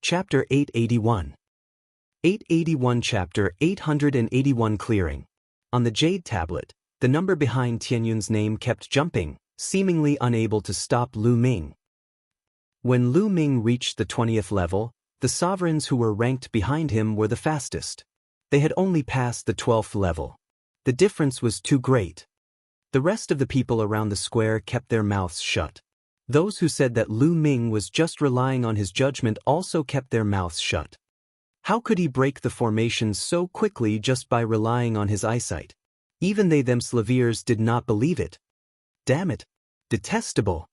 Chapter 881. 881 Chapter 881 Clearing. On the jade tablet, the number behind Tianyun's name kept jumping, seemingly unable to stop Lu Ming. When Lu Ming reached the 20th level, the sovereigns who were ranked behind him were the fastest. They had only passed the 12th level. The difference was too great. The rest of the people around the square kept their mouths shut. Those who said that Lu Ming was just relying on his judgment also kept their mouths shut. How could he break the formations so quickly just by relying on his eyesight? Even they themselves did not believe it. Damn it! Detestable!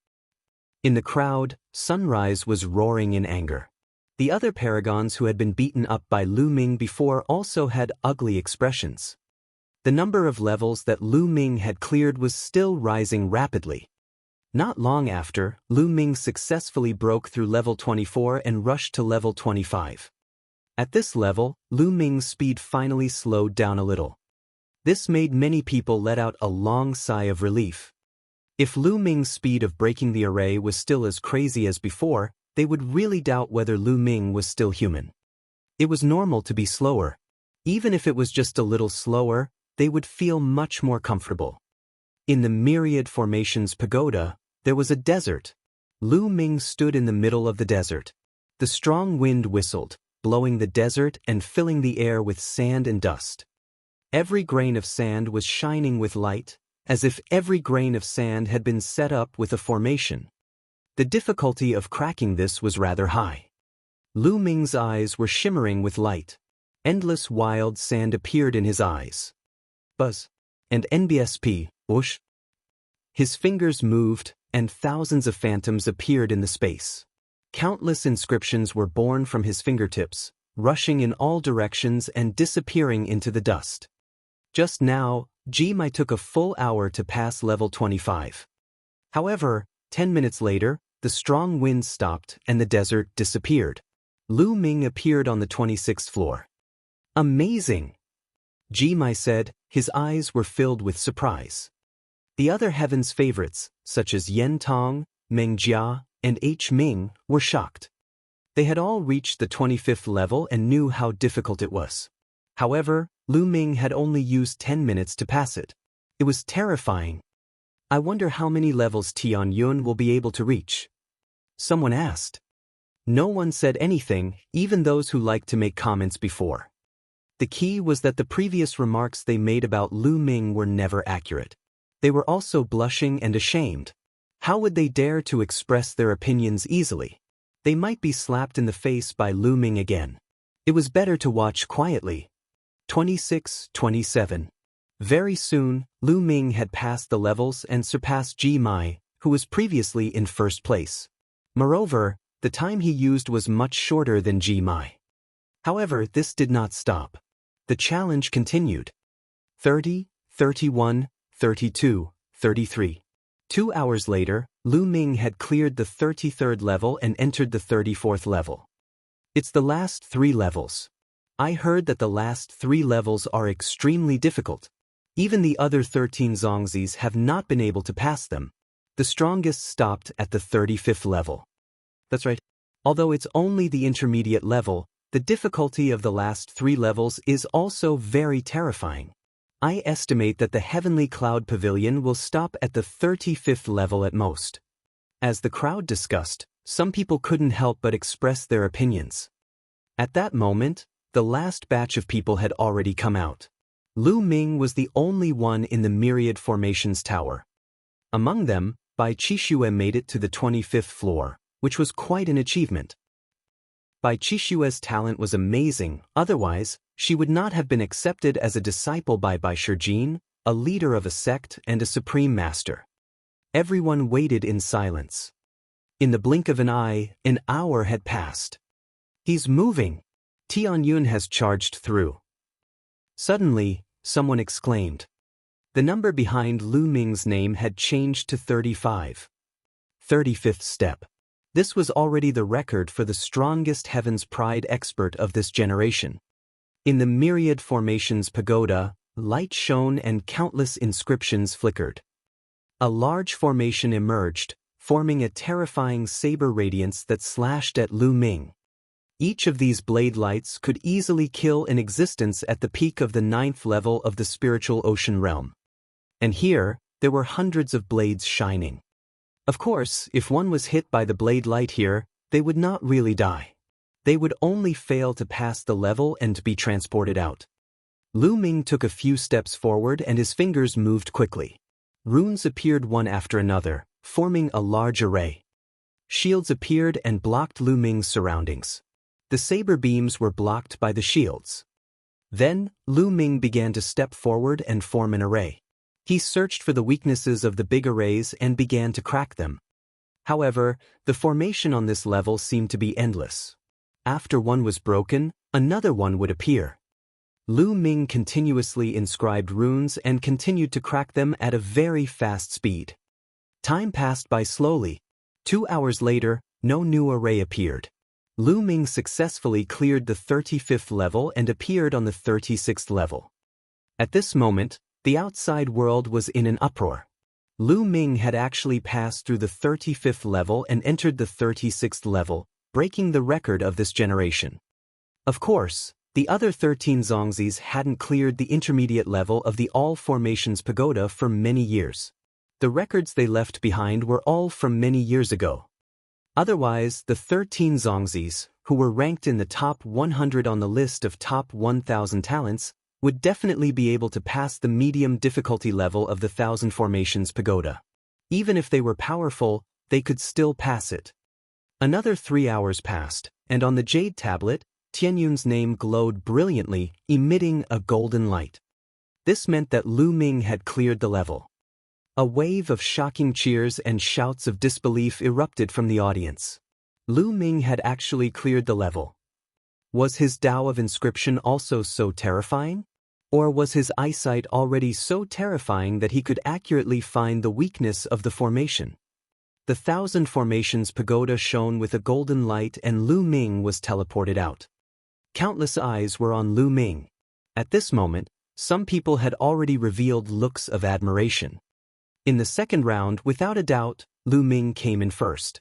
In the crowd, Sunrise was roaring in anger. The other paragons who had been beaten up by Lu Ming before also had ugly expressions. The number of levels that Lu Ming had cleared was still rising rapidly. Not long after, Lu Ming successfully broke through level 24 and rushed to level 25. At this level, Lu Ming's speed finally slowed down a little. This made many people let out a long sigh of relief. If Lu Ming's speed of breaking the array was still as crazy as before, they would really doubt whether Lu Ming was still human. It was normal to be slower. Even if it was just a little slower, they would feel much more comfortable. In the Myriad Formation's pagoda, there was a desert. Lu Ming stood in the middle of the desert. The strong wind whistled, blowing the desert and filling the air with sand and dust. Every grain of sand was shining with light, as if every grain of sand had been set up with a formation. The difficulty of cracking this was rather high. Lu Ming's eyes were shimmering with light. Endless wild sand appeared in his eyes. Buzz. And NBSP, whoosh. His fingers moved, and thousands of phantoms appeared in the space. Countless inscriptions were born from his fingertips, rushing in all directions and disappearing into the dust. Just now, Mai took a full hour to pass level 25. However, 10 minutes later, the strong wind stopped and the desert disappeared. Lu Ming appeared on the 26th floor. Amazing! Mai said, his eyes were filled with surprise. The other heaven's favorites, such as Yen Tong, Meng Jia, and H. Ming, were shocked. They had all reached the 25th level and knew how difficult it was. However, Lu Ming had only used 10 minutes to pass it. It was terrifying. I wonder how many levels Tianyun will be able to reach. Someone asked. No one said anything, even those who liked to make comments before. The key was that the previous remarks they made about Lu Ming were never accurate. They were also blushing and ashamed. How would they dare to express their opinions easily? They might be slapped in the face by Lu Ming again. It was better to watch quietly. 26-27. Very soon, Lu Ming had passed the levels and surpassed Mai, who was previously in first place. Moreover, the time he used was much shorter than Mai. However, this did not stop. The challenge continued. 30, 31, 32, 33. 2 hours later, Lu Ming had cleared the 33rd level and entered the 34th level. It's the last 3 levels. I heard that the last 3 levels are extremely difficult. Even the other 13 Zongzis have not been able to pass them. The strongest stopped at the 35th level. That's right. Although it's only the intermediate level, the difficulty of the last 3 levels is also very terrifying. I estimate that the Heavenly Cloud Pavilion will stop at the 35th level at most. As the crowd discussed, some people couldn't help but express their opinions. At that moment, the last batch of people had already come out. Lu Ming was the only one in the Myriad Formations Tower. Among them, Bai Qixue made it to the 25th floor, which was quite an achievement. Bai Qixue's talent was amazing, otherwise, she would not have been accepted as a disciple by Bai Shijin, a leader of a sect and a supreme master. Everyone waited in silence. In the blink of an eye, an hour had passed. He's moving! Tianyun has charged through. Suddenly, someone exclaimed. The number behind Lu Ming's name had changed to 35. 35th step. This was already the record for the strongest Heaven's Pride expert of this generation. In the Myriad Formations pagoda, light shone and countless inscriptions flickered. A large formation emerged, forming a terrifying saber radiance that slashed at Lu Ming. Each of these blade lights could easily kill an existence at the peak of the 9th level of the spiritual ocean realm. And here, there were hundreds of blades shining. Of course, if one was hit by the blade light here, they would not really die. They would only fail to pass the level and be transported out. Lu Ming took a few steps forward and his fingers moved quickly. Runes appeared one after another, forming a large array. Shields appeared and blocked Lu Ming's surroundings. The saber beams were blocked by the shields. Then, Lu Ming began to step forward and form an array. He searched for the weaknesses of the big arrays and began to crack them. However, the formation on this level seemed to be endless. After one was broken, another one would appear. Lu Ming continuously inscribed runes and continued to crack them at a very fast speed. Time passed by slowly. 2 hours later, no new array appeared. Lu Ming successfully cleared the 35th level and appeared on the 36th level. At this moment, the outside world was in an uproar. Lu Ming had actually passed through the 35th level and entered the 36th level, breaking the record of this generation. Of course, the other 13 Zongzis hadn't cleared the intermediate level of the All Formations Pagoda for many years. The records they left behind were all from many years ago. Otherwise, the 13 Zongzis, who were ranked in the top 100 on the list of top 1,000 talents, would definitely be able to pass the medium difficulty level of the 1,000 Formations Pagoda. Even if they were powerful, they could still pass it. Another 3 hours passed, and on the jade tablet, Tianyun's name glowed brilliantly, emitting a golden light. This meant that Lu Ming had cleared the level. A wave of shocking cheers and shouts of disbelief erupted from the audience. Lu Ming had actually cleared the level. Was his Tao of inscription also so terrifying? Or was his eyesight already so terrifying that he could accurately find the weakness of the formation? The 1,000 Formations Pagoda shone with a golden light and Lu Ming was teleported out. Countless eyes were on Lu Ming. At this moment, some people had already revealed looks of admiration. In the second round, without a doubt, Lu Ming came in first.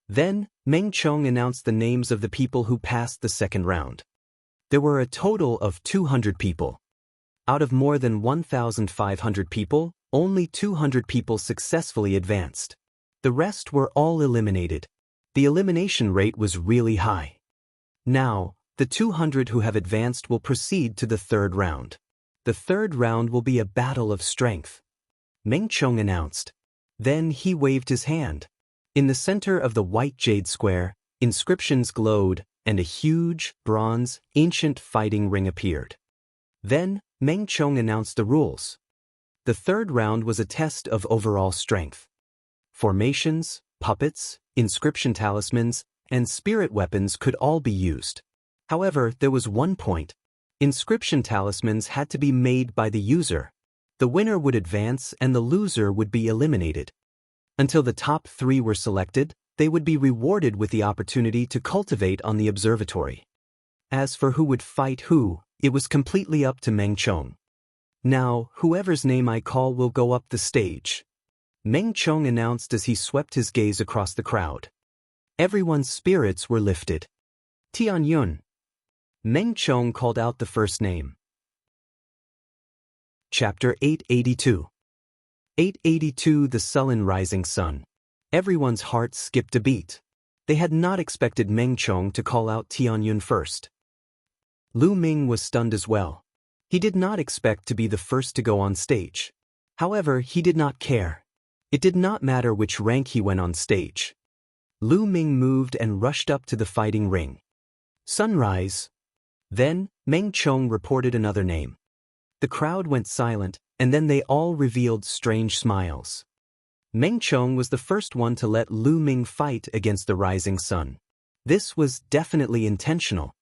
Then, Meng Chong announced the names of the people who passed the second round. There were a total of 200 people. Out of more than 1,500 people, only 200 people successfully advanced. The rest were all eliminated. The elimination rate was really high. Now, the 200 who have advanced will proceed to the third round. The third round will be a battle of strength. Meng Chong announced. Then he waved his hand. In the center of the white jade square, inscriptions glowed, and a huge, bronze, ancient fighting ring appeared. Then, Meng Chong announced the rules. The third round was a test of overall strength. Formations, puppets, inscription talismans, and spirit weapons could all be used. However, there was one point. Inscription talismans had to be made by the user. The winner would advance and the loser would be eliminated. Until the top 3 were selected, they would be rewarded with the opportunity to cultivate on the observatory. As for who would fight who, it was completely up to Meng Chong. Now, whoever's name I call will go up the stage. Meng Chong announced as he swept his gaze across the crowd. Everyone's spirits were lifted. Tianyun. Meng Chong called out the first name. Chapter 882. 882 The Sullen Rising Sun. Everyone's heart skipped a beat. They had not expected Meng Chong to call out Tianyun first. Lu Ming was stunned as well. He did not expect to be the first to go on stage. However, he did not care. It did not matter which rank he went on stage. Lu Ming moved and rushed up to the fighting ring. Sunrise. Then, Meng Chong reported another name. The crowd went silent, and then they all revealed strange smiles. Meng Chong was the first one to let Lu Ming fight against the rising sun. This was definitely intentional.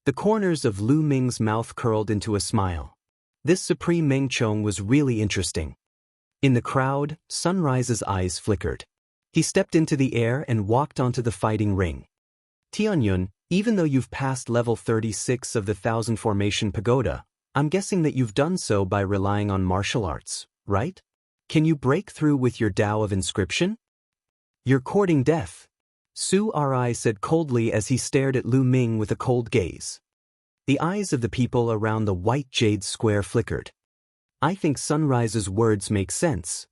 The corners of Lu Ming's mouth curled into a smile. This supreme Meng Chong was really interesting. In the crowd, Sunrise's eyes flickered. He stepped into the air and walked onto the fighting ring. Tianyun, even though you've passed level 36 of the 1,000 Formation Pagoda, I'm guessing that you've done so by relying on martial arts, right? Can you break through with your Tao of inscription? You're courting death. Su Ri said coldly as he stared at Lu Ming with a cold gaze. The eyes of the people around the white jade square flickered. I think Sunrise's words make sense.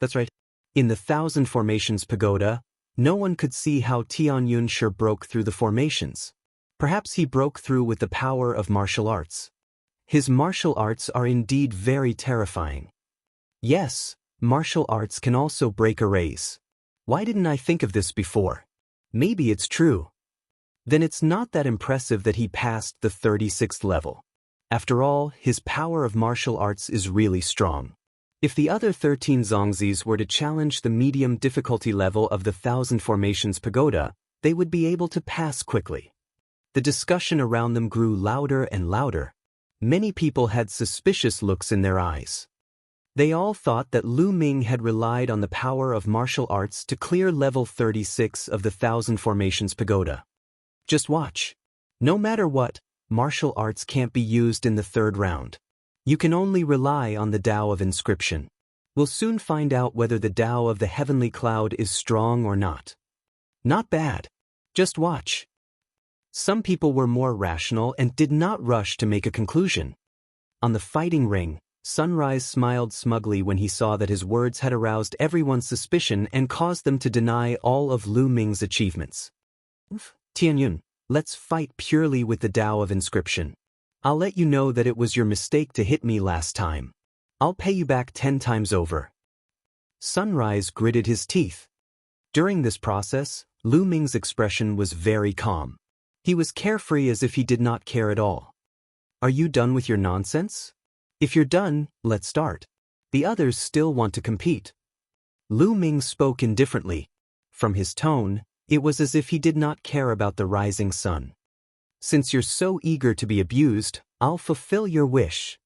That's right. In the Thousand Formations Pagoda, no one could see how Tianyun sure broke through the formations. Perhaps he broke through with the power of martial arts. His martial arts are indeed very terrifying. Yes, martial arts can also break arrays. Why didn't I think of this before? Maybe it's true. Then it's not that impressive that he passed the 36th level. After all, his power of martial arts is really strong. If the other 13 Zongzis were to challenge the medium difficulty level of the Thousand Formations Pagoda, they would be able to pass quickly. The discussion around them grew louder and louder. Many people had suspicious looks in their eyes. They all thought that Lu Ming had relied on the power of martial arts to clear level 36 of the Thousand Formations Pagoda. Just watch. No matter what, martial arts can't be used in the third round. You can only rely on the Tao of Inscription. We'll soon find out whether the Tao of the Heavenly Cloud is strong or not. Not bad. Just watch. Some people were more rational and did not rush to make a conclusion. On the fighting ring, Sunrise smiled smugly when he saw that his words had aroused everyone's suspicion and caused them to deny all of Lu Ming's achievements. Tianyun, let's fight purely with the Tao of Inscription. I'll let you know that it was your mistake to hit me last time. I'll pay you back 10 times over. Sunrise gritted his teeth. During this process, Lu Ming's expression was very calm. He was carefree as if he did not care at all. Are you done with your nonsense? If you're done, let's start. The others still want to compete. Lu Ming spoke indifferently. From his tone, it was as if he did not care about the rising sun. Since you're so eager to be abused, I'll fulfill your wish.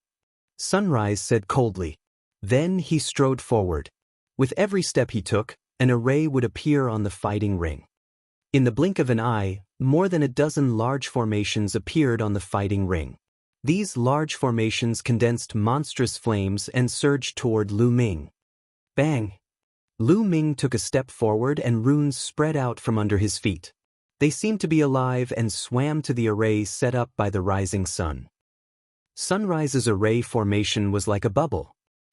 Sunrise said coldly. Then he strode forward. With every step he took, an array would appear on the fighting ring. In the blink of an eye, more than a dozen large formations appeared on the fighting ring. These large formations condensed monstrous flames and surged toward Lu Ming. Bang! Lu Ming took a step forward and runes spread out from under his feet. They seemed to be alive and swam to the array set up by the rising sun. Sunrise's array formation was like a bubble.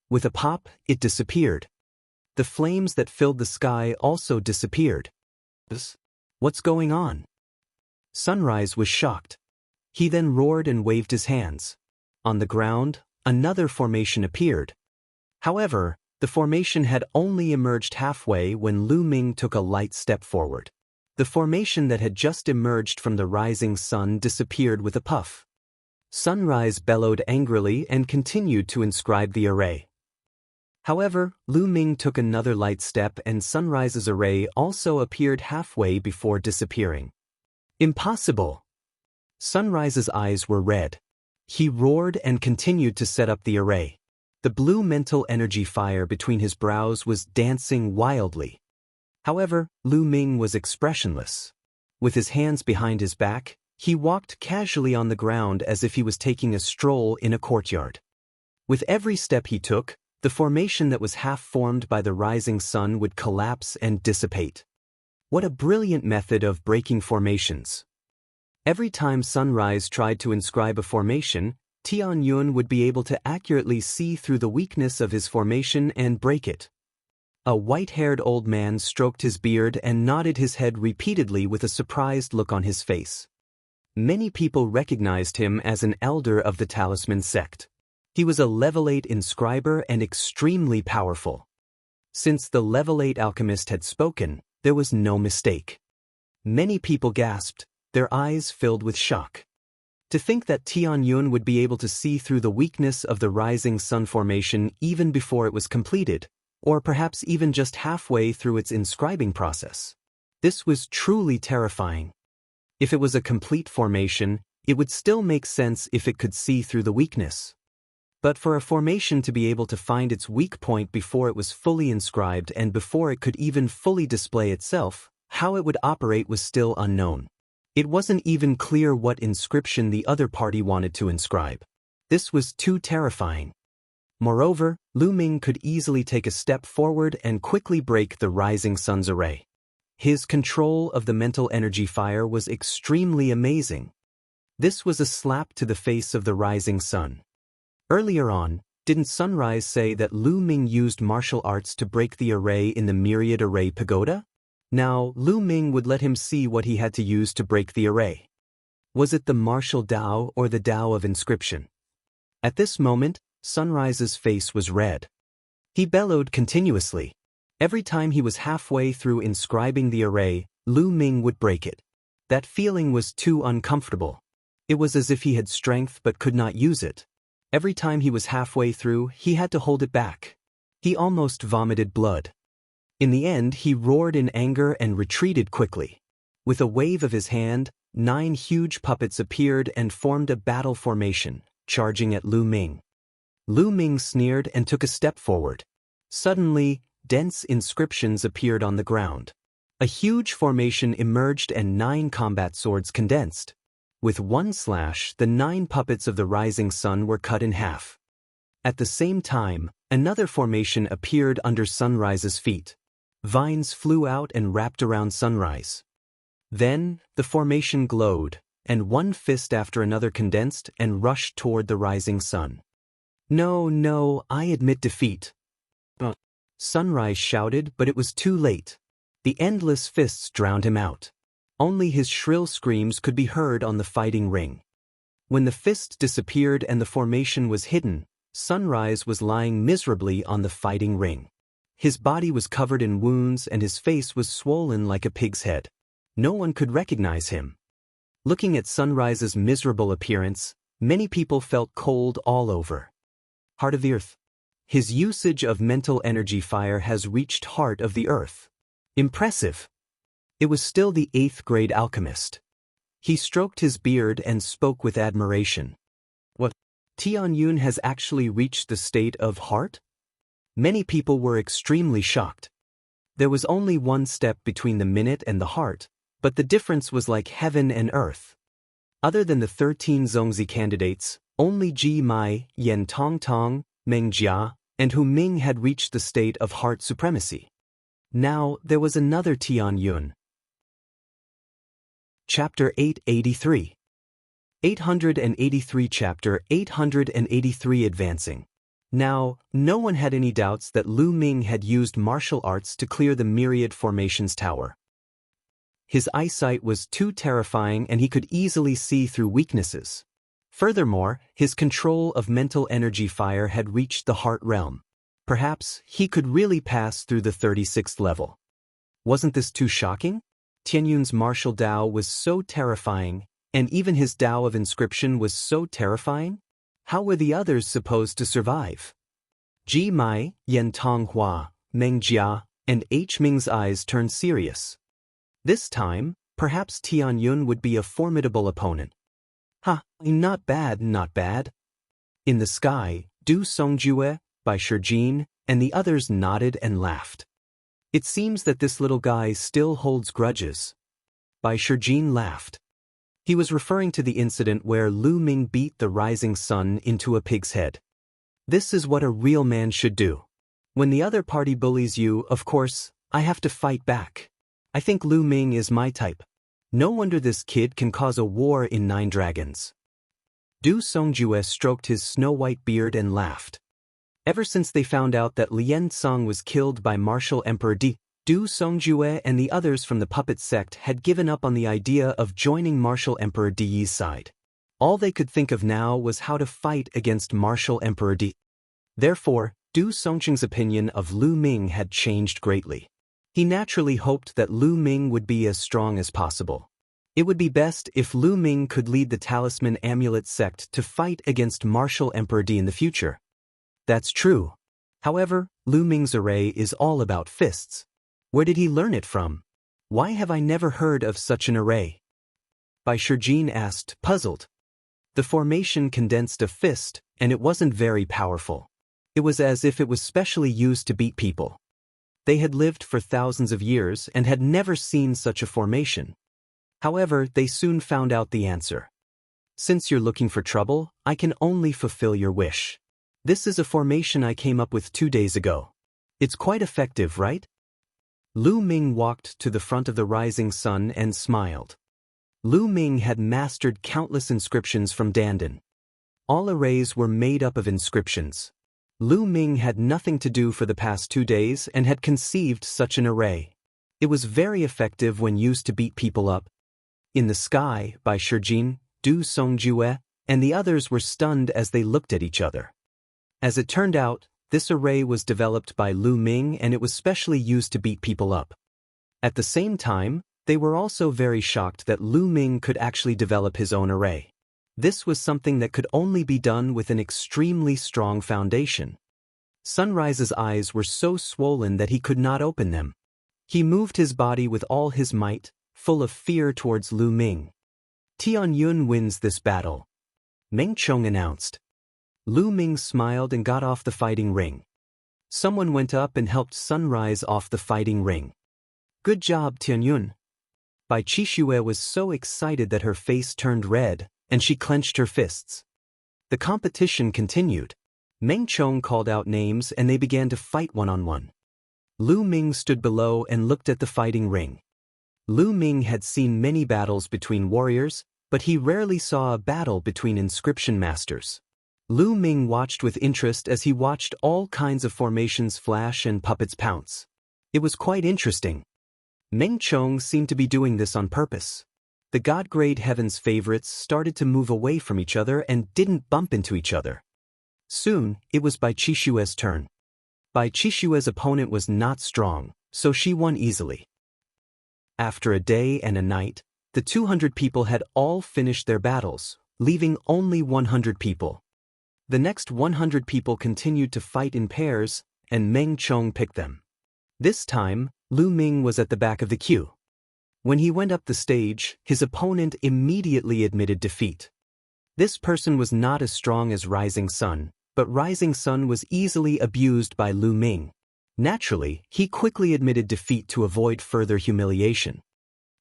With a pop, it disappeared. The flames that filled the sky also disappeared. What's going on? Sunrise was shocked. He then roared and waved his hands. On the ground, another formation appeared. However, the formation had only emerged halfway when Lu Ming took a light step forward. The formation that had just emerged from the rising sun disappeared with a puff. Sunrise bellowed angrily and continued to inscribe the array. However, Lu Ming took another light step and Sunrise's array also appeared halfway before disappearing. Impossible! Sunrise's eyes were red. He roared and continued to set up the array. The blue mental energy fire between his brows was dancing wildly. However, Lu Ming was expressionless. With his hands behind his back, he walked casually on the ground as if he was taking a stroll in a courtyard. With every step he took, the formation that was half formed by the rising sun would collapse and dissipate. What a brilliant method of breaking formations. Every time Sunrise tried to inscribe a formation, Tianyun would be able to accurately see through the weakness of his formation and break it. A white-haired old man stroked his beard and nodded his head repeatedly with a surprised look on his face. Many people recognized him as an elder of the Talisman sect. He was a level 8 inscriber and extremely powerful. Since the level 8 alchemist had spoken, there was no mistake. Many people gasped, their eyes filled with shock. To think that Tianyun would be able to see through the weakness of the rising sun formation even before it was completed, or perhaps even just halfway through its inscribing process. This was truly terrifying. If it was a complete formation, it would still make sense if it could see through the weakness. But for a formation to be able to find its weak point before it was fully inscribed and before it could even fully display itself, how it would operate was still unknown. It wasn't even clear what inscription the other party wanted to inscribe. This was too terrifying. Moreover, Lu Ming could easily take a step forward and quickly break the rising sun's array. His control of the mental energy fire was extremely amazing. This was a slap to the face of the rising sun. Earlier on, didn't Sunrise say that Lu Ming used martial arts to break the array in the Myriad array pagoda? Now, Lu Ming would let him see what he had to use to break the array. Was it the martial Dao or the Dao of inscription? At this moment, Sunrise's face was red. He bellowed continuously. Every time he was halfway through inscribing the array, Lu Ming would break it. That feeling was too uncomfortable. It was as if he had strength but could not use it. Every time he was halfway through, he had to hold it back. He almost vomited blood. In the end, he roared in anger and retreated quickly. With a wave of his hand, 9 huge puppets appeared and formed a battle formation, charging at Lu Ming. Lu Ming sneered and took a step forward. Suddenly, dense inscriptions appeared on the ground. A huge formation emerged and 9 combat swords condensed. With one slash, the 9 puppets of the rising sun were cut in half. At the same time, another formation appeared under Sunrise's feet. Vines flew out and wrapped around Sunrise. Then, the formation glowed, and one fist after another condensed and rushed toward the rising sun. No, I admit defeat. Sunrise shouted, but it was too late. The endless fists drowned him out. Only his shrill screams could be heard on the fighting ring. When the fist disappeared and the formation was hidden, Sunrise was lying miserably on the fighting ring. His body was covered in wounds and his face was swollen like a pig's head. No one could recognize him. Looking at Sunrise's miserable appearance, many people felt cold all over. Heart of the Earth. His usage of mental energy fire has reached Heart of the Earth. Impressive. It was still the 8th grade alchemist. He stroked his beard and spoke with admiration. What? Tianyun has actually reached the state of heart? Many people were extremely shocked. There was only one step between the minute and the heart, but the difference was like heaven and earth. Other than the 13 Zongzi candidates, only Ji Mai, Yen Tong Tong, Meng Jia, and Hu Ming had reached the state of heart supremacy. Now there was another Tianyun. Chapter 883. 883 Chapter 883 Advancing. Now, no one had any doubts that Lu Ming had used martial arts to clear the Myriad Formations Tower. His eyesight was too terrifying and he could easily see through weaknesses. Furthermore, his control of mental energy fire had reached the heart realm. Perhaps he could really pass through the 36th level. Wasn't this too shocking? Tianyun's martial Dao was so terrifying, and even his Dao of inscription was so terrifying? How were the others supposed to survive? Ji Mai, Yen Tong Hua, Meng Jia, and H Ming's eyes turned serious. This time, perhaps Tianyun would be a formidable opponent. Not bad, not bad. In the sky, Du Songjue, Bai Shijin, and the others nodded and laughed. It seems that this little guy still holds grudges. Bai Shijin laughed. He was referring to the incident where Lu Ming beat the rising sun into a pig's head. This is what a real man should do. When the other party bullies you, of course, I have to fight back. I think Lu Ming is my type. No wonder this kid can cause a war in 9 dragons. Du Songjue stroked his snow-white beard and laughed. Ever since they found out that Lien Song was killed by Martial Emperor Du Songjue and the others from the puppet sect had given up on the idea of joining Martial Emperor Di's side. All they could think of now was how to fight against Martial Emperor Di. Therefore, Du Songqing's opinion of Lu Ming had changed greatly. He naturally hoped that Lu Ming would be as strong as possible. It would be best if Lu Ming could lead the Talisman Amulet sect to fight against Martial Emperor Di in the future. That's true. However, Lu Ming's array is all about fists. Where did he learn it from? Why have I never heard of such an array? Bai Shijin asked, puzzled. The formation condensed a fist, and it wasn't very powerful. It was as if it was specially used to beat people. They had lived for thousands of years and had never seen such a formation. However, they soon found out the answer. Since you're looking for trouble, I can only fulfill your wish. This is a formation I came up with 2 days ago. It's quite effective, right? Lu Ming walked to the front of the rising sun and smiled. Lu Ming had mastered countless inscriptions from Dandan. All arrays were made up of inscriptions. Lu Ming had nothing to do for the past 2 days and had conceived such an array. It was very effective when used to beat people up. In the Sky by Shijin, Du Songjue, and the others were stunned as they looked at each other. As it turned out, this array was developed by Lu Ming and it was specially used to beat people up. At the same time, they were also very shocked that Lu Ming could actually develop his own array. This was something that could only be done with an extremely strong foundation. Sunrise's eyes were so swollen that he could not open them. He moved his body with all his might, full of fear towards Lu Ming. Tianyun wins this battle, Meng Chong announced. Lu Ming smiled and got off the fighting ring. Someone went up and helped Sunrise off the fighting ring. Good job, Tianyun. Bai Qixue was so excited that her face turned red, and she clenched her fists. The competition continued. Meng Chong called out names and they began to fight one-on-one. Lu Ming stood below and looked at the fighting ring. Lu Ming had seen many battles between warriors, but he rarely saw a battle between inscription masters. Lu Ming watched with interest as he watched all kinds of formations flash and puppets pounce. It was quite interesting. Meng Chong seemed to be doing this on purpose. The God-grade Heaven's favorites started to move away from each other and didn't bump into each other. Soon, it was Bai Qixue's turn. Bai Qixue's opponent was not strong, so she won easily. After a day and a night, the 200 people had all finished their battles, leaving only 100 people. The next 100 people continued to fight in pairs, and Meng Chong picked them. This time, Lu Ming was at the back of the queue. When he went up the stage, his opponent immediately admitted defeat. This person was not as strong as Rising Sun, but Rising Sun was easily abused by Lu Ming. Naturally, he quickly admitted defeat to avoid further humiliation.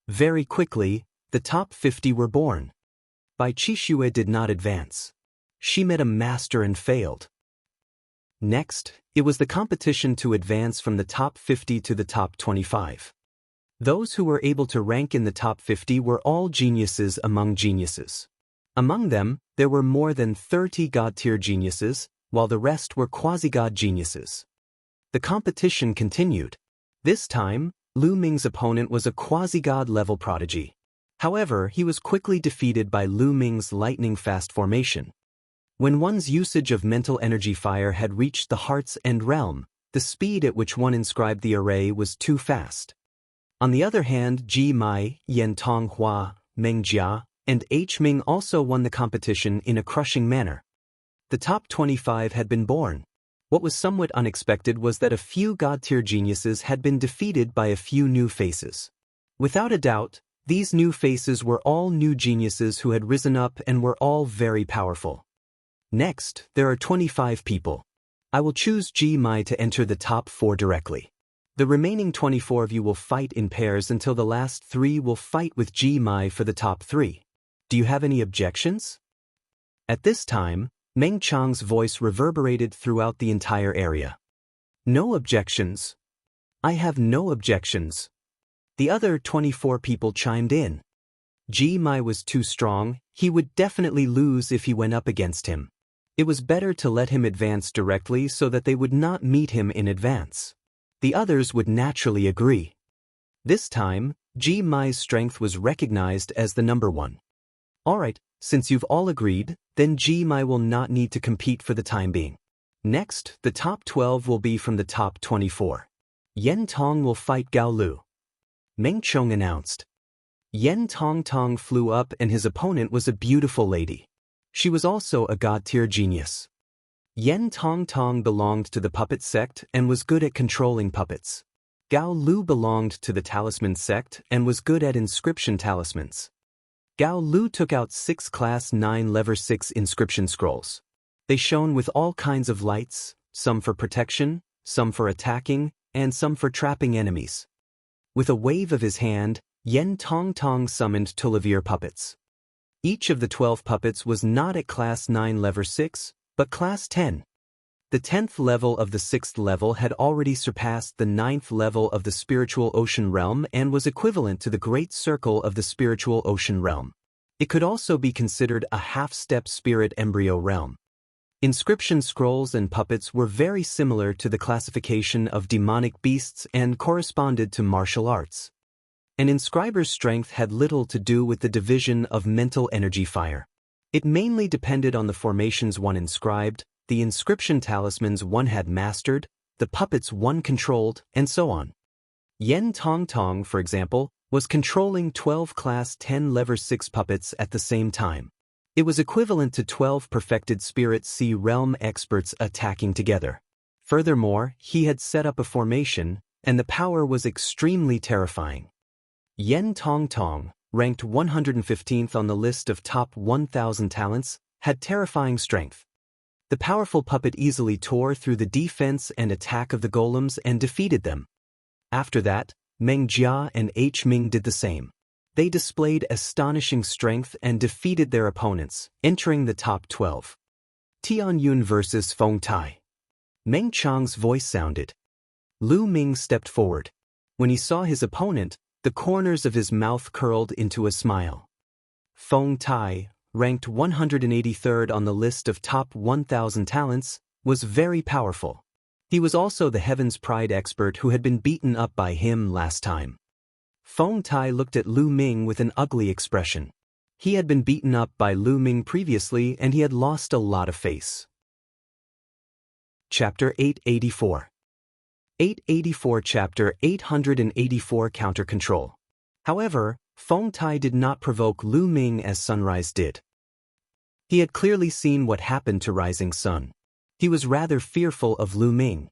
Very quickly, the top 50 were born. Bai Qixue did not advance. She met a master and failed. Next, it was the competition to advance from the top 50 to the top 25. Those who were able to rank in the top 50 were all geniuses among geniuses. Among them, there were more than 30 god-tier geniuses, while the rest were quasi-god geniuses. The competition continued. This time, Lu Ming's opponent was a quasi-god level prodigy. However, he was quickly defeated by Lu Ming's lightning-fast formation. When one's usage of mental energy fire had reached the heart's end realm, the speed at which one inscribed the array was too fast. On the other hand, Ji Mai, Yan Tonghua, Meng Jia, and H. Ming also won the competition in a crushing manner. The top 25 had been born. What was somewhat unexpected was that a few god-tier geniuses had been defeated by a few new faces. Without a doubt, these new faces were all new geniuses who had risen up and were all very powerful. Next, there are 25 people. I will choose Ji Mai to enter the top 4 directly. The remaining 24 of you will fight in pairs until the last 3 will fight with Ji Mai for the top 3. Do you have any objections? At this time, Meng Chong's voice reverberated throughout the entire area. No objections. I have no objections. The other 24 people chimed in. Ji Mai was too strong, he would definitely lose if he went up against him. It was better to let him advance directly so that they would not meet him in advance. The others would naturally agree. This time, Ji Mai's strength was recognized as the number 1. Alright, since you've all agreed, then Ji Mai will not need to compete for the time being. Next, the top 12 will be from the top 24. Yen Tong will fight Gao Lu. Meng Chong announced. Yen Tong flew up and his opponent was a beautiful lady. She was also a god-tier genius. Yen Tong belonged to the puppet sect and was good at controlling puppets. Gao Lu belonged to the talisman sect and was good at inscription talismans. Gao Lu took out 6 class 9 lever 6 inscription scrolls. They shone with all kinds of lights, some for protection, some for attacking, and some for trapping enemies. With a wave of his hand, Yen Tong summoned Tulavir puppets. Each of the 12 puppets was not at class 9 lever 6, but class 10. The 10th level of the 6th level had already surpassed the 9th level of the spiritual ocean realm and was equivalent to the great circle of the spiritual ocean realm. It could also be considered a half-step spirit embryo realm. Inscription scrolls and puppets were very similar to the classification of demonic beasts and corresponded to martial arts. An inscriber's strength had little to do with the division of mental energy fire. It mainly depended on the formations one inscribed, the inscription talismans one had mastered, the puppets one controlled, and so on. Yen Tong Tong, for example, was controlling 12 Class 10 Level 6 puppets at the same time. It was equivalent to 12 perfected Spirit Sea Realm experts attacking together. Furthermore, he had set up a formation, and the power was extremely terrifying. Yen Tong Tong, ranked 115th on the list of top 1,000 talents, had terrifying strength. The powerful puppet easily tore through the defense and attack of the golems and defeated them. After that, Meng Jia and H. Ming did the same. They displayed astonishing strength and defeated their opponents, entering the top 12. Tian Yun versus Feng Tai. Meng Chang's voice sounded. Lu Ming stepped forward. When he saw his opponent, the corners of his mouth curled into a smile. Feng Tai, ranked 183rd on the list of top 1,000 talents, was very powerful. He was also the Heaven's Pride expert who had been beaten up by him last time. Feng Tai looked at Lu Ming with an ugly expression. He had been beaten up by Lu Ming previously and he had lost a lot of face. Chapter 884. 884 Chapter 884 Counter Control. However, Feng Tai did not provoke Lu Ming as Sunrise did. He had clearly seen what happened to Rising Sun. He was rather fearful of Lu Ming.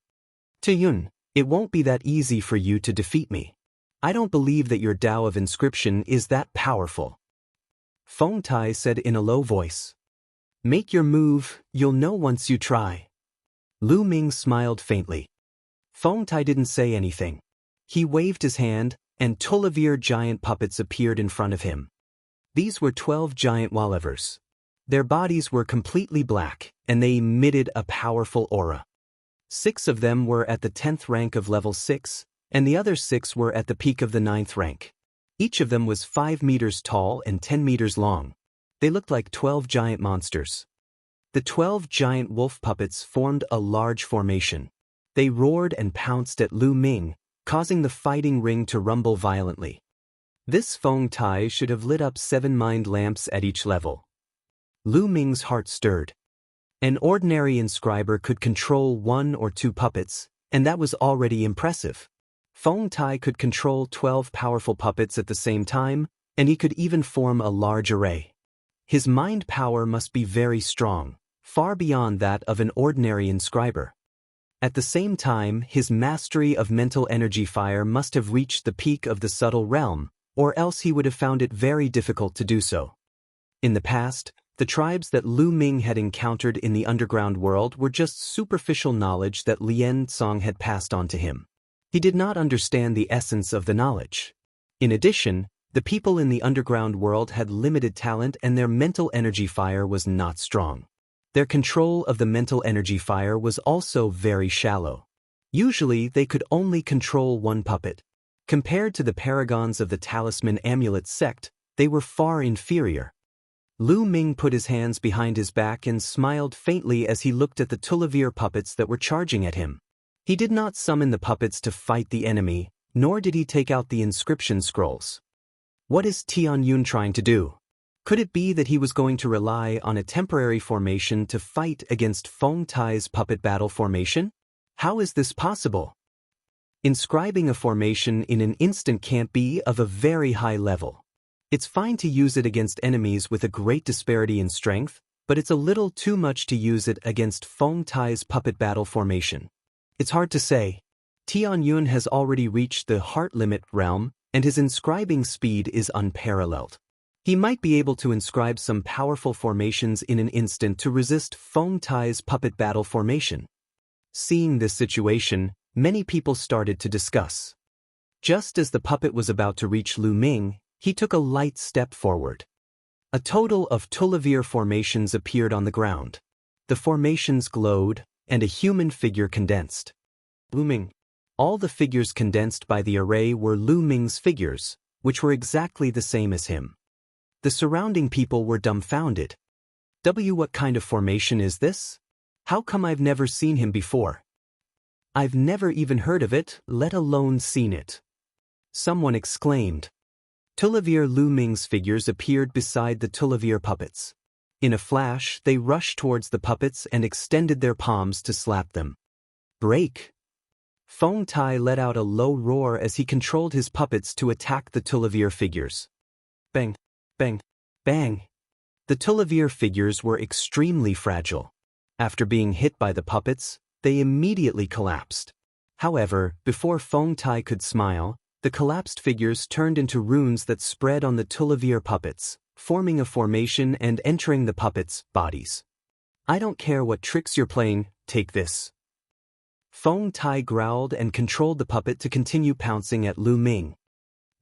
Yun, it won't be that easy for you to defeat me. I don't believe that your Tao of inscription is that powerful. Feng Tai said in a low voice. Make your move, you'll know once you try. Lu Ming smiled faintly. Feng Tai didn't say anything. He waved his hand, and 12 giant puppets appeared in front of him. These were 12 giant Walevers. Their bodies were completely black, and they emitted a powerful aura. 6 of them were at the 10th rank of level 6, and the other 6 were at the peak of the 9th rank. Each of them was 5 meters tall and 10 meters long. They looked like 12 giant monsters. The 12 giant wolf puppets formed a large formation. They roared and pounced at Lu Ming, causing the fighting ring to rumble violently. This Feng Tai should have lit up 7 mind lamps at each level. Lu Ming's heart stirred. An ordinary inscriber could control 1 or 2 puppets, and that was already impressive. Feng Tai could control 12 powerful puppets at the same time, and he could even form a large array. His mind power must be very strong, far beyond that of an ordinary inscriber. At the same time, his mastery of mental energy fire must have reached the peak of the subtle realm, or else he would have found it very difficult to do so. In the past, the tribes that Lu Ming had encountered in the underground world were just superficial knowledge that Lien Song had passed on to him. He did not understand the essence of the knowledge. In addition, the people in the underground world had limited talent and their mental energy fire was not strong. Their control of the mental energy fire was also very shallow. Usually, they could only control 1 puppet. Compared to the paragons of the Talisman Amulet sect, they were far inferior. Lu Ming put his hands behind his back and smiled faintly as he looked at the Tulivir puppets that were charging at him. He did not summon the puppets to fight the enemy, nor did he take out the inscription scrolls. What is Tian Yun trying to do? Could it be that he was going to rely on a temporary formation to fight against Feng Tai's puppet battle formation? How is this possible? Inscribing a formation in an instant can't be of a very high level. It's fine to use it against enemies with a great disparity in strength, but it's a little too much to use it against Feng Tai's puppet battle formation. It's hard to say. Tian Yun has already reached the heart limit realm, and his inscribing speed is unparalleled. He might be able to inscribe some powerful formations in an instant to resist Feng Tai's puppet battle formation. Seeing this situation, many people started to discuss. Just as the puppet was about to reach Lu Ming, he took a light step forward. A total of Tulivir formations appeared on the ground. The formations glowed, and a human figure condensed. Lu Ming. All the figures condensed by the array were Lu Ming's figures, which were exactly the same as him. The surrounding people were dumbfounded. What kind of formation is this? How come I've never seen him before? I've never even heard of it, let alone seen it. Someone exclaimed. Tulliver Lu Ming's figures appeared beside the Tulliver puppets. In a flash, they rushed towards the puppets and extended their palms to slap them. Break! Feng Tai let out a low roar as he controlled his puppets to attack the Tulliver figures. Bang! Bang! Bang! The Tulliver figures were extremely fragile. After being hit by the puppets, they immediately collapsed. However, before Feng Tai could smile, the collapsed figures turned into runes that spread on the Tulliver puppets, forming a formation and entering the puppets' bodies. I don't care what tricks you're playing, take this. Feng Tai growled and controlled the puppet to continue pouncing at Lu Ming.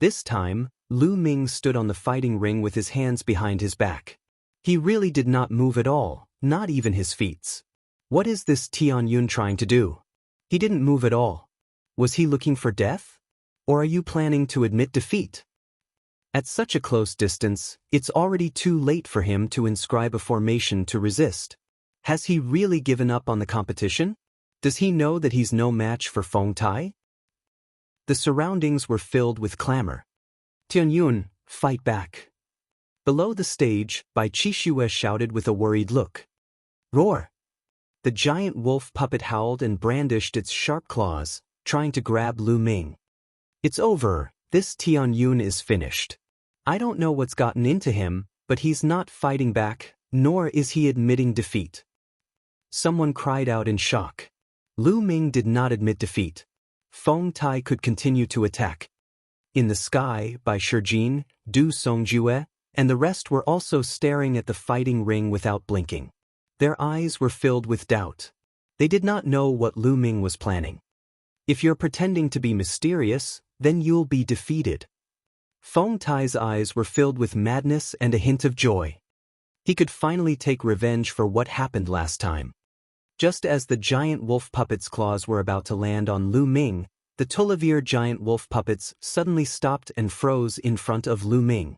This time, Lu Ming stood on the fighting ring with his hands behind his back. He really did not move at all, not even his feet. What is this Tianyun trying to do? He didn't move at all. Was he looking for death? Or are you planning to admit defeat? At such a close distance, it's already too late for him to inscribe a formation to resist. Has he really given up on the competition? Does he know that he's no match for Feng Tai? The surroundings were filled with clamor. Tianyun, fight back. Below the stage, Bai Qixue shouted with a worried look. Roar! The giant wolf puppet howled and brandished its sharp claws, trying to grab Lu Ming. It's over, this Tianyun is finished. I don't know what's gotten into him, but he's not fighting back, nor is he admitting defeat. Someone cried out in shock. Lu Ming did not admit defeat. Feng Tai could continue to attack. In the sky, Bai Shijin, Du Songjue, and the rest were also staring at the fighting ring without blinking. Their eyes were filled with doubt. They did not know what Lu Ming was planning. If you're pretending to be mysterious, then you'll be defeated. Feng Tai's eyes were filled with madness and a hint of joy. He could finally take revenge for what happened last time. Just as the giant wolf puppet's claws were about to land on Lu Ming, the Tulliver giant wolf puppets suddenly stopped and froze in front of Lu Ming.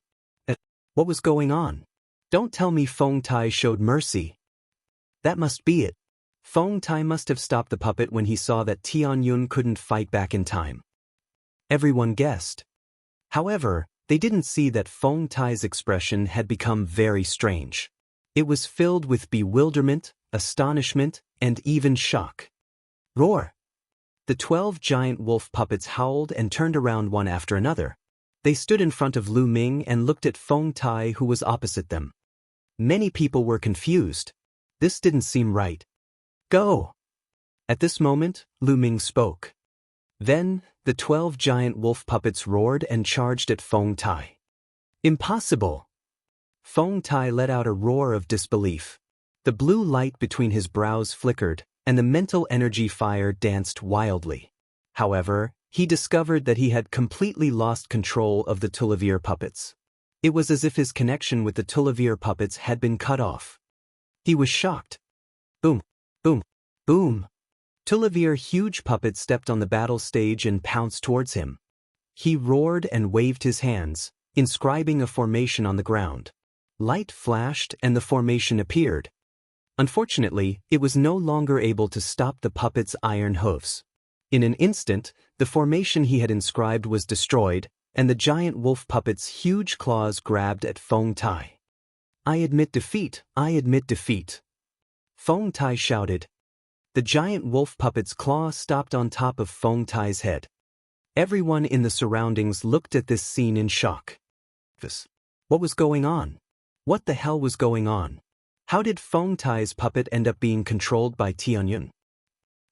What was going on? Don't tell me Feng Tai showed mercy. That must be it. Feng Tai must have stopped the puppet when he saw that Tianyun couldn't fight back in time. Everyone guessed. However, they didn't see that Feng Tai's expression had become very strange. It was filled with bewilderment, astonishment, and even shock. Roar! The 12 giant wolf puppets howled and turned around one after another. They stood in front of Lu Ming and looked at Feng Tai, who was opposite them. Many people were confused. This didn't seem right. Go! At this moment, Lu Ming spoke. Then, the 12 giant wolf puppets roared and charged at Feng Tai. Impossible! Feng Tai let out a roar of disbelief. The blue light between his brows flickered, and the mental energy fire danced wildly. However, he discovered that he had completely lost control of the Tulliver puppets. It was as if his connection with the Tulliver puppets had been cut off. He was shocked. Boom! Boom! Boom! Tulliver huge puppet stepped on the battle stage and pounced towards him. He roared and waved his hands, inscribing a formation on the ground. Light flashed and the formation appeared. Unfortunately, it was no longer able to stop the puppet's iron hoofs. In an instant, the formation he had inscribed was destroyed, and the giant wolf puppet's huge claws grabbed at Feng Tai. I admit defeat, I admit defeat. Feng Tai shouted. The giant wolf puppet's claw stopped on top of Feng Tai's head. Everyone in the surroundings looked at this scene in shock. What was going on? What the hell was going on? How did Feng Tai's puppet end up being controlled by Tianyun?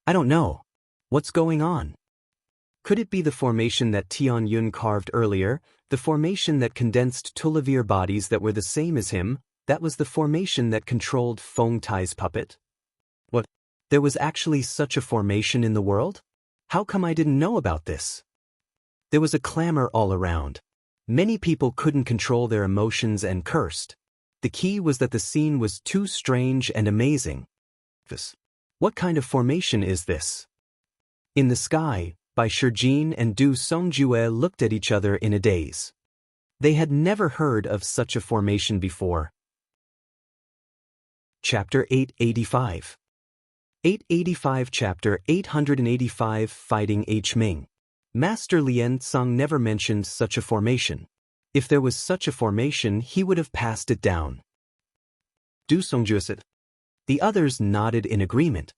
I don't know. What's going on? Could it be the formation that Tianyun carved earlier, the formation that condensed Tulliver bodies that were the same as him, that was the formation that controlled Feng Tai's puppet? What? There was actually such a formation in the world? How come I didn't know about this? There was a clamor all around. Many people couldn't control their emotions and cursed. The key was that the scene was too strange and amazing. What kind of formation is this? In the Sky, by Shijin and Du Songjue looked at each other in a daze. They had never heard of such a formation before. Chapter 885. 885 Chapter 885 Fighting H. Ming. Master Lien Tsang never mentioned such a formation. If there was such a formation, he would have passed it down. Du Songjue said. The others nodded in agreement.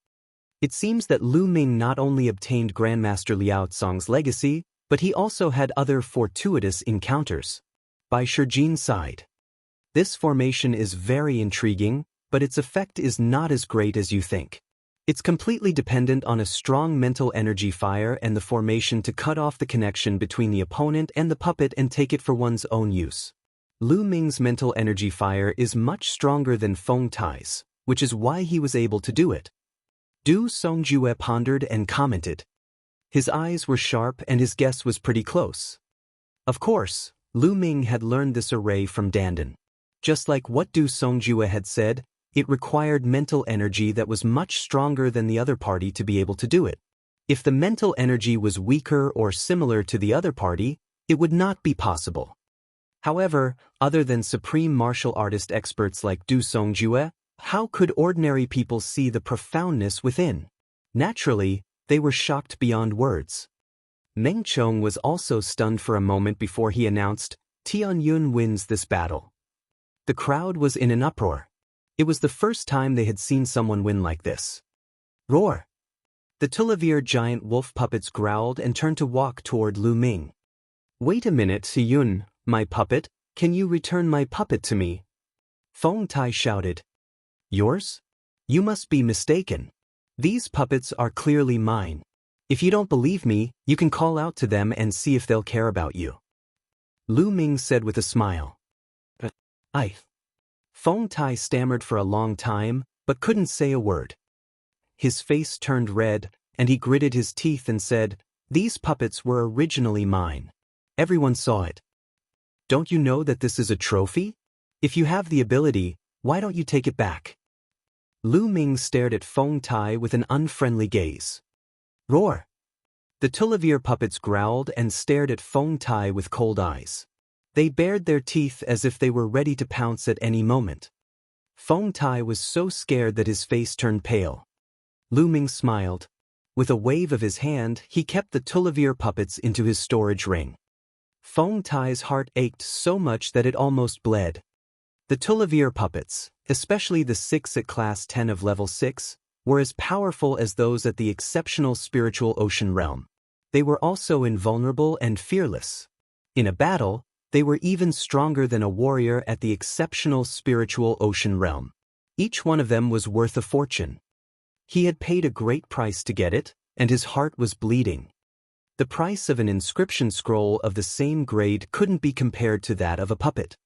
It seems that Lu Ming not only obtained Grandmaster Liao Tsang's legacy, but he also had other fortuitous encounters. By Shijin's side. This formation is very intriguing, but its effect is not as great as you think. It's completely dependent on a strong mental energy fire and the formation to cut off the connection between the opponent and the puppet and take it for one's own use. Lu Ming's mental energy fire is much stronger than Feng Tai's, which is why he was able to do it. Du Songjue pondered and commented. His eyes were sharp and his guess was pretty close. Of course, Lu Ming had learned this array from Dandan. Just like what Du Songjue had said, it required mental energy that was much stronger than the other party to be able to do it. If the mental energy was weaker or similar to the other party, it would not be possible. However, other than supreme martial artist experts like Du Songjue, how could ordinary people see the profoundness within? Naturally, they were shocked beyond words. Meng Chong was also stunned for a moment before he announced, Tianyun wins this battle. The crowd was in an uproar. It was the first time they had seen someone win like this. Roar! The Tulivir giant wolf puppets growled and turned to walk toward Lu Ming. Wait a minute, Tiyun, my puppet, can you return my puppet to me? Feng Tai shouted. Yours? You must be mistaken. These puppets are clearly mine. If you don't believe me, you can call out to them and see if they'll care about you. Lu Ming said with a smile. I. Feng Tai stammered for a long time, but couldn't say a word. His face turned red, and he gritted his teeth and said, These puppets were originally mine. Everyone saw it. Don't you know that this is a trophy? If you have the ability, why don't you take it back? Lu Ming stared at Feng Tai with an unfriendly gaze. Roar! The Tulivir puppets growled and stared at Feng Tai with cold eyes. They bared their teeth as if they were ready to pounce at any moment. Feng Tai was so scared that his face turned pale. Lu Ming smiled. With a wave of his hand, he kept the Tulivir puppets into his storage ring. Feng Tai's heart ached so much that it almost bled. The Tulivir puppets, especially the 6 at class 10 of level 6, were as powerful as those at the exceptional spiritual ocean realm. They were also invulnerable and fearless. In a battle, they were even stronger than a warrior at the exceptional spiritual ocean realm. Each one of them was worth a fortune. He had paid a great price to get it, and his heart was bleeding. The price of an inscription scroll of the same grade couldn't be compared to that of a puppet.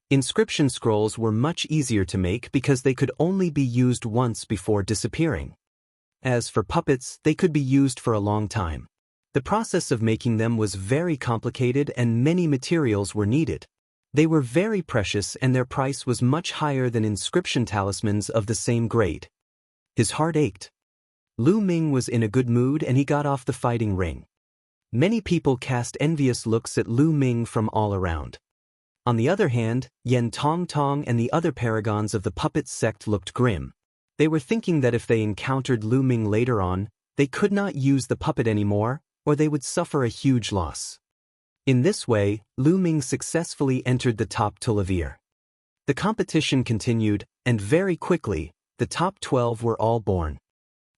Inscription scrolls were much easier to make because they could only be used once before disappearing. As for puppets, they could be used for a long time. The process of making them was very complicated and many materials were needed. They were very precious and their price was much higher than inscription talismans of the same grade. His heart ached. Lu Ming was in a good mood and he got off the fighting ring. Many people cast envious looks at Lu Ming from all around. On the other hand, Yen Tong Tong and the other paragons of the puppet sect looked grim. They were thinking that if they encountered Lu Ming later on, they could not use the puppet anymore, or they would suffer a huge loss. In this way, Lu Ming successfully entered the top Tulivir. The competition continued, and very quickly, the top 12 were all born.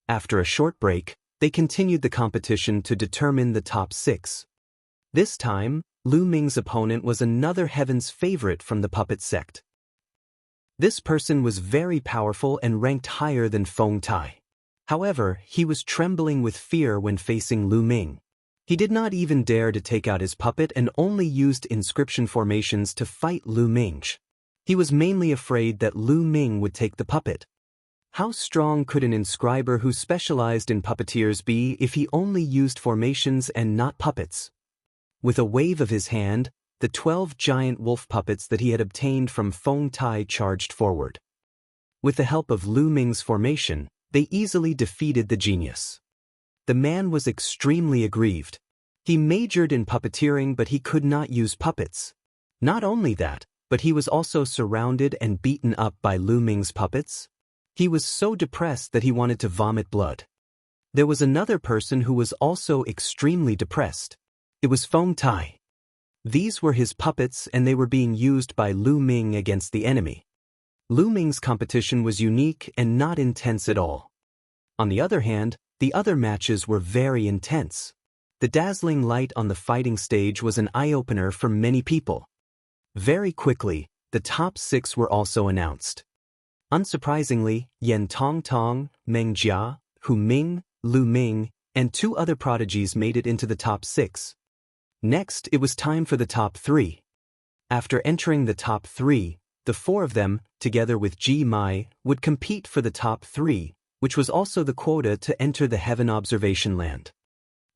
After a short break, they continued the competition to determine the top 6. This time, Lu Ming's opponent was another Heaven's favorite from the puppet sect. This person was very powerful and ranked higher than Feng Tai. However, he was trembling with fear when facing Lu Ming. He did not even dare to take out his puppet and only used inscription formations to fight Lu Ming. He was mainly afraid that Lu Ming would take the puppet. How strong could an inscriber who specialized in puppeteers be if he only used formations and not puppets? With a wave of his hand, the 12 giant wolf puppets that he had obtained from Feng Tai charged forward. With the help of Lu Ming's formation, They easily defeated the genius. The man was extremely aggrieved. He majored in puppeteering, but he could not use puppets. Not only that, but he was also surrounded and beaten up by Lu Ming's puppets. He was so depressed that he wanted to vomit blood. There was another person who was also extremely depressed. It was Feng Tai. These were his puppets, and they were being used by Lu Ming against the enemy. Lu Ming's competition was unique and not intense at all. On the other hand, the other matches were very intense. The dazzling light on the fighting stage was an eye-opener for many people. Very quickly, the top 6 were also announced. Unsurprisingly, Yan Tongtong, Meng Jia, Hu Ming, Lu Ming, and 2 other prodigies made it into the top 6. Next, it was time for the top 3. After entering the top 3, the 4 of them, together with Ji Mai, would compete for the top 3, which was also the quota to enter the Heaven Observation Land.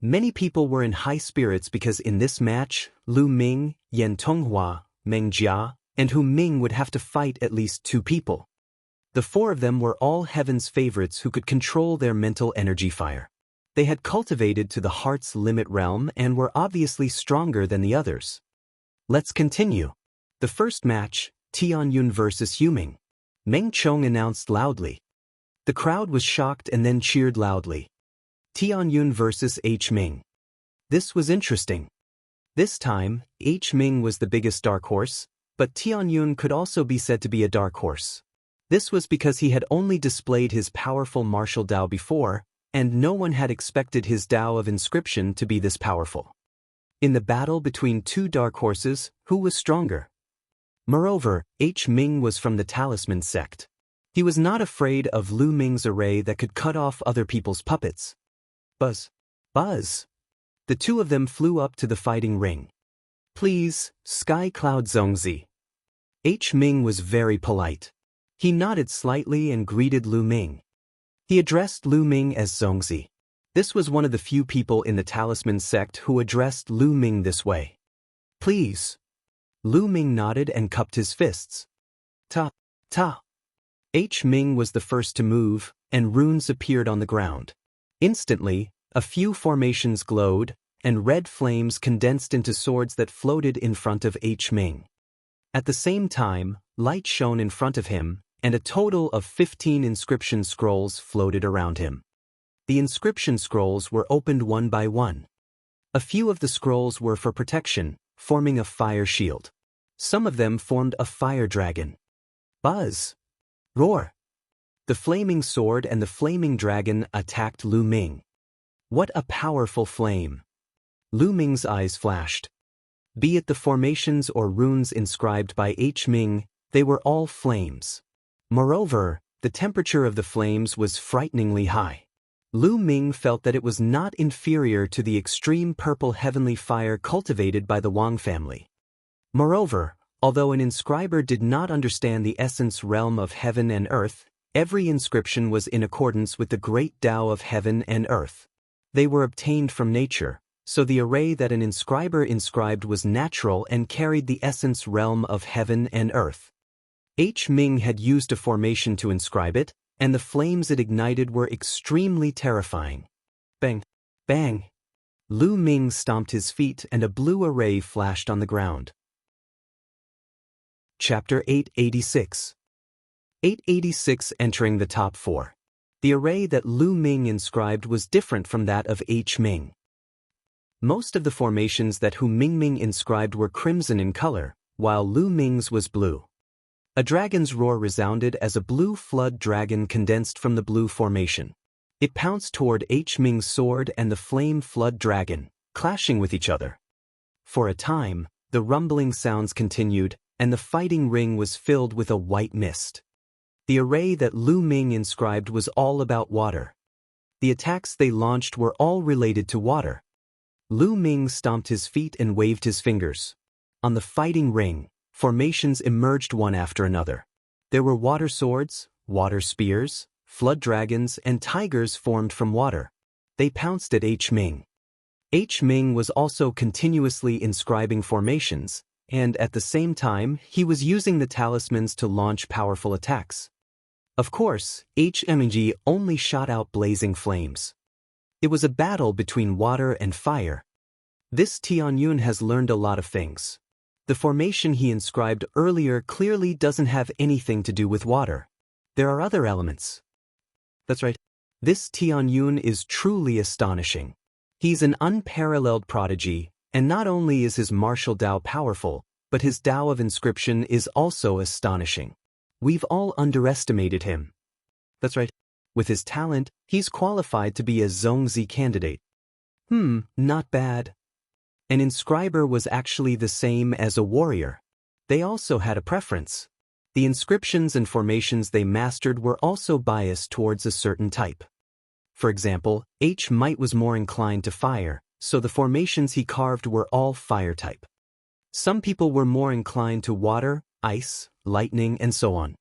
Many people were in high spirits because in this match, Lu Ming, Yan Tonghua, Meng Jia, and Hu Ming would have to fight at least 2 people. The 4 of them were all Heaven's favorites who could control their mental energy fire. They had cultivated to the heart's limit realm and were obviously stronger than the others. Let's continue. The first match, Tianyun versus Hu Ming. Meng Chong announced loudly. The crowd was shocked and then cheered loudly. Tianyun versus H. Ming. This was interesting. This time, H. Ming was the biggest dark horse, but Tianyun could also be said to be a dark horse. This was because he had only displayed his powerful martial Dao before, and no one had expected his Dao of inscription to be this powerful. In the battle between 2 dark horses, who was stronger? Moreover, H. Ming was from the Talisman sect. He was not afraid of Lu Ming's array that could cut off other people's puppets. Buzz. Buzz. The 2 of them flew up to the fighting ring. Please, Sky Cloud Zhongzi. H. Ming was very polite. He nodded slightly and greeted Lu Ming. He addressed Lu Ming as Zhongzi. This was one of the few people in the Talisman sect who addressed Lu Ming this way. Please. Lu Ming nodded and cupped his fists. Ta. Ta. H. Ming was the first to move, and runes appeared on the ground. Instantly, a few formations glowed, and red flames condensed into swords that floated in front of H. Ming. At the same time, light shone in front of him, and a total of 15 inscription scrolls floated around him. The inscription scrolls were opened one by one. A few of the scrolls were for protection, forming a fire shield. Some of them formed a fire dragon. Buzz! Roar! The flaming sword and the flaming dragon attacked Lu Ming. What a powerful flame! Lu Ming's eyes flashed. Be it the formations or runes inscribed by H. Ming, they were all flames. Moreover, the temperature of the flames was frighteningly high. Lu Ming felt that it was not inferior to the extreme purple heavenly fire cultivated by the Wang family. Moreover, although an inscriber did not understand the essence realm of heaven and earth, every inscription was in accordance with the great Tao of heaven and earth. They were obtained from nature, so the array that an inscriber inscribed was natural and carried the essence realm of heaven and earth. H. Ming had used a formation to inscribe it, and the flames it ignited were extremely terrifying. Bang! Bang! Lu Ming stomped his feet and a blue array flashed on the ground. Chapter 886. 886 entering the top 4. The array that Lu Ming inscribed was different from that of H. Ming. Most of the formations that Hu Mingming inscribed were crimson in color, while Lu Ming's was blue. A dragon's roar resounded as a blue flood dragon condensed from the blue formation. It pounced toward H. Ming's sword and the flame flood dragon, clashing with each other. For a time, the rumbling sounds continued, and the fighting ring was filled with a white mist. The array that Lu Ming inscribed was all about water. The attacks they launched were all related to water. Lu Ming stomped his feet and waved his fingers. On the fighting ring, formations emerged one after another. There were water swords, water spears, flood dragons, and tigers formed from water. They pounced at H. Ming. H. Ming was also continuously inscribing formations, and at the same time, he was using the talismans to launch powerful attacks. Of course, HMG only shot out blazing flames. It was a battle between water and fire. This Tianyun has learned a lot of things. The formation he inscribed earlier clearly doesn't have anything to do with water. There are other elements. That's right. This Tianyun is truly astonishing. He's an unparalleled prodigy, and not only is his martial Tao powerful, but his Tao of inscription is also astonishing. We've all underestimated him. That's right. With his talent, he's qualified to be a Zhongzi candidate. Not bad. An inscriber was actually the same as a warrior. They also had a preference. The inscriptions and formations they mastered were also biased towards a certain type. For example, H. Might was more inclined to fire, so the formations he carved were all fire type. Some people were more inclined to water, ice, lightning, and so on.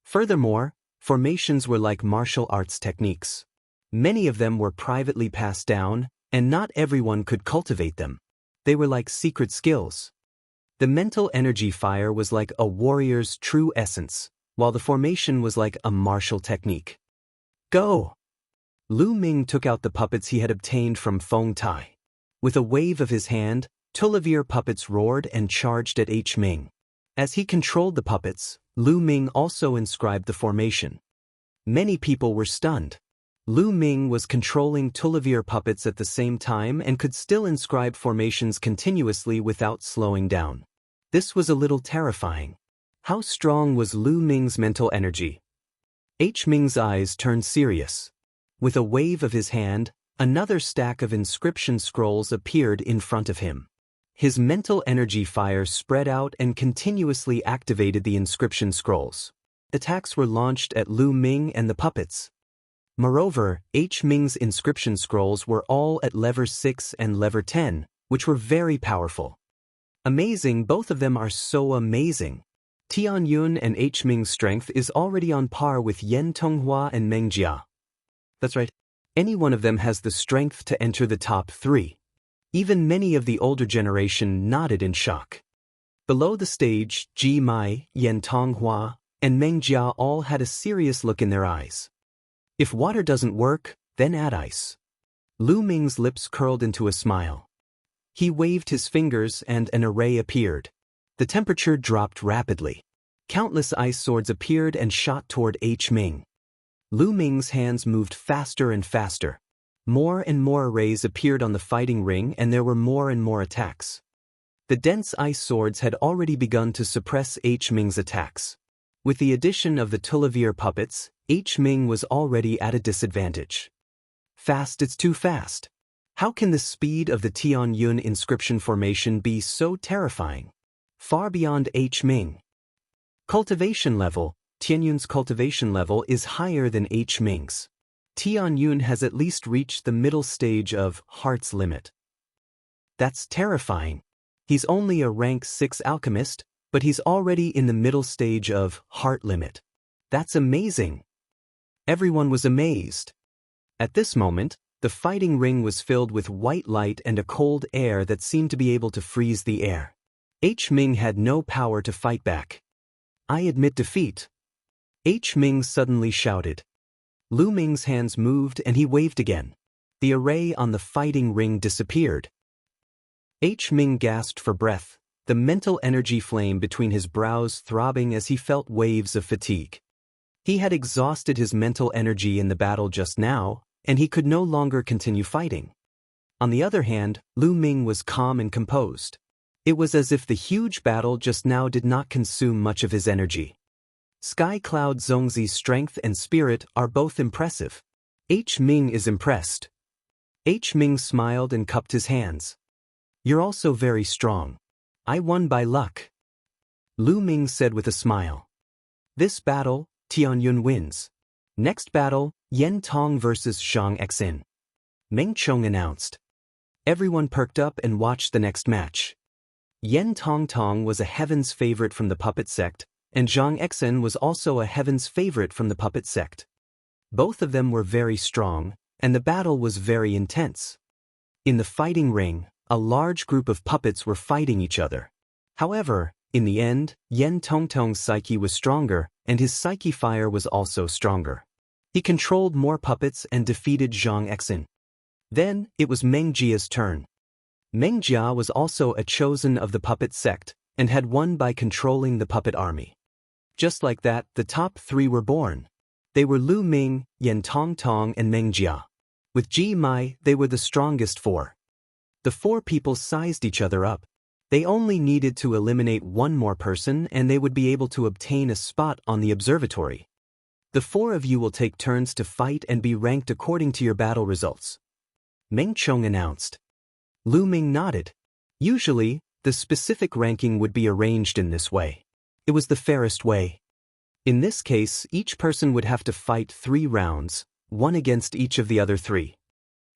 Furthermore, formations were like martial arts techniques. Many of them were privately passed down, and not everyone could cultivate them. They were like secret skills. The mental energy fire was like a warrior's true essence, while the formation was like a martial technique. Go! Lu Ming took out the puppets he had obtained from Feng Tai. With a wave of his hand, Tulivir puppets roared and charged at H. Ming. As he controlled the puppets, Lu Ming also inscribed the formation. Many people were stunned. Lu Ming was controlling Tulivir puppets at the same time and could still inscribe formations continuously without slowing down. This was a little terrifying. How strong was Lu Ming's mental energy? H. Ming's eyes turned serious. With a wave of his hand, another stack of inscription scrolls appeared in front of him. His mental energy fire spread out and continuously activated the inscription scrolls. Attacks were launched at Lu Ming and the puppets. Moreover, H. Ming's inscription scrolls were all at level 6 and level 10, which were very powerful. Amazing, both of them are so amazing. Tianyun and H. Ming's strength is already on par with Yen Tonghua and Meng Jia. That's right. Any one of them has the strength to enter the top 3. Even many of the older generation nodded in shock. Below the stage, Ji Mai, Yen Tonghua, and Meng Jia all had a serious look in their eyes. If water doesn't work, then add ice. Lu Ming's lips curled into a smile. He waved his fingers and an array appeared. The temperature dropped rapidly. Countless ice swords appeared and shot toward H. Ming. Lu Ming's hands moved faster and faster. More and more arrays appeared on the fighting ring and there were more and more attacks. The dense ice swords had already begun to suppress H. Ming's attacks. With the addition of the Tulivir puppets, H. Ming was already at a disadvantage. Fast, it's too fast. How can the speed of the Tianyun inscription formation be so terrifying? Far beyond H. Ming. Cultivation level. Tianyun's cultivation level is higher than H. Ming's. Tianyun has at least reached the middle stage of heart's limit. That's terrifying. He's only a rank 6 alchemist, but he's already in the middle stage of heart limit. That's amazing. Everyone was amazed. At this moment, the fighting ring was filled with white light and a cold air that seemed to be able to freeze the air. H. Ming had no power to fight back. I admit defeat. H. Ming suddenly shouted. Lu Ming's hands moved and he waved again. The array on the fighting ring disappeared. H. Ming gasped for breath, the mental energy flame between his brows throbbing as he felt waves of fatigue. He had exhausted his mental energy in the battle just now, and he could no longer continue fighting. On the other hand, Lu Ming was calm and composed. It was as if the huge battle just now did not consume much of his energy. Sky Cloud Zhongzi's strength and spirit are both impressive. H. Ming is impressed. H. Ming smiled and cupped his hands. You're also very strong. I won by luck. Lu Ming said with a smile. This battle, Tianyun wins. Next battle, Yen Tong versus Zhang Exin. Meng Chong announced. Everyone perked up and watched the next match. Yen Tong was a heaven's favorite from the puppet sect, and Zhang Exin was also a heaven's favorite from the puppet sect. Both of them were very strong, and the battle was very intense. In the fighting ring, a large group of puppets were fighting each other. However, in the end, Yen Tong's psyche was stronger, and his psyche fire was also stronger. He controlled more puppets and defeated Zhang Exin. Then, it was Meng Jia's turn. Meng Jia was also a chosen of the puppet sect, and had won by controlling the puppet army. Just like that, the top three were born. They were Lu Ming, Yan Tongtong, and Meng Jia. With Ji Mai, they were the strongest four. The four people sized each other up. They only needed to eliminate one more person and they would be able to obtain a spot on the observatory. The four of you will take turns to fight and be ranked according to your battle results. Meng Chong announced. Lu Ming nodded. Usually, the specific ranking would be arranged in this way. It was the fairest way. In this case, each person would have to fight 3 rounds, one against each of the other 3.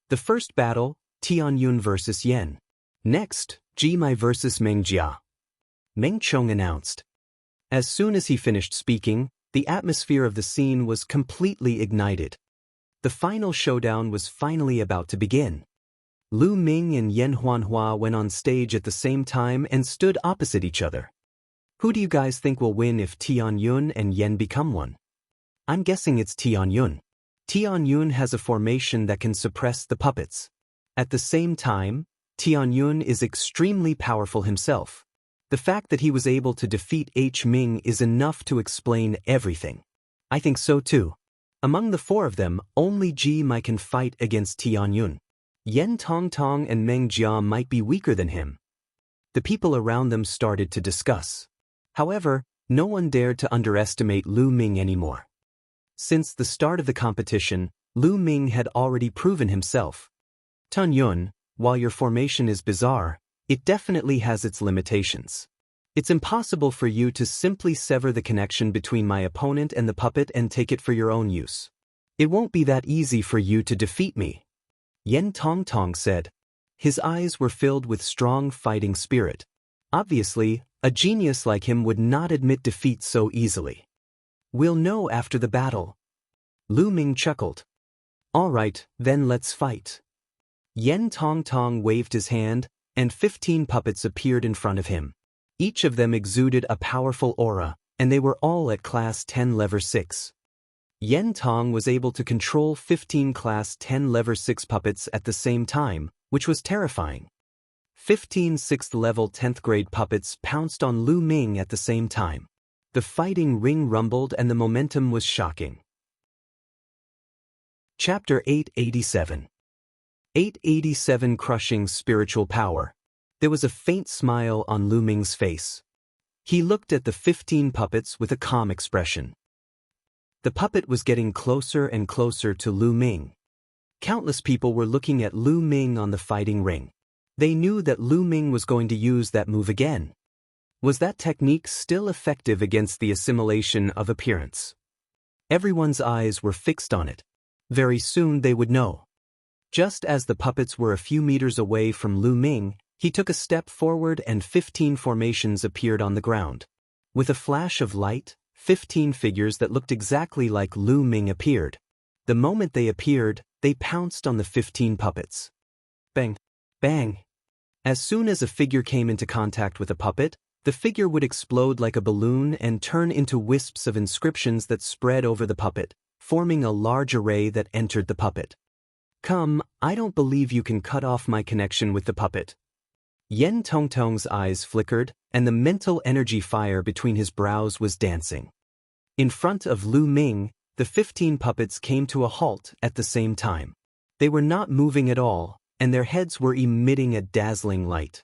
The first battle, Tianyun versus Yen. Next, Ji Mai versus Meng Jia. Meng Chong announced. As soon as he finished speaking, the atmosphere of the scene was completely ignited. The final showdown was finally about to begin. Lu Ming and Yen Huanhua went on stage at the same time and stood opposite each other. Who do you guys think will win if Tianyun and Yen become one? I'm guessing it's Tianyun. Tianyun has a formation that can suppress the puppets. At the same time, Tianyun is extremely powerful himself. The fact that he was able to defeat H. Ming is enough to explain everything. I think so too. Among the 4 of them, only Ji Mai can fight against Tianyun. Yan Tongtong and Meng Jia might be weaker than him. The people around them started to discuss. However, no one dared to underestimate Lu Ming anymore. Since the start of the competition, Lu Ming had already proven himself. Tianyun, while your formation is bizarre, it definitely has its limitations. It's impossible for you to simply sever the connection between my opponent and the puppet and take it for your own use. It won't be that easy for you to defeat me. Yan Tongtong said. His eyes were filled with strong fighting spirit. Obviously, a genius like him would not admit defeat so easily. We'll know after the battle. Lu Ming chuckled. All right, then let's fight. Yan Tongtong waved his hand, and 15 puppets appeared in front of him. Each of them exuded a powerful aura, and they were all at Class 10 Level 6. Yen Tong was able to control 15 Class 10 Level 6 puppets at the same time, which was terrifying. 15 6th level 10th grade puppets pounced on Lu Ming at the same time. The fighting ring rumbled and the momentum was shocking. Chapter 887. 887 Crushing Spiritual Power. There was a faint smile on Lu Ming's face. He looked at the 15 puppets with a calm expression. The puppet was getting closer and closer to Lu Ming. Countless people were looking at Lu Ming on the fighting ring. They knew that Lu Ming was going to use that move again. Was that technique still effective against the assimilation of appearance? Everyone's eyes were fixed on it. Very soon they would know. Just as the puppets were a few meters away from Lu Ming, he took a step forward and 15 formations appeared on the ground. With a flash of light, 15 figures that looked exactly like Lu Ming appeared. The moment they appeared, they pounced on the 15 puppets. Bang! Bang! As soon as a figure came into contact with a puppet, the figure would explode like a balloon and turn into wisps of inscriptions that spread over the puppet, forming a large array that entered the puppet. Come, I don't believe you can cut off my connection with the puppet. Yen Tongtong's eyes flickered, and the mental energy fire between his brows was dancing. In front of Lu Ming, the 15 puppets came to a halt at the same time. They were not moving at all, and their heads were emitting a dazzling light.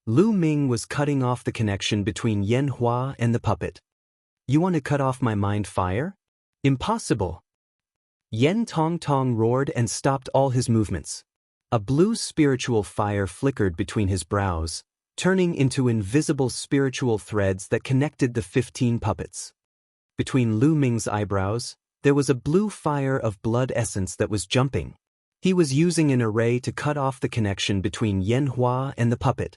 Lu Ming was cutting off the connection between Yen Hua and the puppet. You want to cut off my mind fire? Impossible! Yen Tongtong roared and stopped all his movements. A blue spiritual fire flickered between his brows, turning into invisible spiritual threads that connected the 15 puppets. Between Lu Ming's eyebrows, there was a blue fire of blood essence that was jumping. He was using an array to cut off the connection between Yen Hua and the puppet.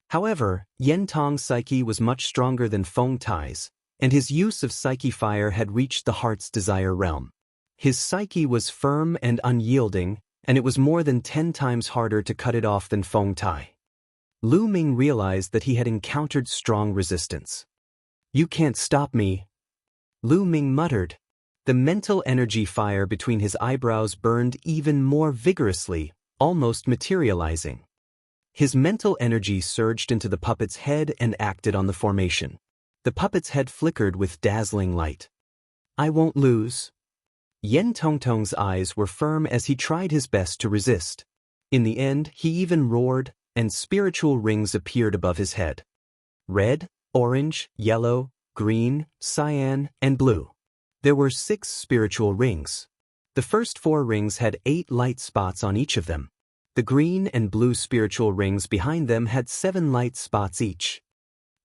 However, Yen Tong's psyche was much stronger than Feng Tai's, and his use of psyche fire had reached the heart's desire realm. His psyche was firm and unyielding, and it was more than 10 times harder to cut it off than Feng Tai. Lu Ming realized that he had encountered strong resistance. You can't stop me. Lu Ming muttered. The mental energy fire between his eyebrows burned even more vigorously, almost materializing. His mental energy surged into the puppet's head and acted on the formation. The puppet's head flickered with dazzling light. I won't lose. Yen Tongtong's eyes were firm as he tried his best to resist. In the end, he even roared, and spiritual rings appeared above his head. Red, orange, yellow, green, cyan, and blue. There were 6 spiritual rings. The first 4 rings had 8 light spots on each of them. The green and blue spiritual rings behind them had 7 light spots each.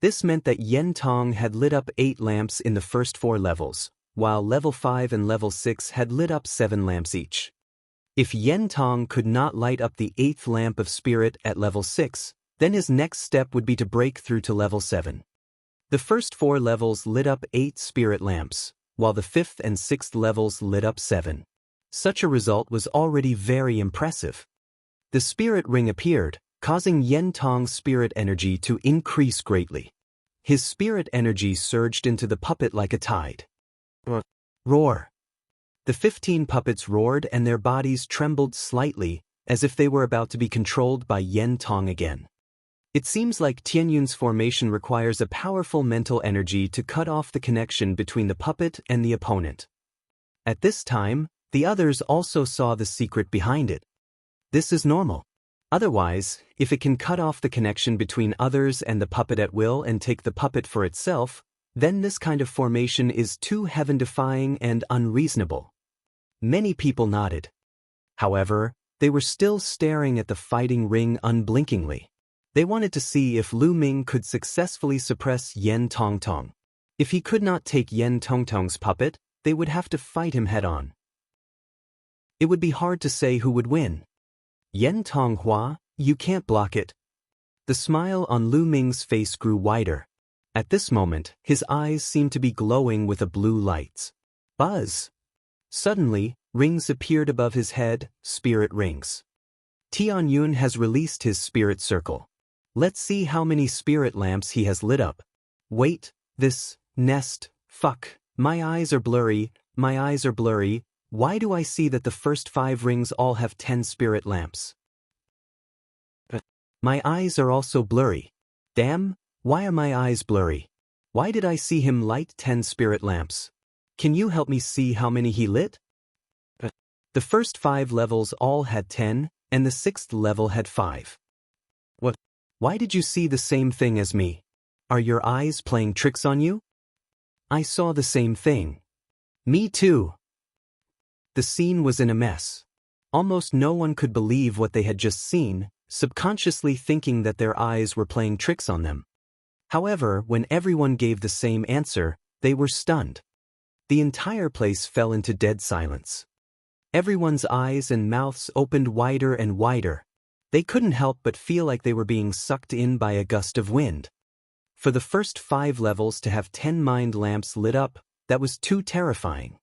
This meant that Yen Tong had lit up 8 lamps in the first 4 levels, while level 5 and level 6 had lit up 7 lamps each. If Yen Tong could not light up the 8th lamp of spirit at level 6, then his next step would be to break through to level 7. The first 4 levels lit up 8 spirit lamps, while the 5th and 6th levels lit up 7. Such a result was already very impressive. The spirit ring appeared, causing Yen Tong's spirit energy to increase greatly. His spirit energy surged into the puppet like a tide. Roar! The 15 puppets roared and their bodies trembled slightly, as if they were about to be controlled by Yen Tong again. It seems like Tianyun's formation requires a powerful mental energy to cut off the connection between the puppet and the opponent. At this time, the others also saw the secret behind it. This is normal. Otherwise, if it can cut off the connection between others and the puppet at will and take the puppet for itself, then this kind of formation is too heaven-defying and unreasonable. Many people nodded. However, they were still staring at the fighting ring unblinkingly. They wanted to see if Lu Ming could successfully suppress Yen Tongtong. If he could not take Yen Tongtong's puppet, they would have to fight him head-on. It would be hard to say who would win. Yen Tonghua, you can't block it. The smile on Lu Ming's face grew wider. At this moment, his eyes seemed to be glowing with a blue light. Buzz! Suddenly, rings appeared above his head, spirit rings. Tianyun has released his spirit circle. Let's see how many spirit lamps he has lit up. Wait, this nest, fuck, my eyes are blurry, my eyes are blurry. Why do I see that the first 5 rings all have 10 spirit lamps? My eyes are also blurry. Damn, why are my eyes blurry? Why did I see him light 10 spirit lamps? Can you help me see how many he lit? The first 5 levels all had 10, and the 6th level had 5. What? Why did you see the same thing as me? Are your eyes playing tricks on you? I saw the same thing. Me too. The scene was in a mess. Almost no one could believe what they had just seen, subconsciously thinking that their eyes were playing tricks on them. However, when everyone gave the same answer, they were stunned. The entire place fell into dead silence. Everyone's eyes and mouths opened wider and wider. They couldn't help but feel like they were being sucked in by a gust of wind. For the first 5 levels to have 10 mind lamps lit up, that was too terrifying.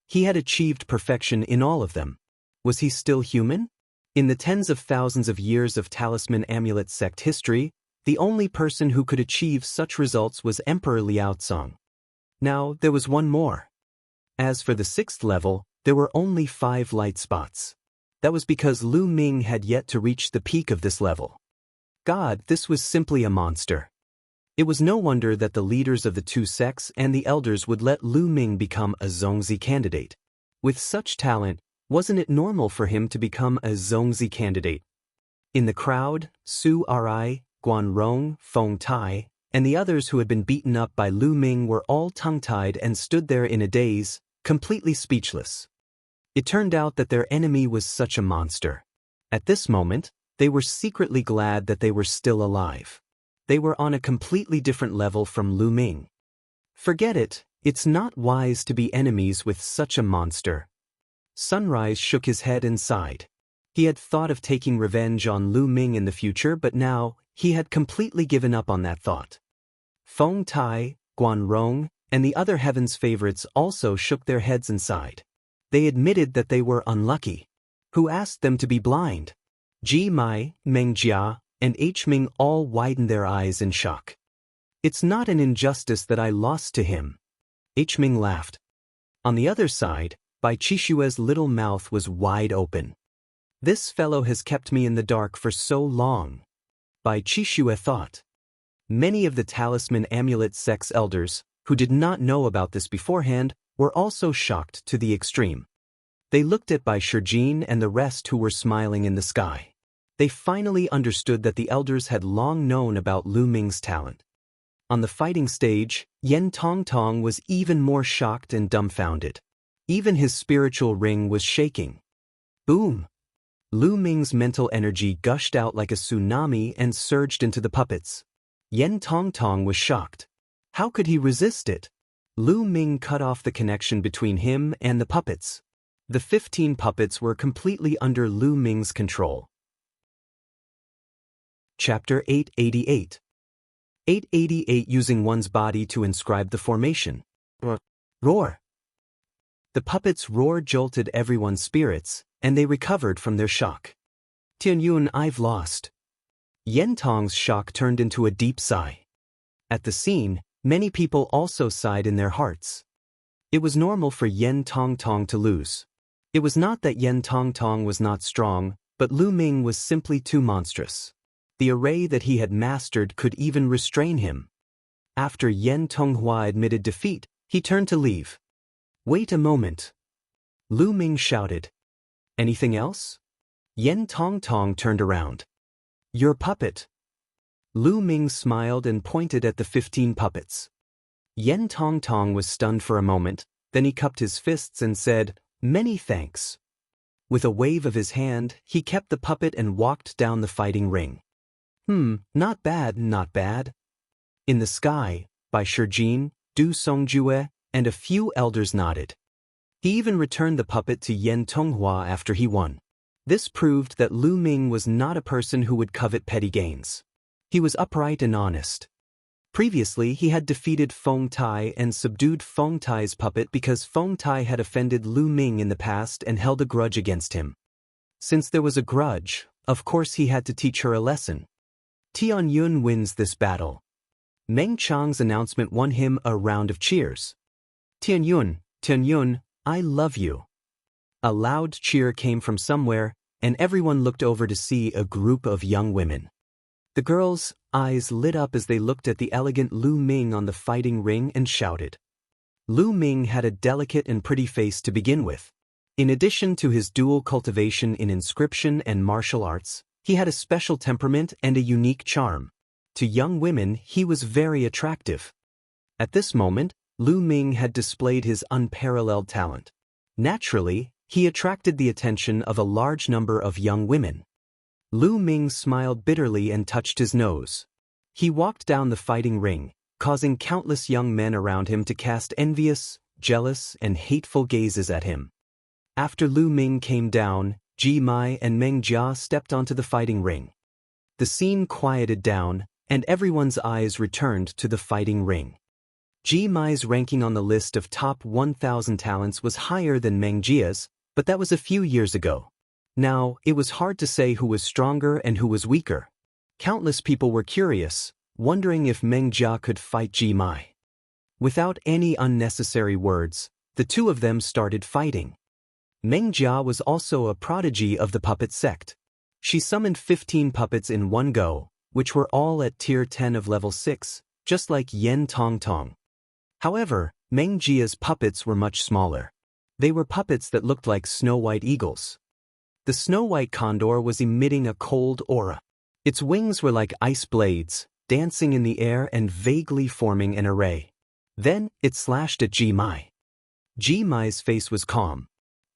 He had achieved perfection in all of them. Was he still human? In the tens of thousands of years of talisman amulet sect history, the only person who could achieve such results was Emperor Liaozong. Now, there was one more. As for the 6th level, there were only 5 light spots. That was because Lu Ming had yet to reach the peak of this level. God, this was simply a monster. It was no wonder that the leaders of the 2 sects and the elders would let Lu Ming become a Zongzi candidate. With such talent, wasn't it normal for him to become a Zongzi candidate? In the crowd, Su Ri, Guan Rong, Feng Tai, and the others who had been beaten up by Lu Ming were all tongue-tied and stood there in a daze, completely speechless. It turned out that their enemy was such a monster. At this moment, they were secretly glad that they were still alive. They were on a completely different level from Lu Ming. Forget it, it's not wise to be enemies with such a monster. Sunrise shook his head and sighed. He had thought of taking revenge on Lu Ming in the future, but now, he had completely given up on that thought. Feng Tai, Guan Rong, and the other heaven's favorites also shook their heads and sighed. They admitted that they were unlucky. Who asked them to be blind? Ji Mai, Meng Jia, and H Ming all widened their eyes in shock. It's not an injustice that I lost to him. H-Ming laughed. On the other side, Bai Chishue's little mouth was wide open. This fellow has kept me in the dark for so long, Bai Chishue thought. Many of the talisman amulet sect's elders, who did not know about this beforehand, were also shocked to the extreme. They looked at Bai Shijin and the rest who were smiling in the sky. They finally understood that the elders had long known about Lu Ming's talent. On the fighting stage, Yen Tongtong was even more shocked and dumbfounded. Even his spiritual ring was shaking. Boom! Lu Ming's mental energy gushed out like a tsunami and surged into the puppets. Yen Tongtong was shocked. How could he resist it? Lu Ming cut off the connection between him and the puppets. The 15 puppets were completely under Lu Ming's control. Chapter 888. 888 Using one's body to inscribe the formation. Roar! The puppets' roar jolted everyone's spirits, and they recovered from their shock. Tianyun, I've lost. Yen Tong's shock turned into a deep sigh. At the scene, many people also sighed in their hearts. It was normal for Yen Tongtong to lose. It was not that Yen Tongtong was not strong, but Lu Ming was simply too monstrous. The array that he had mastered could even restrain him. After Yen Tonghua admitted defeat, he turned to leave. Wait a moment. Lu Ming shouted. Anything else? Yen Tongtong turned around. Your puppet. Lu Ming smiled and pointed at the 15 puppets. Yen Tongtong was stunned for a moment, then he cupped his fists and said, Many thanks. With a wave of his hand, he kept the puppet and walked down the fighting ring. Not bad, not bad. In the sky, Bai Shijin, Du Songjue, and a few elders nodded. He even returned the puppet to Yen Tonghua after he won. This proved that Lu Ming was not a person who would covet petty gains. He was upright and honest. Previously, he had defeated Feng Tai and subdued Feng Tai's puppet because Feng Tai had offended Lu Ming in the past and held a grudge against him. Since there was a grudge, of course he had to teach her a lesson. Tianyun wins this battle. Meng Chang's announcement won him a round of cheers. Tianyun, I love you. A loud cheer came from somewhere, and everyone looked over to see a group of young women. The girls' eyes lit up as they looked at the elegant Lu Ming on the fighting ring and shouted. Lu Ming had a delicate and pretty face to begin with. In addition to his dual cultivation in inscription and martial arts, he had a special temperament and a unique charm. To young women, he was very attractive. At this moment, Lu Ming had displayed his unparalleled talent. Naturally, he attracted the attention of a large number of young women. Lu Ming smiled bitterly and touched his nose. He walked down the fighting ring, causing countless young men around him to cast envious, jealous, and hateful gazes at him. After Lu Ming came down, Ji Mai and Meng Jia stepped onto the fighting ring. The scene quieted down, and everyone's eyes returned to the fighting ring. Ji Mai's ranking on the list of top 1,000 talents was higher than Meng Jia's, but that was a few years ago. Now, it was hard to say who was stronger and who was weaker. Countless people were curious, wondering if Meng Jia could fight Ji Mai. Without any unnecessary words, the two of them started fighting. Meng Jia was also a prodigy of the puppet sect. She summoned 15 puppets in one go, which were all at tier 10 of level 6, just like Yen Tongtong. However, Meng Jia's puppets were much smaller. They were puppets that looked like snow-white eagles. The snow-white condor was emitting a cold aura. Its wings were like ice blades, dancing in the air and vaguely forming an array. Then, it slashed at Ji Mai. Ji Mai's face was calm.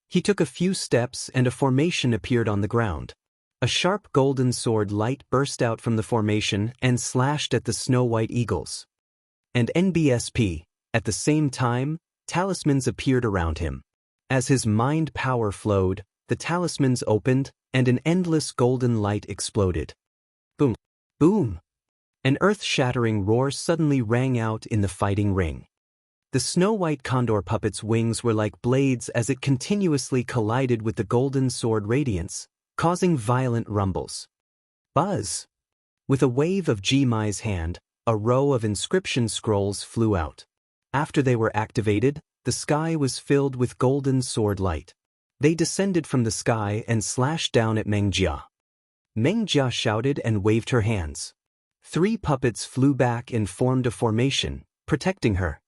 He took a few steps and a formation appeared on the ground. A sharp golden sword light burst out from the formation and slashed at the snow-white eagles. And NBSP, at the same time, talismans appeared around him. As his mind power flowed, the talismans opened, and an endless golden light exploded. Boom! Boom! An earth-shattering roar suddenly rang out in the fighting ring. The snow-white condor puppet's wings were like blades as it continuously collided with the golden sword radiance, causing violent rumbles. Buzz! With a wave of Ji Mai's hand, a row of inscription scrolls flew out. After they were activated, the sky was filled with golden sword light. They descended from the sky and slashed down at Meng Jia. Meng Jia shouted and waved her hands. 3 puppets flew back and formed a formation, protecting her.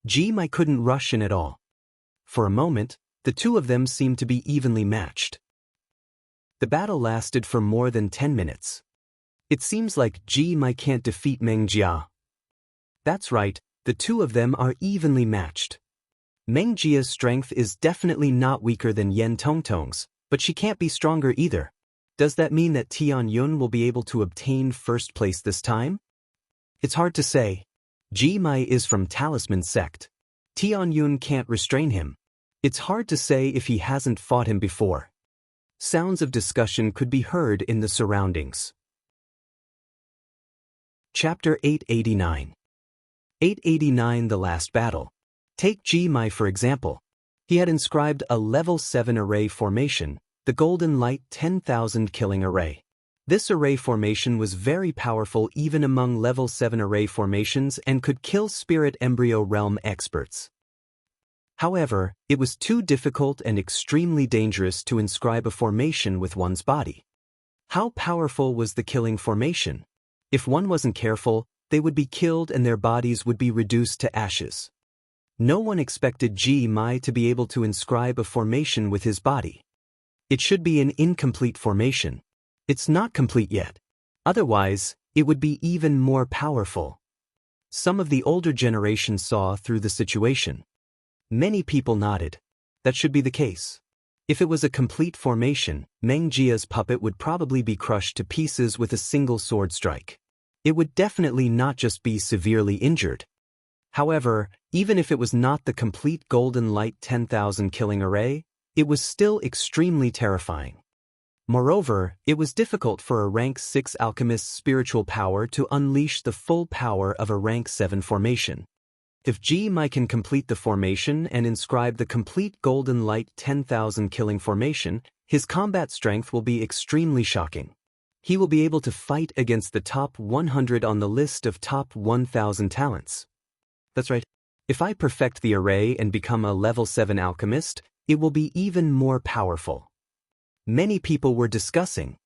Ji Mai couldn't rush in at all. For a moment, the two of them seemed to be evenly matched. The battle lasted for more than 10 minutes. It seems like Ji Mai can't defeat Meng Jia. That's right, the two of them are evenly matched. Meng Jia's strength is definitely not weaker than Yan Tongtong's, but she can't be stronger either. Does that mean that Tianyun will be able to obtain first place this time? It's hard to say. Ji Mai is from Talisman sect. Tianyun can't restrain him. It's hard to say if he hasn't fought him before. Sounds of discussion could be heard in the surroundings. Chapter 889. 889 The Last Battle. Take Ji Mai for example. He had inscribed a level 7 array formation, the Golden Light 10,000 killing array. This array formation was very powerful even among level 7 array formations and could kill Spirit Embryo Realm experts. However, it was too difficult and extremely dangerous to inscribe a formation with one's body. How powerful was the killing formation? If one wasn't careful, they would be killed and their bodies would be reduced to ashes. No one expected Ji Mai to be able to inscribe a formation with his body. It should be an incomplete formation. It's not complete yet. Otherwise, it would be even more powerful. Some of the older generation saw through the situation. Many people nodded. That should be the case. If it was a complete formation, Meng Jia's puppet would probably be crushed to pieces with a single sword strike. It would definitely not just be severely injured. However, even if it was not the complete Golden Light 10,000 killing array, it was still extremely terrifying. Moreover, it was difficult for a rank 6 alchemist's spiritual power to unleash the full power of a rank 7 formation. If Ji Mai can complete the formation and inscribe the complete Golden Light 10,000 killing formation, his combat strength will be extremely shocking. He will be able to fight against the top 100 on the list of top 1,000 talents. That's right. If I perfect the array and become a level 7 alchemist, it will be even more powerful. Many people were discussing.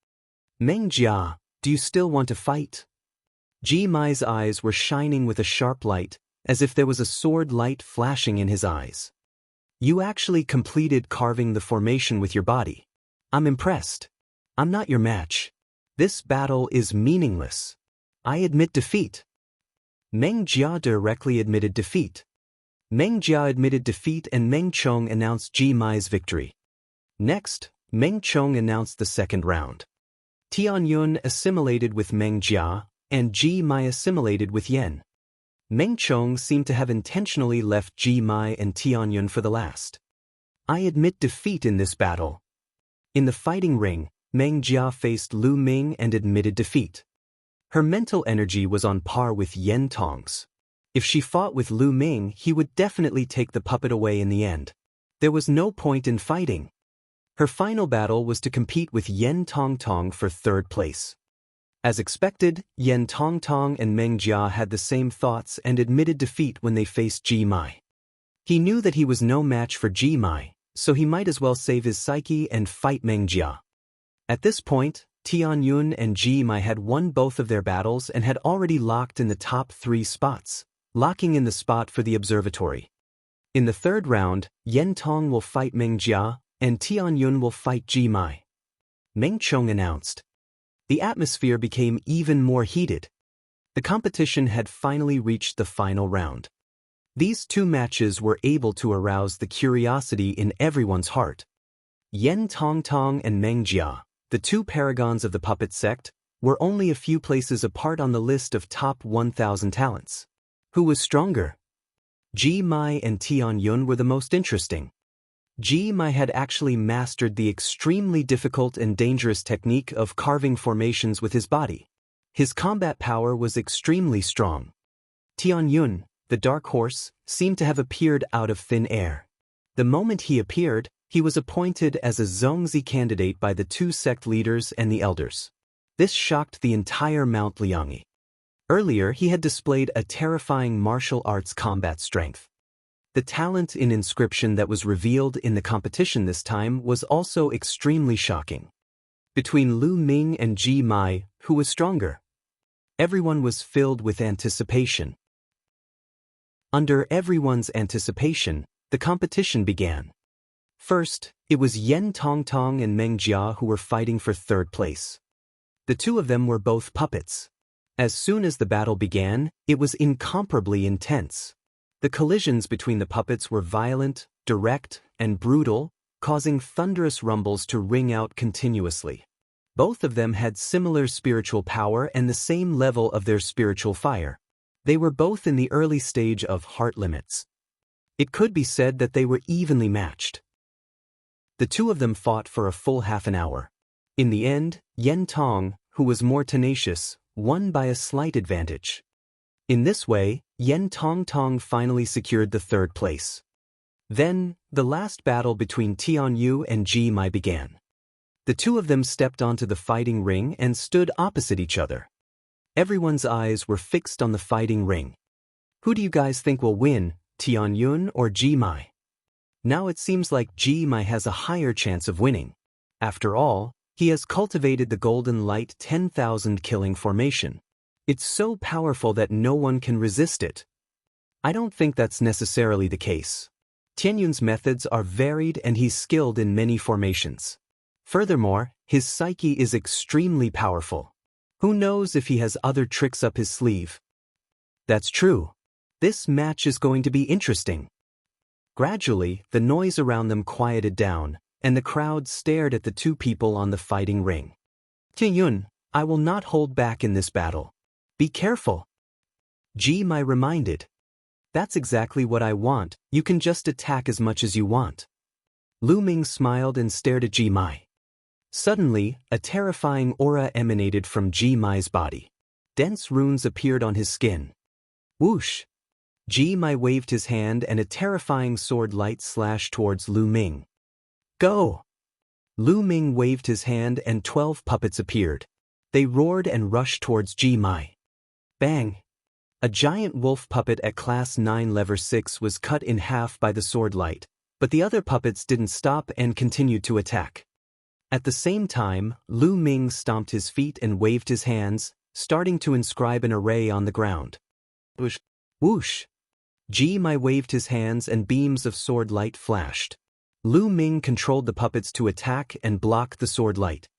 Meng Jia, do you still want to fight? Ji Mai's eyes were shining with a sharp light, as if there was a sword light flashing in his eyes. You actually completed carving the formation with your body. I'm impressed. I'm not your match. This battle is meaningless. I admit defeat. Meng Jia directly admitted defeat. Meng Jia admitted defeat and Meng Chong announced Ji Mai's victory. Next, Meng Chong announced the second round. Tianyun assimilated with Meng Jia, and Ji Mai assimilated with Yen. Meng Chong seemed to have intentionally left Ji Mai and Tianyun for the last. I admit defeat in this battle. In the fighting ring, Meng Jia faced Lu Ming and admitted defeat. Her mental energy was on par with Yen Tong's. If she fought with Lu Ming, he would definitely take the puppet away in the end. There was no point in fighting. Her final battle was to compete with Yen Tong for third place. As expected, Yen Tong and Meng Jia had the same thoughts and admitted defeat when they faced Ji Mai. He knew that he was no match for Ji Mai, so he might as well save his psyche and fight Meng Jia. At this point, Tianyun and Ji Mai had won both of their battles and had already locked in the top 3 spots, locking in the spot for the observatory. In the third round, Yen Tong will fight Meng Jia, and Tianyun will fight Ji Mai. Meng Chong announced. The atmosphere became even more heated. The competition had finally reached the final round. These two matches were able to arouse the curiosity in everyone's heart. Yen Tong and Meng Jia, the two paragons of the puppet sect, were only a few places apart on the list of top 1,000 talents. Who was stronger? Ji Mai and Tianyun were the most interesting. Ji Mai had actually mastered the extremely difficult and dangerous technique of carving formations with his body. His combat power was extremely strong. Tianyun, the dark horse, seemed to have appeared out of thin air. The moment he appeared, he was appointed as a Zhongzi candidate by the two sect leaders and the elders. This shocked the entire Mount Liangyi. Earlier he had displayed a terrifying martial arts combat strength. The talent in inscription that was revealed in the competition this time was also extremely shocking. Between Lu Ming and Ji Mai, who was stronger? Everyone was filled with anticipation. Under everyone's anticipation, the competition began. First, it was Yen Tongtong and Meng Jia who were fighting for third place. The two of them were both puppets. As soon as the battle began, it was incomparably intense. The collisions between the puppets were violent, direct, and brutal, causing thunderous rumbles to ring out continuously. Both of them had similar spiritual power and the same level of their spiritual fire. They were both in the early stage of heart limits. It could be said that they were evenly matched. The two of them fought for a full half an hour. In the end, Yen Tong, who was more tenacious, won by a slight advantage. In this way, Yen Tongtong finally secured the third place. Then, the last battle between Tianyu and Ji Mai began. The two of them stepped onto the fighting ring and stood opposite each other. Everyone's eyes were fixed on the fighting ring. Who do you guys think will win, Tianyun or Ji Mai? Now it seems like Ji Mai has a higher chance of winning. After all, he has cultivated the Golden Light 10,000 killing formation. It's so powerful that no one can resist it. I don't think that's necessarily the case. Tianyun's methods are varied and he's skilled in many formations. Furthermore, his psyche is extremely powerful. Who knows if he has other tricks up his sleeve? That's true. This match is going to be interesting. Gradually, the noise around them quieted down, and the crowd stared at the two people on the fighting ring. Tianyun, I will not hold back in this battle. Be careful. Ji Mai reminded. That's exactly what I want, you can just attack as much as you want. Lu Ming smiled and stared at Ji Mai. Suddenly, a terrifying aura emanated from Ji Mai's body. Dense runes appeared on his skin. Whoosh! Ji Mai waved his hand and a terrifying sword light slashed towards Lu Ming. Go! Lu Ming waved his hand and 12 puppets appeared. They roared and rushed towards Ji Mai. Bang! A giant wolf puppet at class 9 level 6 was cut in half by the sword light, but the other puppets didn't stop and continued to attack. At the same time, Lu Ming stomped his feet and waved his hands, starting to inscribe an array on the ground. Whoosh! Whoosh! Ji Mai waved his hands and beams of sword light flashed. Lu Ming controlled the puppets to attack and block the sword light.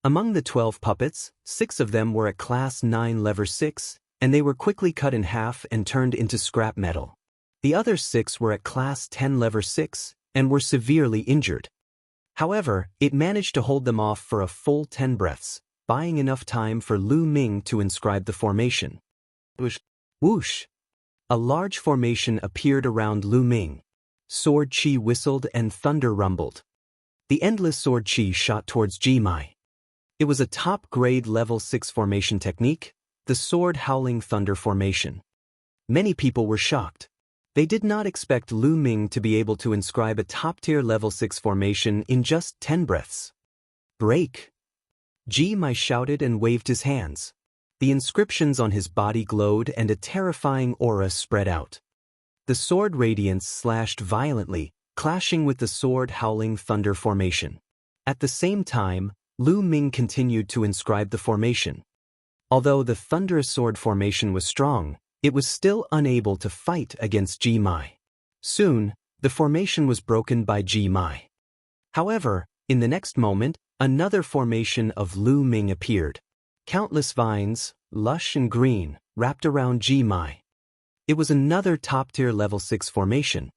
Among the 12 puppets, 6 of them were at class 9 level 6, and they were quickly cut in half and turned into scrap metal. The other 6 were at class 10 level 6, and were severely injured. However, it managed to hold them off for a full 10 breaths, buying enough time for Lu Ming to inscribe the formation. Whoosh! Whoosh! A large formation appeared around Lu Ming. Sword chi whistled and thunder rumbled. The endless sword chi shot towards Ji Mai. It was a top-grade level 6 formation technique, the sword howling thunder formation. Many people were shocked. They did not expect Lu Ming to be able to inscribe a top-tier level 6 formation in just 10 breaths. Break! Ji Mai shouted and waved his hands. The inscriptions on his body glowed and a terrifying aura spread out. The sword radiance slashed violently, clashing with the sword howling thunder formation. At the same time, Lu Ming continued to inscribe the formation. Although the thunderous sword formation was strong, it was still unable to fight against Ji Mai. Soon, the formation was broken by Ji Mai. However, in the next moment, another formation of Lu Ming appeared. Countless vines, lush and green, wrapped around Ji Mai. It was another top-tier level 6 formation.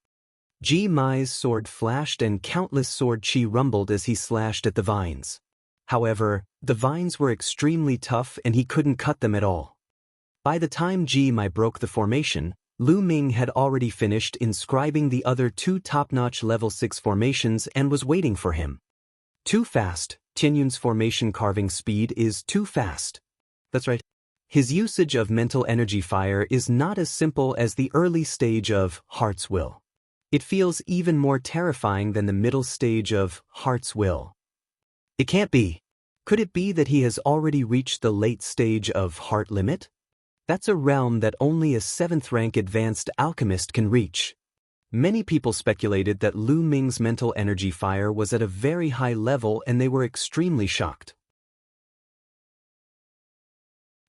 Ji Mai's sword flashed and countless sword chi rumbled as he slashed at the vines. However, the vines were extremely tough and he couldn't cut them at all. By the time Ji Mai broke the formation, Lu Ming had already finished inscribing the other 2 top-notch level 6 formations and was waiting for him. Too fast. Tianyun's formation carving speed is too fast. That's right. His usage of mental energy fire is not as simple as the early stage of Heart's Will. It feels even more terrifying than the middle stage of Heart's Will. It can't be. Could it be that he has already reached the late stage of Heart Limit? That's a realm that only a 7th rank advanced alchemist can reach. Many people speculated that Lu Ming's mental energy fire was at a very high level and they were extremely shocked.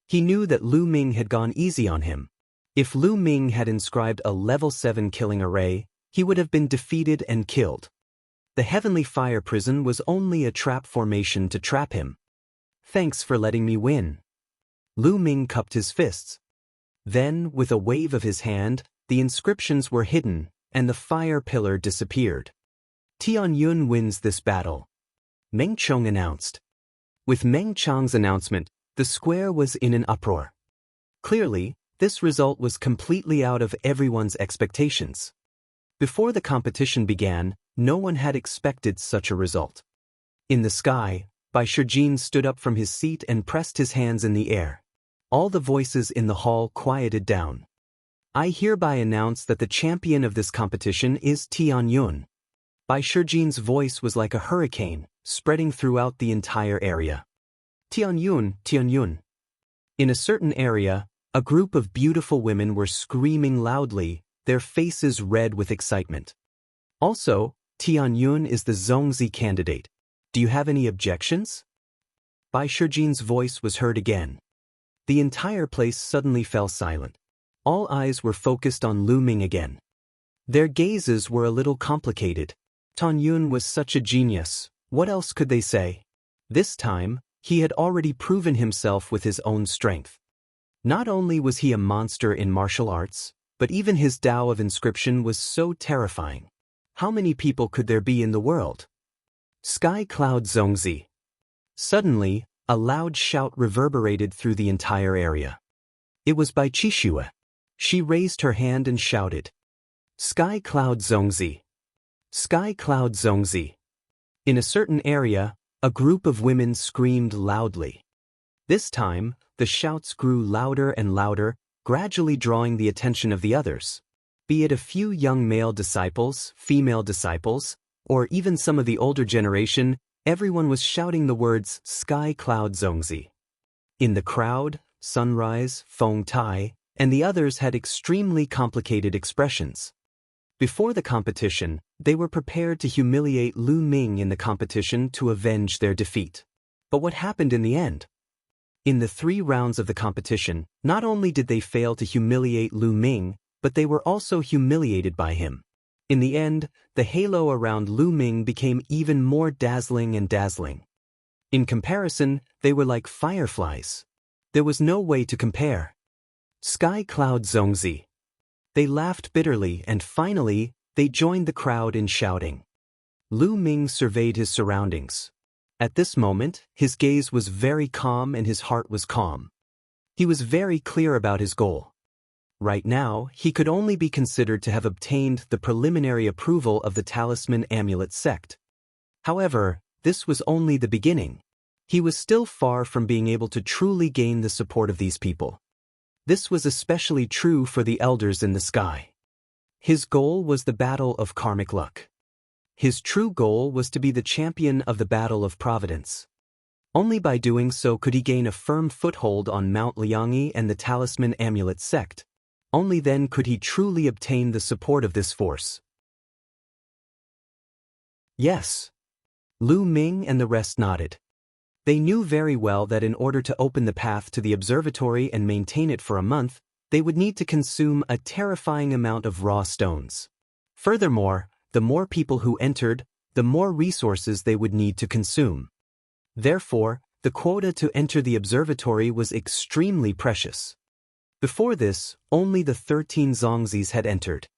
He knew that Lu Ming had gone easy on him. If Lu Ming had inscribed a level 7 killing array, he would have been defeated and killed. The heavenly fire prison was only a trap formation to trap him. Thanks for letting me win. Lu Ming cupped his fists. Then, with a wave of his hand, the inscriptions were hidden, and the fire pillar disappeared. Tianyun wins this battle, Meng Chong announced. With Meng Chong's announcement, the square was in an uproar. Clearly, this result was completely out of everyone's expectations. Before the competition began, no one had expected such a result. In the sky, Bai Shijin stood up from his seat and pressed his hands in the air. All the voices in the hall quieted down. I hereby announce that the champion of this competition is Tianyun. Bai Shijin's voice was like a hurricane, spreading throughout the entire area. Tianyun, Tianyun. In a certain area, a group of beautiful women were screaming loudly, their faces red with excitement. Also, Tianyun is the Zongzi candidate. Do you have any objections? Bai Shijin's voice was heard again. The entire place suddenly fell silent. All eyes were focused on Lu Ming again. Their gazes were a little complicated. Tianyun was such a genius, what else could they say? This time, he had already proven himself with his own strength. Not only was he a monster in martial arts, but even his Tao of inscription was so terrifying. How many people could there be in the world? Sky Cloud Zongzi. Suddenly, a loud shout reverberated through the entire area. It was by Qishue. She raised her hand and shouted, Sky Cloud Zongzi. Sky Cloud Zongzi. In a certain area, a group of women screamed loudly. This time, the shouts grew louder and louder, gradually drawing the attention of the others. Be it a few young male disciples, female disciples, or even some of the older generation, everyone was shouting the words Sky Cloud Zongzi. In the crowd, Sunrise, Feng Tai, and the others had extremely complicated expressions. Before the competition, they were prepared to humiliate Lu Ming in the competition to avenge their defeat. But what happened in the end? In the 3 rounds of the competition, not only did they fail to humiliate Lu Ming, but they were also humiliated by him. In the end, the halo around Lu Ming became even more dazzling and dazzling. In comparison, they were like fireflies. There was no way to compare. Sky Cloud Zongzi. They laughed bitterly and finally, they joined the crowd in shouting. Lu Ming surveyed his surroundings. At this moment, his gaze was very calm and his heart was calm. He was very clear about his goal. Right now, he could only be considered to have obtained the preliminary approval of the Talisman Amulet sect. However, this was only the beginning. He was still far from being able to truly gain the support of these people. This was especially true for the elders in the sky. His goal was the battle of karmic luck. His true goal was to be the champion of the battle of providence. Only by doing so could he gain a firm foothold on Mount Liangyi and the Talisman Amulet sect. Only then could he truly obtain the support of this force. Yes. Lu Ming and the rest nodded. They knew very well that in order to open the path to the observatory and maintain it for a month, they would need to consume a terrifying amount of raw stones. Furthermore, the more people who entered, the more resources they would need to consume. Therefore, the quota to enter the observatory was extremely precious. Before this, only the 13 Zongzis had entered.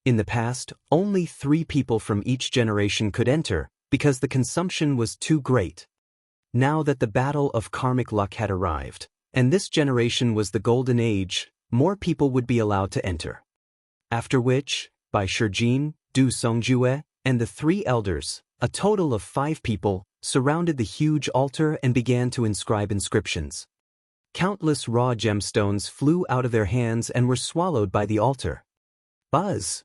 In the past, only 3 people from each generation could enter, because the consumption was too great. Now that the battle of karmic luck had arrived, and this generation was the golden age, more people would be allowed to enter. After which, Bai Shijin, Du Songjue, and the 3 elders, a total of 5 people, surrounded the huge altar and began to inscribe inscriptions. Countless raw gemstones flew out of their hands and were swallowed by the altar. Buzz!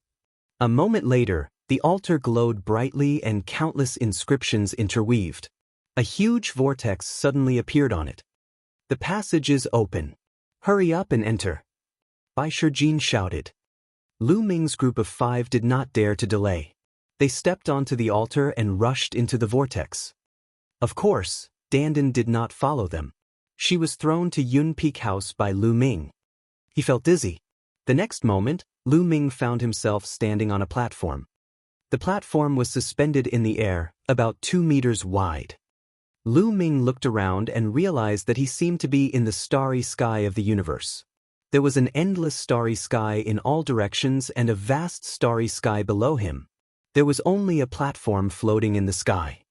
A moment later, the altar glowed brightly and countless inscriptions interweaved. A huge vortex suddenly appeared on it. The passage is open. Hurry up and enter. Bai Shijin shouted. Lu Ming's group of 5 did not dare to delay. They stepped onto the altar and rushed into the vortex. Of course, Dandan did not follow them. She was thrown to Yun Peak House by Lu Ming. He felt dizzy. The next moment, Lu Ming found himself standing on a platform. The platform was suspended in the air, about 2 meters wide. Lu Ming looked around and realized that he seemed to be in the starry sky of the universe. There was an endless starry sky in all directions and a vast starry sky below him. There was only a platform floating in the sky.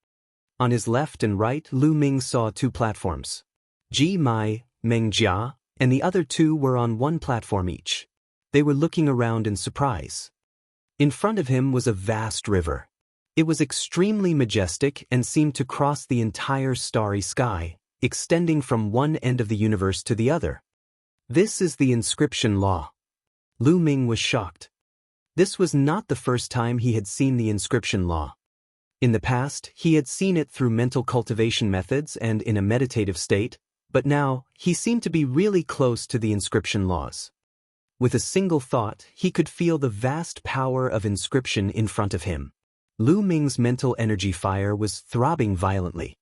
On his left and right, Lu Ming saw 2 platforms. Ji Mai, Meng Jia, and the other 2 were on 1 platform each. They were looking around in surprise. In front of him was a vast river. It was extremely majestic and seemed to cross the entire starry sky, extending from one end of the universe to the other. This is the inscription law. Lu Ming was shocked. This was not the first time he had seen the inscription law. In the past, he had seen it through mental cultivation methods and in a meditative state, but now, he seemed to be really close to the inscription laws. With a single thought, he could feel the vast power of inscription in front of him. Lu Ming's mental energy fire was throbbing violently.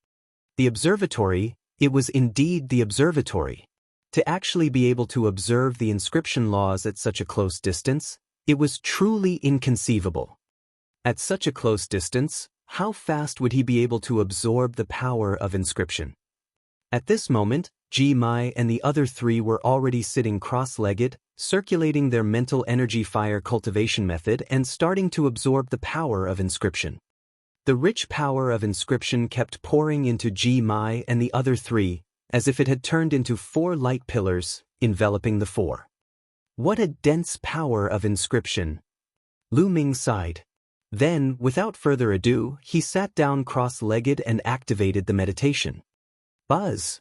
The observatory, it was indeed the observatory. To actually be able to observe the inscription laws at such a close distance, it was truly inconceivable. At such a close distance, how fast would he be able to absorb the power of inscription? At this moment, Ji Mai and the other 3 were already sitting cross-legged, circulating their mental energy fire cultivation method and starting to absorb the power of inscription. The rich power of inscription kept pouring into Ji Mai and the other 3, as if it had turned into 4 light pillars, enveloping the 4. What a dense power of inscription! Lu Ming sighed. Then, without further ado, he sat down cross-legged and activated the meditation. Buzz!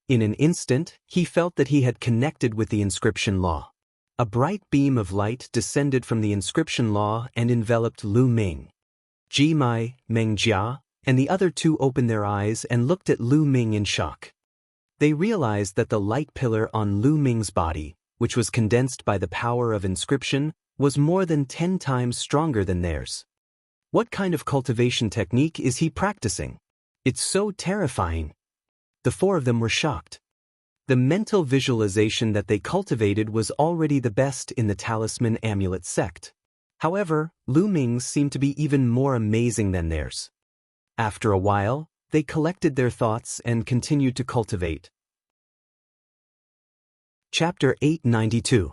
In an instant, he felt that he had connected with the inscription law. A bright beam of light descended from the inscription law and enveloped Lu Ming. Ji Mai, Meng Jia, and the other 2 opened their eyes and looked at Lu Ming in shock. They realized that the light pillar on Lu Ming's body, which was condensed by the power of inscription, was more than 10 times stronger than theirs. What kind of cultivation technique is he practicing? It's so terrifying. The 4 of them were shocked. The mental visualization that they cultivated was already the best in the talisman amulet sect. However, Lu Ming's seemed to be even more amazing than theirs. After a while, they collected their thoughts and continued to cultivate. Chapter 892.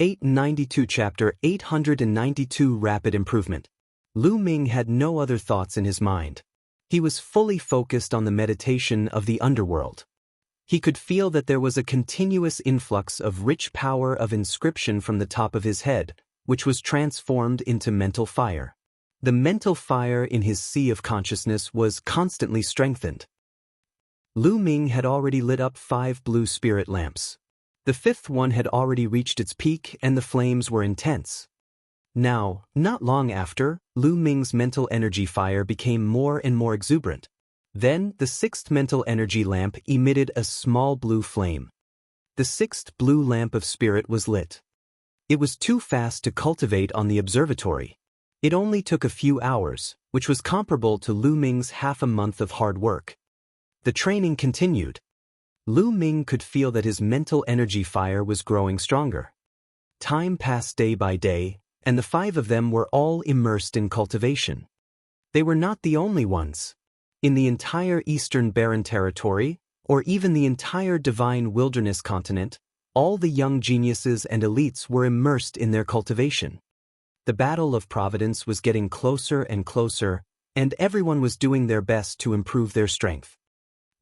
892 Chapter 892 Rapid Improvement. Lu Ming had no other thoughts in his mind. He was fully focused on the meditation of the underworld. He could feel that there was a continuous influx of rich power of inscription from the top of his head, which was transformed into mental fire. The mental fire in his sea of consciousness was constantly strengthened. Lu Ming had already lit up 5 blue spirit lamps. The 5th one had already reached its peak and the flames were intense. Now, not long after, Lu Ming's mental energy fire became more and more exuberant. Then, the 6th mental energy lamp emitted a small blue flame. The 6th blue lamp of spirit was lit. It was too fast to cultivate on the observatory. It only took a few hours, which was comparable to Lu Ming's half a month of hard work. The training continued. Lu Ming could feel that his mental energy fire was growing stronger. Time passed day by day, and the 5 of them were all immersed in cultivation. They were not the only ones. In the entire Eastern Barren Territory, or even the entire Divine Wilderness continent, all the young geniuses and elites were immersed in their cultivation. The battle of Providence was getting closer and closer, and everyone was doing their best to improve their strength.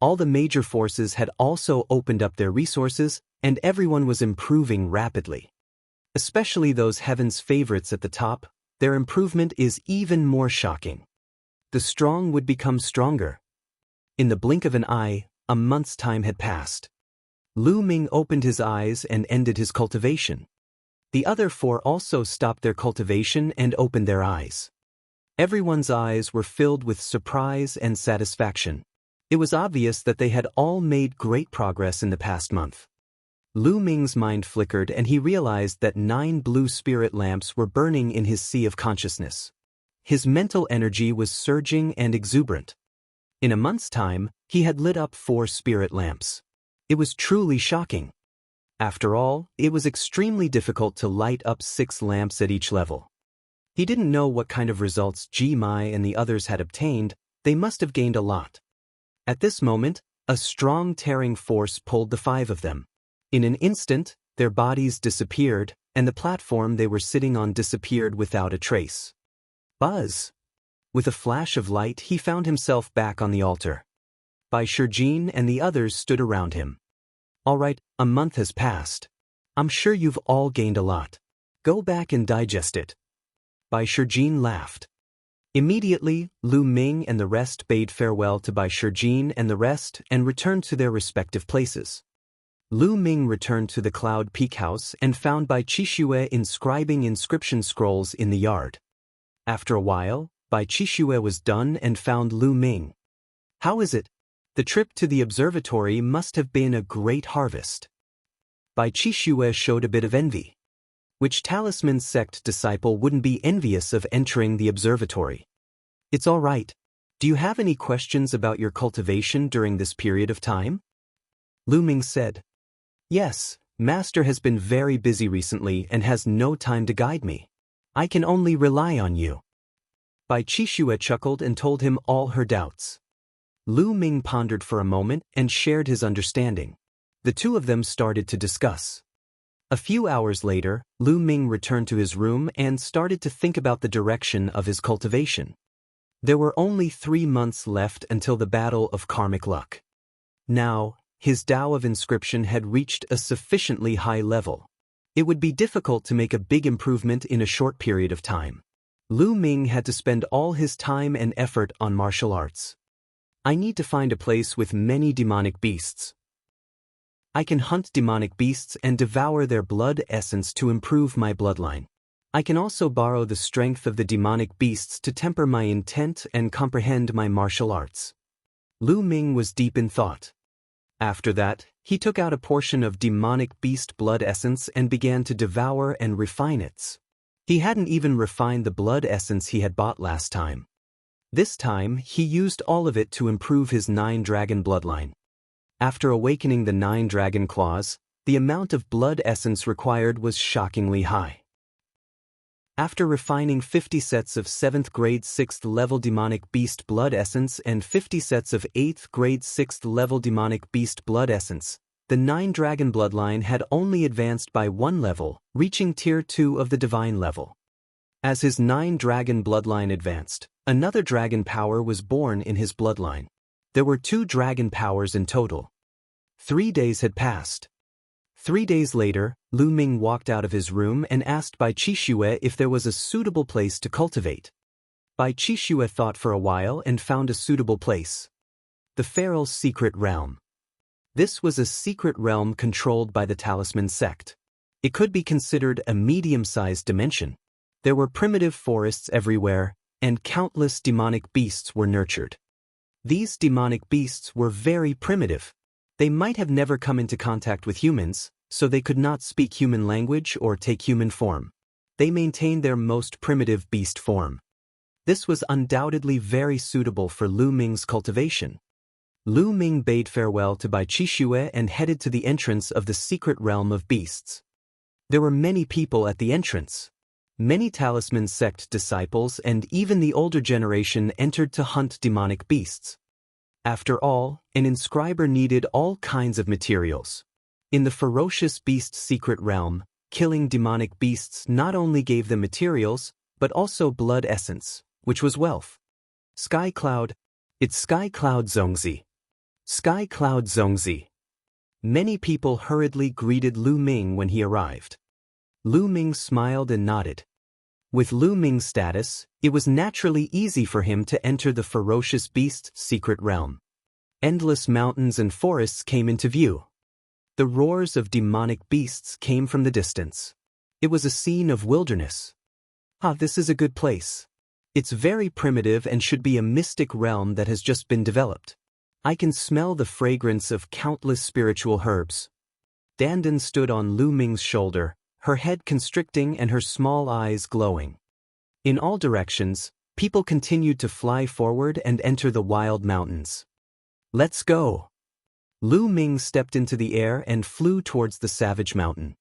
All the major forces had also opened up their resources, and everyone was improving rapidly. Especially those heaven's favorites at the top, their improvement is even more shocking. The strong would become stronger. In the blink of an eye, a month's time had passed. Lu Ming opened his eyes and ended his cultivation. The other 4 also stopped their cultivation and opened their eyes. Everyone's eyes were filled with surprise and satisfaction. It was obvious that they had all made great progress in the past month. Lu Ming's mind flickered and he realized that 9 blue spirit lamps were burning in his sea of consciousness. His mental energy was surging and exuberant. In a month's time, he had lit up 4 spirit lamps. It was truly shocking. After all, it was extremely difficult to light up 6 lamps at each level. He didn't know what kind of results Ji Mai and the others had obtained. They must have gained a lot. At this moment, a strong tearing force pulled the 5 of them. In an instant, their bodies disappeared, and the platform they were sitting on disappeared without a trace. Buzz! With a flash of light, he found himself back on the altar. Bai Shijin and the others stood around him. All right, a month has passed. I'm sure you've all gained a lot. Go back and digest it. Bai Shijin laughed. Immediately, Lu Ming and the rest bade farewell to Bai Shijin and the rest and returned to their respective places. Lu Ming returned to the Cloud Peak House and found Bai Qixue inscribing inscription scrolls in the yard. After a while, Bai Qixue was done and found Lu Ming. How is it? The trip to the observatory must have been a great harvest. Bai Qixue showed a bit of envy. Which talisman sect disciple wouldn't be envious of entering the observatory? It's all right. Do you have any questions about your cultivation during this period of time? Lu Ming said. Yes, Master has been very busy recently and has no time to guide me. I can only rely on you. Bai Qixue chuckled and told him all her doubts. Lu Ming pondered for a moment and shared his understanding. The two of them started to discuss. A few hours later, Lu Ming returned to his room and started to think about the direction of his cultivation. There were only 3 months left until the Battle of Karmic Luck. Now, his Tao of inscription had reached a sufficiently high level. It would be difficult to make a big improvement in a short period of time. Lu Ming had to spend all his time and effort on martial arts. I need to find a place with many demonic beasts. I can hunt demonic beasts and devour their blood essence to improve my bloodline. I can also borrow the strength of the demonic beasts to temper my intent and comprehend my martial arts. Lu Ming was deep in thought. After that, he took out a portion of demonic beast blood essence and began to devour and refine it. He hadn't even refined the blood essence he had bought last time. This time, he used all of it to improve his 9-dragon bloodline. After awakening the 9 dragon claws, the amount of blood essence required was shockingly high. After refining 50 sets of 7th grade 6th level demonic beast blood essence and 50 sets of 8th grade 6th level demonic beast blood essence, the 9-dragon bloodline had only advanced by 1 level, reaching tier 2 of the divine level. As his 9-dragon bloodline advanced, another dragon power was born in his bloodline. There were 2 dragon powers in total. 3 days had passed. 3 days later, Lu Ming walked out of his room and asked Bai Qixue if there was a suitable place to cultivate. Bai Qixue thought for a while and found a suitable place. The Feral's secret realm. This was a secret realm controlled by the Talisman sect. It could be considered a medium-sized dimension. There were primitive forests everywhere, and countless demonic beasts were nurtured. These demonic beasts were very primitive. They might have never come into contact with humans, so they could not speak human language or take human form. They maintained their most primitive beast form. This was undoubtedly very suitable for Lu Ming's cultivation. Lu Ming bade farewell to Bai Qixue and headed to the entrance of the secret realm of beasts. There were many people at the entrance. Many Talisman sect disciples and even the older generation entered to hunt demonic beasts. After all, an inscriber needed all kinds of materials. In the ferocious beast secret realm, killing demonic beasts not only gave them materials, but also blood essence, which was wealth. Sky Cloud. It's Sky Cloud Zongzi. Sky Cloud Zongzi. Many people hurriedly greeted Lu Ming when he arrived. Lu Ming smiled and nodded. With Lu Ming's status, it was naturally easy for him to enter the ferocious beast's secret realm. Endless mountains and forests came into view. The roars of demonic beasts came from the distance. It was a scene of wilderness. This is a good place. It's very primitive and should be a mystic realm that has just been developed. I can smell the fragrance of countless spiritual herbs. Dandan stood on Lu Ming's shoulder, her head constricting and her small eyes glowing. In all directions, people continued to fly forward and enter the wild mountains. Let's go! Lu Ming stepped into the air and flew towards the savage mountain.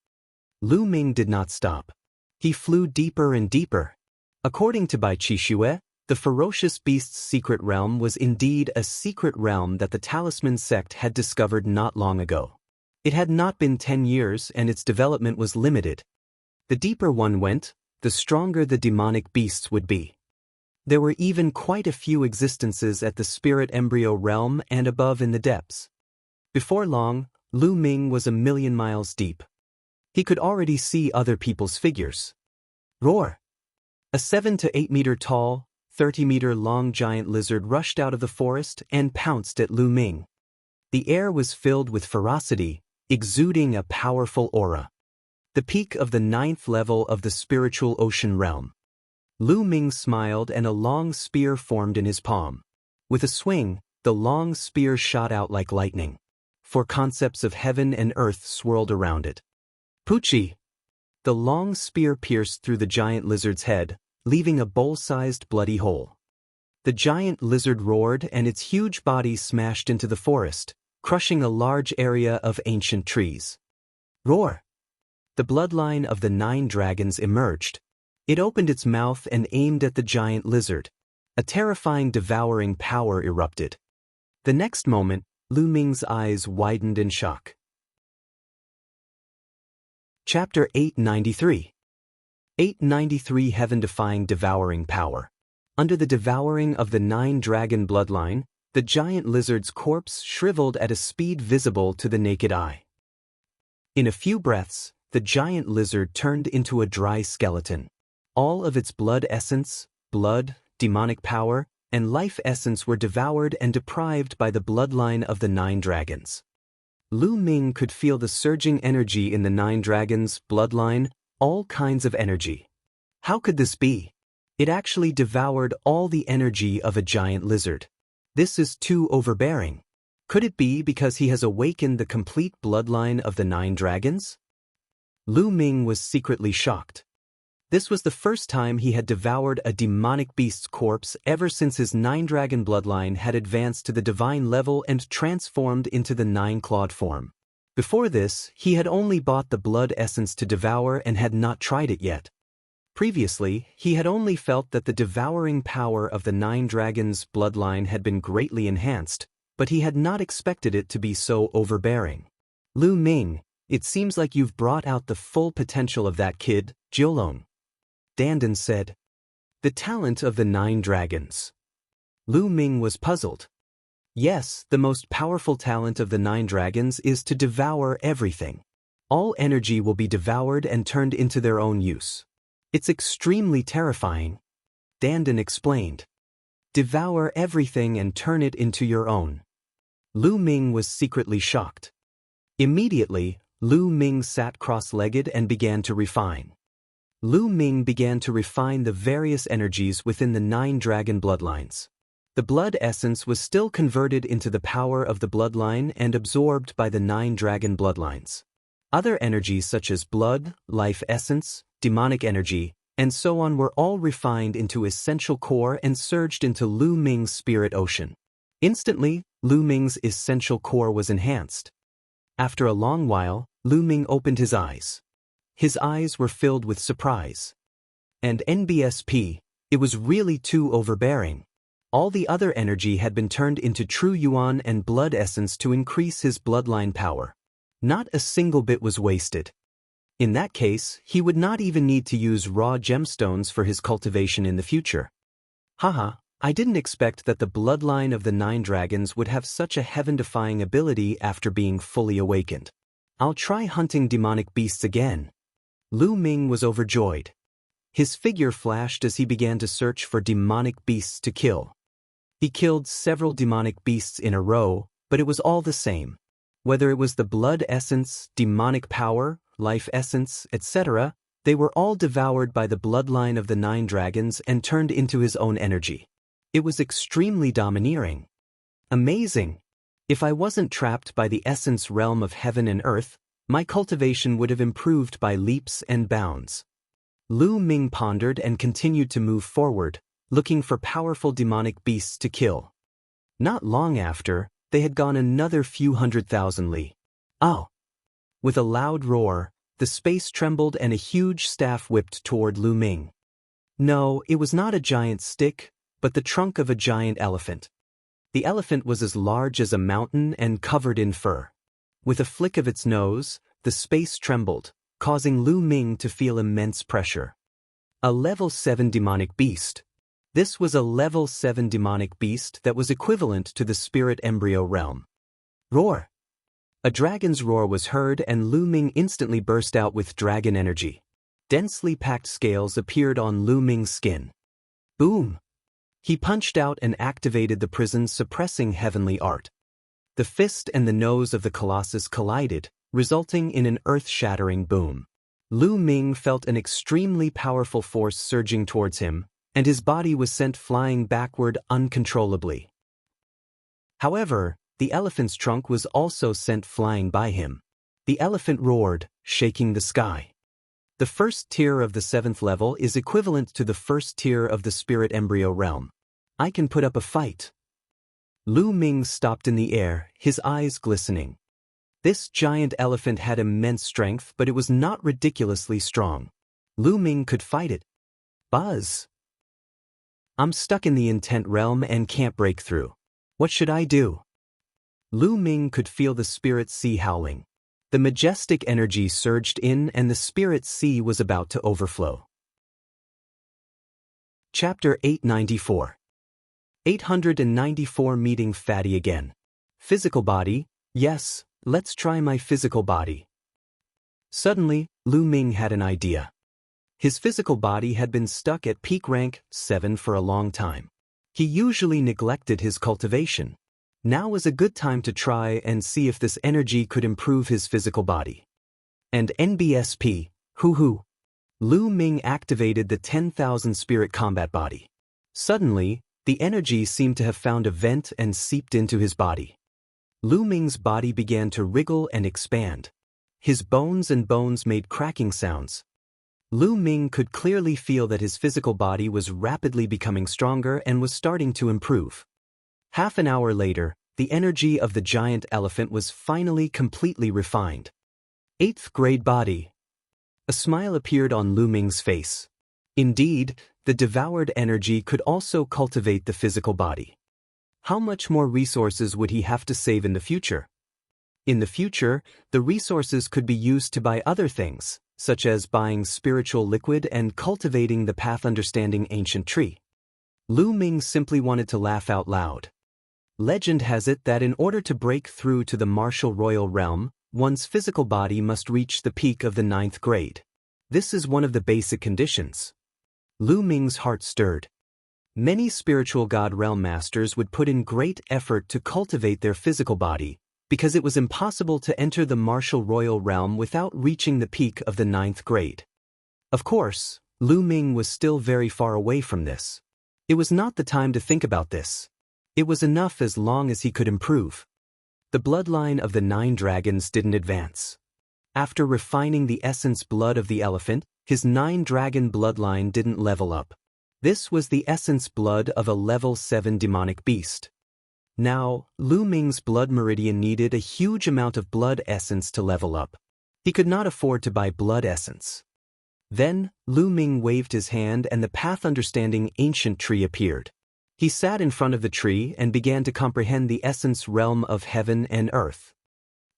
Lu Ming did not stop. He flew deeper and deeper. According to Bai Qixue, the ferocious beast's secret realm was indeed a secret realm that the Talisman sect had discovered not long ago. It had not been 10 years and its development was limited. The deeper one went, the stronger the demonic beasts would be. There were even quite a few existences at the spirit embryo realm and above in the depths. Before long, Lu Ming was 1,000,000 miles deep. He could already see other people's figures. Roar! A 7 to 8 meter tall, 30-meter long giant lizard rushed out of the forest and pounced at Lu Ming. The air was filled with ferocity, exuding a powerful aura. The peak of the 9th level of the spiritual ocean realm. Lu Ming smiled and a long spear formed in his palm. With a swing, the long spear shot out like lightning. 4 concepts of heaven and earth swirled around it. Poochie! The long spear pierced through the giant lizard's head, leaving a bowl-sized bloody hole. The giant lizard roared and its huge body smashed into the forest, crushing a large area of ancient trees. Roar! The bloodline of the 9 dragons emerged. It opened its mouth and aimed at the giant lizard. A terrifying devouring power erupted. The next moment, Lu Ming's eyes widened in shock. Chapter 893. 893 Heaven-defying devouring power. Under the devouring of the 9 dragon bloodline, the giant lizard's corpse shriveled at a speed visible to the naked eye. In a few breaths, the giant lizard turned into a dry skeleton. All of its blood essence, blood, demonic power, and life essence were devoured and deprived by the bloodline of the 9 dragons. Lu Ming could feel the surging energy in the 9 dragons' bloodline, all kinds of energy. How could this be? It actually devoured all the energy of a giant lizard. This is too overbearing. Could it be because he has awakened the complete bloodline of the 9 dragons? Lu Ming was secretly shocked. This was the first time he had devoured a demonic beast's corpse ever since his 9-dragon bloodline had advanced to the divine level and transformed into the 9-clawed form. Before this, he had only bought the blood essence to devour and had not tried it yet. Previously, he had only felt that the devouring power of the 9 dragons' bloodline had been greatly enhanced, but he had not expected it to be so overbearing. Lu Ming, it seems like you've brought out the full potential of that kid, Jiolong. Dandan said. The talent of the 9 dragons. Lu Ming was puzzled. Yes, the most powerful talent of the 9 dragons is to devour everything. All energy will be devoured and turned into their own use. It's extremely terrifying. Dandan explained. Devour everything and turn it into your own. Lu Ming was secretly shocked. Immediately, Lu Ming sat cross-legged and began to refine. Lu Ming began to refine the various energies within the 9 dragon bloodlines. The blood essence was still converted into the power of the bloodline and absorbed by the 9 dragon bloodlines. Other energies such as blood, life essence, demonic energy, and so on were all refined into essential core and surged into Lu Ming's spirit ocean. Instantly, Lu Ming's essential core was enhanced. After a long while, Lu Ming opened his eyes. His eyes were filled with surprise. And NBSP, it was really too overbearing. All the other energy had been turned into true yuan and blood essence to increase his bloodline power. Not a single bit was wasted. In that case, he would not even need to use raw gemstones for his cultivation in the future. Haha, I didn't expect that the bloodline of the 9 dragons would have such a heaven-defying ability after being fully awakened. I'll try hunting demonic beasts again. Lu Ming was overjoyed. His figure flashed as he began to search for demonic beasts to kill. He killed several demonic beasts in a row, but it was all the same. Whether it was the blood essence, demonic power, life essence, etc., they were all devoured by the bloodline of the 9 dragons and turned into his own energy. It was extremely domineering. Amazing! If I wasn't trapped by the essence realm of heaven and earth, my cultivation would have improved by leaps and bounds. Lu Ming pondered and continued to move forward, looking for powerful demonic beasts to kill. Not long after, they had gone another few 100,000 li. Oh! With a loud roar, the space trembled and a huge staff whipped toward Lu Ming. No, it was not a giant stick, but the trunk of a giant elephant. The elephant was as large as a mountain and covered in fur. With a flick of its nose, the space trembled, causing Lu Ming to feel immense pressure. A level 7 demonic beast. This was a level 7 demonic beast that was equivalent to the spirit embryo realm. Roar! A dragon's roar was heard and Lu Ming instantly burst out with dragon energy. Densely packed scales appeared on Lu Ming's skin. Boom! He punched out and activated the prison's suppressing heavenly art. The fist and the nose of the colossus collided, resulting in an earth-shattering boom. Lu Ming felt an extremely powerful force surging towards him, and his body was sent flying backward uncontrollably. However, the elephant's trunk was also sent flying by him. The elephant roared, shaking the sky. The first tier of the 7th level is equivalent to the first tier of the spirit embryo realm. I can put up a fight. Lu Ming stopped in the air, his eyes glistening. This giant elephant had immense strength, but it was not ridiculously strong. Lu Ming could fight it. Buzz! I'm stuck in the intent realm and can't break through. What should I do? Lu Ming could feel the spirit sea howling. The majestic energy surged in and the spirit sea was about to overflow. Chapter 894. 894 Meeting Fatty again. Physical body, yes, let's try my physical body. Suddenly, Lu Ming had an idea. His physical body had been stuck at peak rank 7 for a long time. He usually neglected his cultivation. Now was a good time to try and see if this energy could improve his physical body. And NBSP, hoo-hoo. Lu Ming activated the 10,000 spirit combat body. Suddenly, the energy seemed to have found a vent and seeped into his body. Lu Ming's body began to wriggle and expand. His bones and bones made cracking sounds. Lu Ming could clearly feel that his physical body was rapidly becoming stronger and was starting to improve. Half an hour later, the energy of the giant elephant was finally completely refined. 8th grade body. A smile appeared on Lu Ming's face. Indeed, the devoured energy could also cultivate the physical body. How much more resources would he have to save in the future? In the future, the resources could be used to buy other things, such as buying spiritual liquid and cultivating the path understanding ancient tree. Lu Ming simply wanted to laugh out loud. Legend has it that in order to break through to the martial royal realm, one's physical body must reach the peak of the 9th grade. This is one of the basic conditions. Lu Ming's heart stirred. Many spiritual god realm masters would put in great effort to cultivate their physical body, because it was impossible to enter the martial royal realm without reaching the peak of the 9th grade. Of course, Lu Ming was still very far away from this. It was not the time to think about this. It was enough as long as he could improve. The bloodline of the 9 dragons didn't advance. After refining the essence blood of the elephant, his 9 dragon bloodline didn't level up. This was the essence blood of a level 7 demonic beast. Now, Lu Ming's blood meridian needed a huge amount of blood essence to level up. He could not afford to buy blood essence. Then, Lu Ming waved his hand and the path understanding ancient tree appeared. He sat in front of the tree and began to comprehend the essence realm of heaven and earth.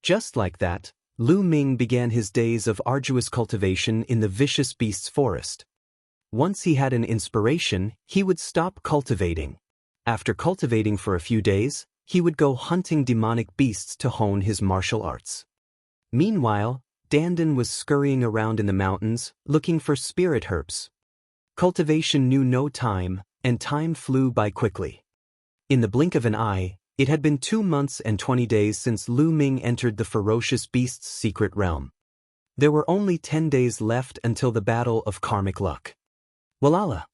Just like that, Lu Ming began his days of arduous cultivation in the vicious beast's forest. Once he had an inspiration, he would stop cultivating. After cultivating for a few days, he would go hunting demonic beasts to hone his martial arts. Meanwhile, Dandan was scurrying around in the mountains, looking for spirit herbs. Cultivation knew no time, and time flew by quickly. In the blink of an eye, it had been 2 months and 20 days since Lu Ming entered the ferocious beast's secret realm. There were only 10 days left until the battle of karmic luck. Walala!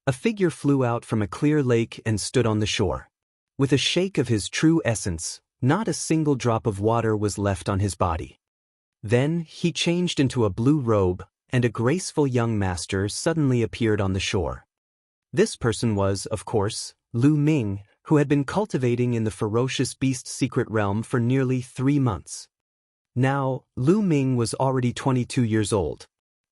A figure flew out from a clear lake and stood on the shore. With a shake of his true essence, not a single drop of water was left on his body. Then he changed into a blue robe, and a graceful young master suddenly appeared on the shore. This person was, of course, Lu Ming, who had been cultivating in the ferocious beast secret realm for nearly 3 months. Now, Lu Ming was already 22 years old.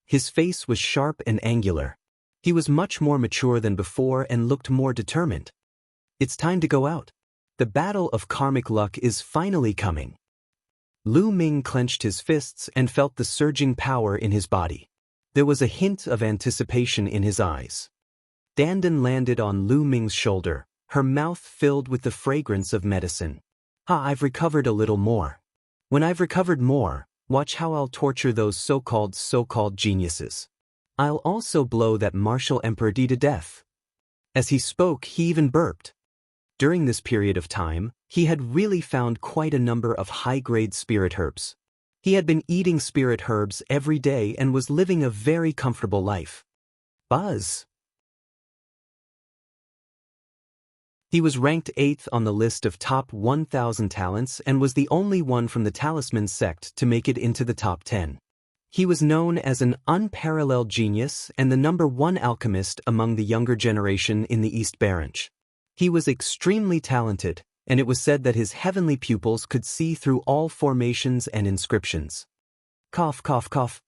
His face was sharp and angular. He was much more mature than before and looked more determined. It's time to go out. The battle of karmic luck is finally coming. Lu Ming clenched his fists and felt the surging power in his body. There was a hint of anticipation in his eyes. Dandan landed on Lu Ming's shoulder, her mouth filled with the fragrance of medicine. I've recovered a little more. When I've recovered more, watch how I'll torture those so-called geniuses. I'll also blow that martial Emperor D to death. As he spoke, he even burped. During this period of time, he had really found quite a number of high-grade spirit herbs. He had been eating spirit herbs every day and was living a very comfortable life. Buzz. He was ranked 8th on the list of top 1,000 talents and was the only one from the Talisman sect to make it into the top 10. He was known as an unparalleled genius and the #1 alchemist among the younger generation in the East Branch. He was extremely talented, and it was said that his heavenly pupils could see through all formations and inscriptions. Cough, cough, cough.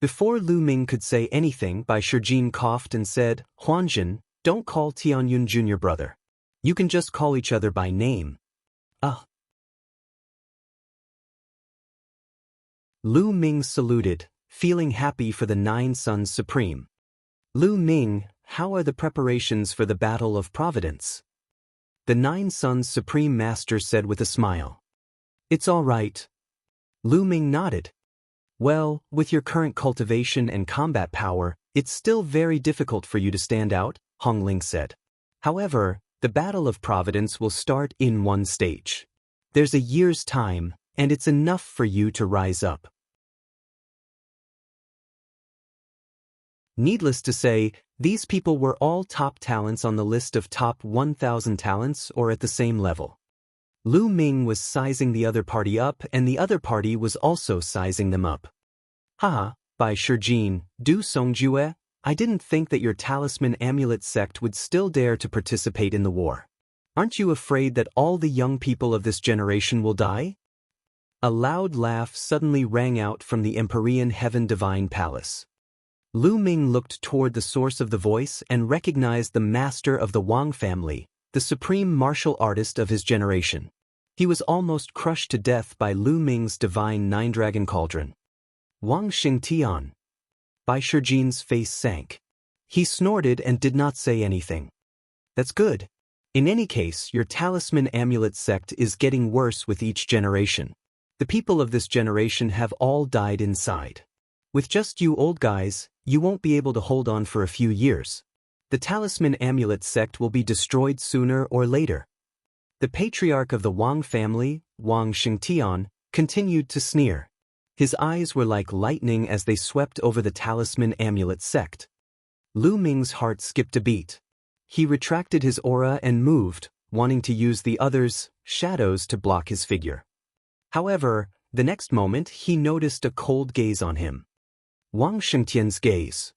Before Lu Ming could say anything, Bai Shijin coughed and said, "Huanjin, don't call Tianyun Jr. brother. You can just call each other by name." Lu Ming saluted, feeling happy for the 9 Sons Supreme. "Lu Ming, how are the preparations for the Battle of Providence?" The 9 Sons Supreme Master said with a smile. "It's all right." Lu Ming nodded. "Well, with your current cultivation and combat power, it's still very difficult for you to stand out," Hong Ling said. "However, the Battle of Providence will start in 1 stage. There's a year's time, and it's enough for you to rise up." Needless to say, these people were all top talents on the list of top 1,000 talents or at the same level. Lu Ming was sizing the other party up and the other party was also sizing them up. "Haha, Bai Shijin, Du Songjue, I didn't think that your talisman amulet sect would still dare to participate in the war. Aren't you afraid that all the young people of this generation will die?" A loud laugh suddenly rang out from the Empyrean Heaven Divine Palace. Lu Ming looked toward the source of the voice and recognized the master of the Wang family, the supreme martial artist of his generation. He was almost crushed to death by Lu Ming's divine 9-dragon cauldron. "Wang Xingtian." Bai Shijin's face sank. He snorted and did not say anything. "That's good. In any case, your talisman amulet sect is getting worse with each generation. The people of this generation have all died inside. With just you old guys, you won't be able to hold on for a few years. The talisman amulet sect will be destroyed sooner or later." The patriarch of the Wang family, Wang Xingtian, continued to sneer. His eyes were like lightning as they swept over the talisman amulet sect. Lu Ming's heart skipped a beat. He retracted his aura and moved, wanting to use the others' shadows to block his figure. However, the next moment he noticed a cold gaze on him. Wang Xingtian's gaze.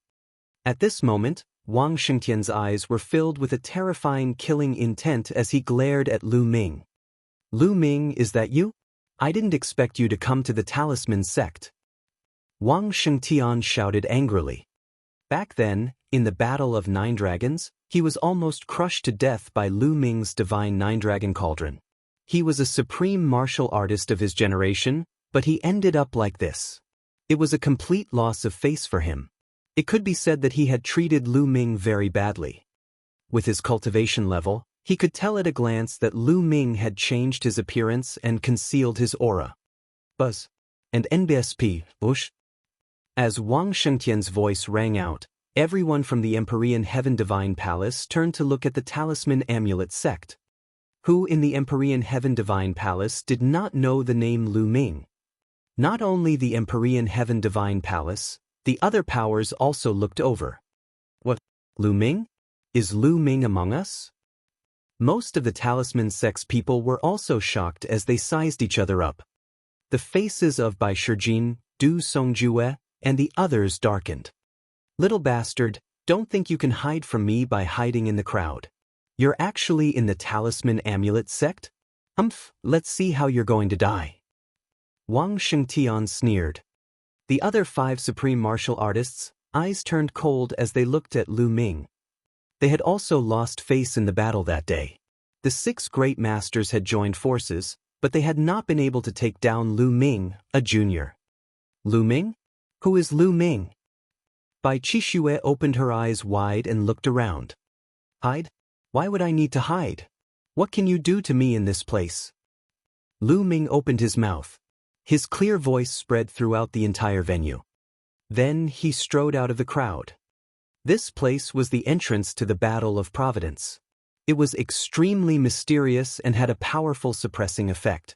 At this moment, Wang Xingtian's eyes were filled with a terrifying killing intent as he glared at Lu Ming. "Lu Ming, is that you? I didn't expect you to come to the talisman sect." Wang Xingtian shouted angrily. Back then, in the Battle of 9 Dragons, he was almost crushed to death by Lu Ming's divine 9-dragon cauldron. He was a supreme martial artist of his generation, but he ended up like this. It was a complete loss of face for him. It could be said that he had treated Lu Ming very badly. With his cultivation level, he could tell at a glance that Lu Ming had changed his appearance and concealed his aura. "Buzz." And NBSP, Bush. As Wang Shengtian's voice rang out, everyone from the Empyrean Heaven Divine Palace turned to look at the Talisman Amulet sect. Who in the Empyrean Heaven Divine Palace did not know the name Lu Ming? Not only the Empyrean Heaven Divine Palace, the other powers also looked over. "What? Lu Ming? Is Lu Ming among us?" Most of the Talisman sect's people were also shocked as they sized each other up. The faces of Bai Shijin, Du Songjue, and the others darkened. Little bastard, don't think you can hide from me by hiding in the crowd. You're actually in the Talisman Amulet sect? Let's see how you're going to die. Wang Shengtian sneered. The other 5 supreme martial artists' eyes turned cold as they looked at Lu Ming. They had also lost face in the battle that day. The 6 great masters had joined forces, but they had not been able to take down Lu Ming, a junior. Lu Ming? Who is Lu Ming? Bai Qixue opened her eyes wide and looked around. Hide? Why would I need to hide? What can you do to me in this place? Lu Ming opened his mouth. His clear voice spread throughout the entire venue. Then he strode out of the crowd. This place was the entrance to the Battle of Providence. It was extremely mysterious and had a powerful suppressing effect.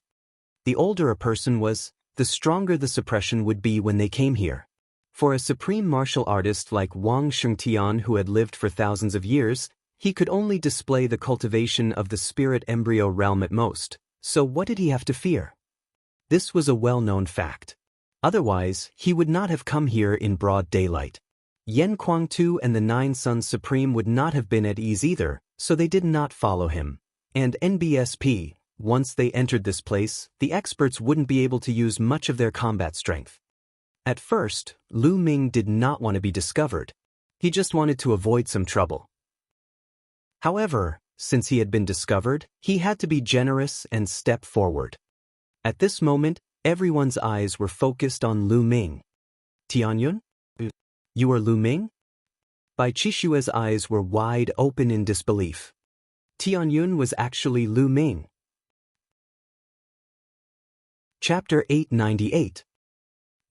The older a person was, the stronger the suppression would be when they came here. For a supreme martial artist like Wang Shengtian, who had lived for thousands of years, he could only display the cultivation of the spirit embryo realm at most, so what did he have to fear? This was a well-known fact. Otherwise, he would not have come here in broad daylight. Yen Kuangtu and the 9 Sons Supreme would not have been at ease either, so they did not follow him. And NBSP, once they entered this place, the experts wouldn't be able to use much of their combat strength. At first, Lu Ming did not want to be discovered. He just wanted to avoid some trouble. However, since he had been discovered, he had to be generous and step forward. At this moment, everyone's eyes were focused on Lu Ming. Tianyun? You are Lu Ming? Bai Qixue's eyes were wide open in disbelief. Tianyun was actually Lu Ming. Chapter 898.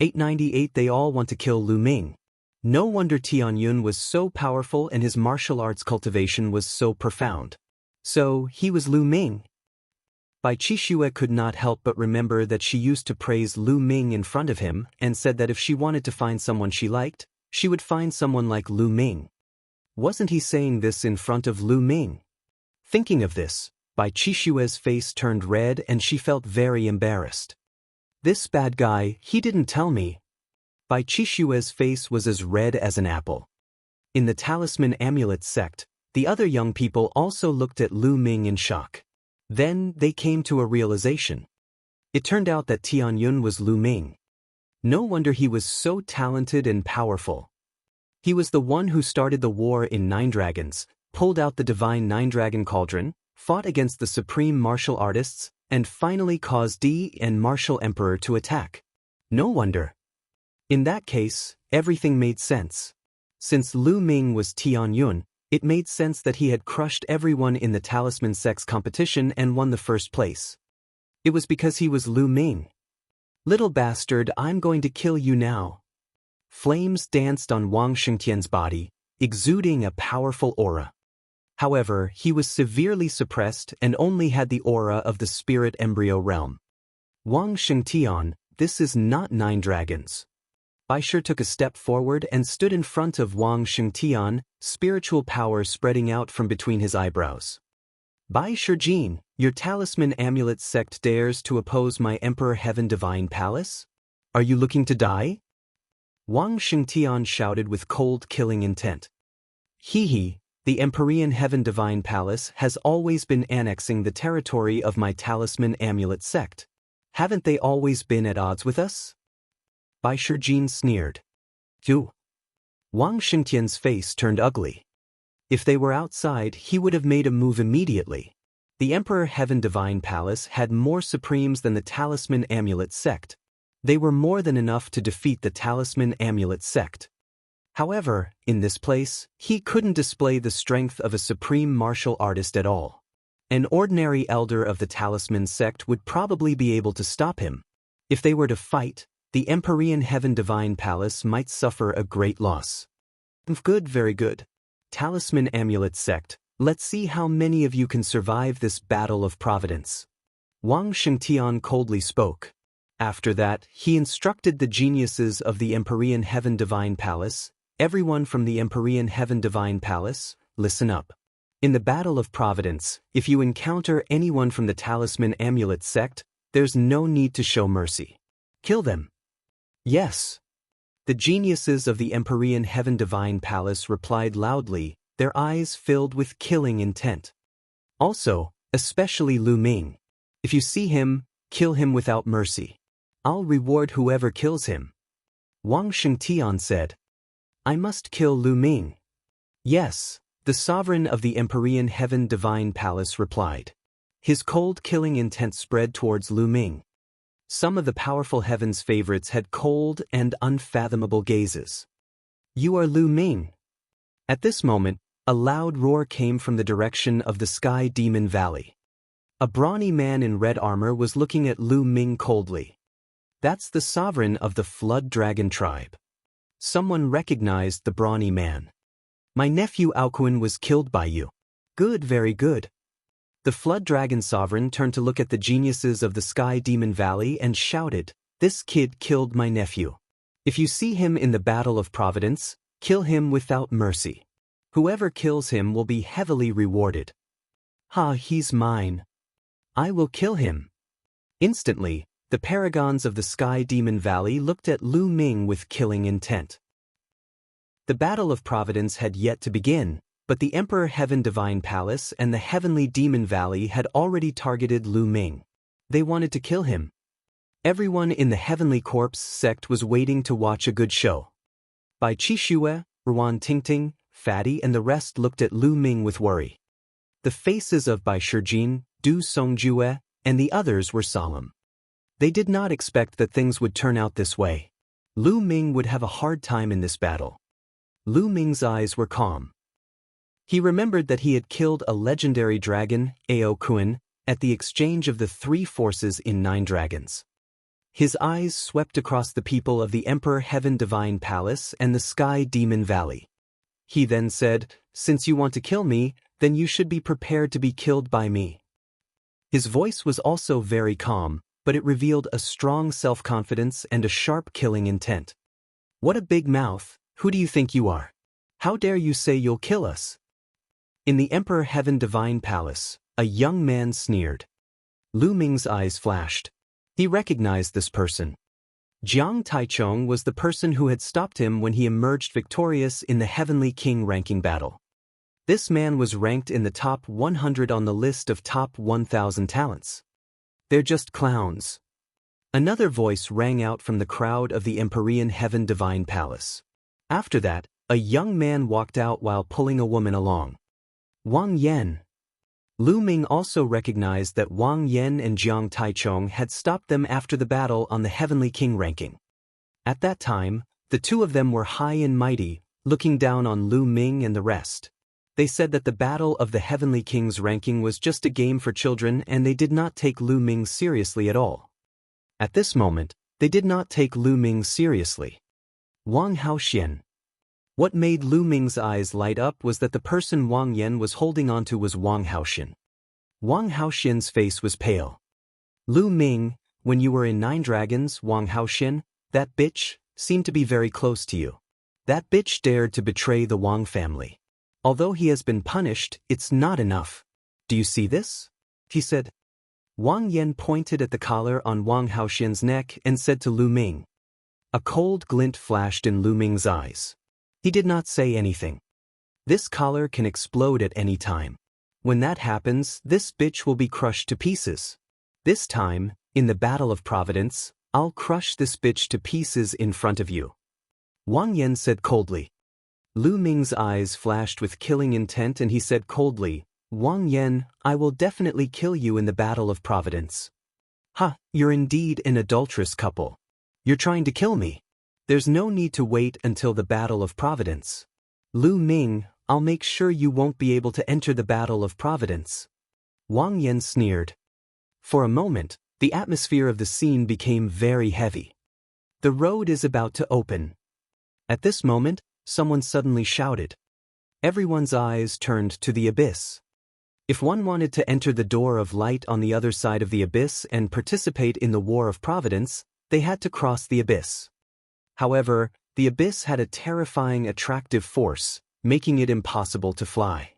898. They all want to kill Lu Ming. No wonder Tianyun was so powerful and his martial arts cultivation was so profound. So, he was Lu Ming. Bai Qixue could not help but remember that she used to praise Lu Ming in front of him and said that if she wanted to find someone she liked, she would find someone like Lu Ming. Wasn't he saying this in front of Lu Ming? Thinking of this, Bai Qixue's face turned red and she felt very embarrassed. This bad guy, he didn't tell me. Bai Qixue's face was as red as an apple. In the Talisman Amulet sect, the other young people also looked at Lu Ming in shock. Then they came to a realization. It turned out that Tianyun was Lu Ming. No wonder he was so talented and powerful. He was the one who started the war in 9 Dragons, pulled out the divine 9-dragon cauldron, fought against the supreme martial artists, and finally caused Di and Martial Emperor to attack. No wonder. In that case, everything made sense. Since Lu Ming was Tianyun, it made sense that he had crushed everyone in the Talisman Sex competition and won the first place. It was because he was Lu Ming. Little bastard, I'm going to kill you now. Flames danced on Wang Shengtian's body, exuding a powerful aura. However, he was severely suppressed and only had the aura of the spirit embryo realm. Wang Shengtian, this is not 9 dragons. Baisher took a step forward and stood in front of Wang Shengtian, spiritual power spreading out from between his eyebrows. Baisher Jin, your Talisman Amulet sect dares to oppose my Emperor Heaven Divine Palace? Are you looking to die? Wang Shengtian shouted with cold killing intent. He, the Empyrean Heaven Divine Palace has always been annexing the territory of my Talisman Amulet sect. Haven't they always been at odds with us? Baisher Jin sneered. You. Wang Shengtian's face turned ugly. If they were outside, he would have made a move immediately. The Emperor Heaven Divine Palace had more Supremes than the Talisman Amulet sect. They were more than enough to defeat the Talisman Amulet sect. However, in this place, he couldn't display the strength of a supreme martial artist at all. An ordinary elder of the Talisman sect would probably be able to stop him. If they were to fight, the Empyrean Heaven Divine Palace might suffer a great loss. Good, very good. Talisman Amulet sect, let's see how many of you can survive this battle of providence. Wang Shengtian coldly spoke. After that, he instructed the geniuses of the Empyrean Heaven Divine Palace, everyone from the Empyrean Heaven Divine Palace, listen up. In the Battle of Providence, if you encounter anyone from the Talisman Amulet sect, there's no need to show mercy. Kill them. Yes. The geniuses of the Empyrean Heaven Divine Palace replied loudly, their eyes filled with killing intent. Also, especially Lu Ming. If you see him, kill him without mercy. I'll reward whoever kills him. Wang Shengtian said. I must kill Lu Ming. Yes, the sovereign of the Empyrean Heaven Divine Palace replied. His cold killing intent spread towards Lu Ming. Some of the powerful heaven's favorites had cold and unfathomable gazes. You are Lu Ming. At this moment, a loud roar came from the direction of the Sky Demon Valley. A brawny man in red armor was looking at Lu Ming coldly. That's the sovereign of the Flood Dragon tribe. Someone recognized the brawny man. My nephew Aoquan was killed by you. Good, very good. The Flood Dragon Sovereign turned to look at the geniuses of the Sky Demon Valley and shouted, this kid killed my nephew. If you see him in the Battle of Providence, kill him without mercy. Whoever kills him will be heavily rewarded. Ha, he's mine. I will kill him. Instantly, the paragons of the Sky Demon Valley looked at Lu Ming with killing intent. The Battle of Providence had yet to begin, but the Emperor Heaven Divine Palace and the Heavenly Demon Valley had already targeted Lu Ming. They wanted to kill him. Everyone in the Heavenly Corpse sect was waiting to watch a good show. Bai Qishue, Ruan Tingting, Fatty and the rest looked at Lu Ming with worry. The faces of Bai Shijin, Du Songjue, and the others were solemn. They did not expect that things would turn out this way. Lu Ming would have a hard time in this battle. Lu Ming's eyes were calm. He remembered that he had killed a legendary dragon, Ao Kuan, at the exchange of the 3 forces in 9 dragons. His eyes swept across the people of the Emperor Heaven Divine Palace and the Sky Demon Valley. He then said, since you want to kill me, then you should be prepared to be killed by me. His voice was also very calm, but it revealed a strong self-confidence and a sharp killing intent. What a big mouth, who do you think you are? How dare you say you'll kill us? In the Emperor Heaven Divine Palace, a young man sneered. Lu Ming's eyes flashed. He recognized this person. Jiang Taichong was the person who had stopped him when he emerged victorious in the Heavenly King ranking battle. This man was ranked in the top 100 on the list of top 1,000 talents. They're just clowns. Another voice rang out from the crowd of the Empyrean Heaven Divine Palace. After that, a young man walked out while pulling a woman along. Wang Yan. Lu Ming also recognized that Wang Yan and Jiang Taichong had stopped them after the battle on the Heavenly King ranking. At that time, the two of them were high and mighty, looking down on Lu Ming and the rest. They said that the battle of the Heavenly King's ranking was just a game for children and they did not take Lu Ming seriously at all. At this moment, they did not take Lu Ming seriously. Wang Haoxian. What made Lu Ming's eyes light up was that the person Wang Yan was holding onto was Wang Haoxian. Wang Haoxian's face was pale. Lu Ming, when you were in 9 dragons, Wang Haoxian, that bitch, seemed to be very close to you. That bitch dared to betray the Wang family. Although he has been punished, it's not enough. Do you see this? He said. Wang Yan pointed at the collar on Wang Haoxian's neck and said to Lu Ming. A cold glint flashed in Lu Ming's eyes. He did not say anything. This collar can explode at any time. When that happens, this bitch will be crushed to pieces. This time, in the Battle of Providence, I'll crush this bitch to pieces in front of you. Wang Yan said coldly. Lu Ming's eyes flashed with killing intent and he said coldly, Wang Yan, I will definitely kill you in the Battle of Providence. Ha, you're indeed an adulterous couple. You're trying to kill me. There's no need to wait until the Battle of Providence. Lu Ming, I'll make sure you won't be able to enter the Battle of Providence. Wang Yan sneered. For a moment, the atmosphere of the scene became very heavy. The road is about to open. At this moment, someone suddenly shouted. Everyone's eyes turned to the abyss. If one wanted to enter the door of light on the other side of the abyss and participate in the War of Providence, they had to cross the abyss. However, the abyss had a terrifying attractive force, making it impossible to fly.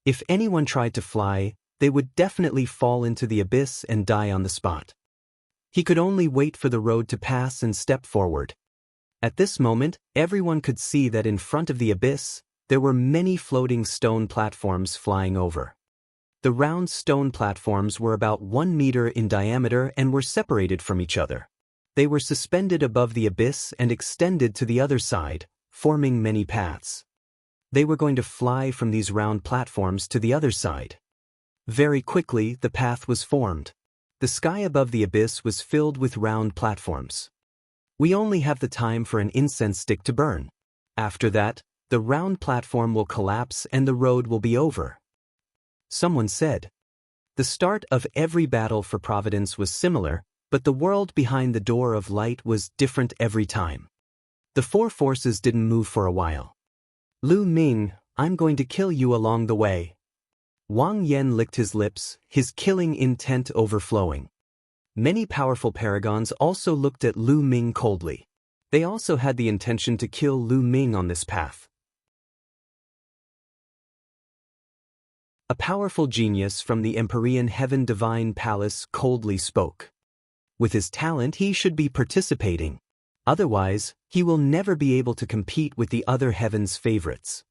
If anyone tried to fly, they would definitely fall into the abyss and die on the spot. He could only wait for the road to pass and step forward. At this moment, everyone could see that in front of the abyss, there were many floating stone platforms flying over. The round stone platforms were about 1 meter in diameter and were separated from each other. They were suspended above the abyss and extended to the other side, forming many paths. They were going to fly from these round platforms to the other side. Very quickly, the path was formed. The sky above the abyss was filled with round platforms. We only have the time for an incense stick to burn. After that, the round platform will collapse and the road will be over. Someone said. The start of every battle for Providence was similar, but the world behind the door of light was different every time. The four forces didn't move for a while. Lu Ming, I'm going to kill you along the way. Wang Yan licked his lips, his killing intent overflowing. Many powerful paragons also looked at Lu Ming coldly. They also had the intention to kill Lu Ming on this path. A powerful genius from the Empyrean Heaven Divine Palace coldly spoke. With his talent he should be participating. Otherwise, he will never be able to compete with the other heaven's favorites.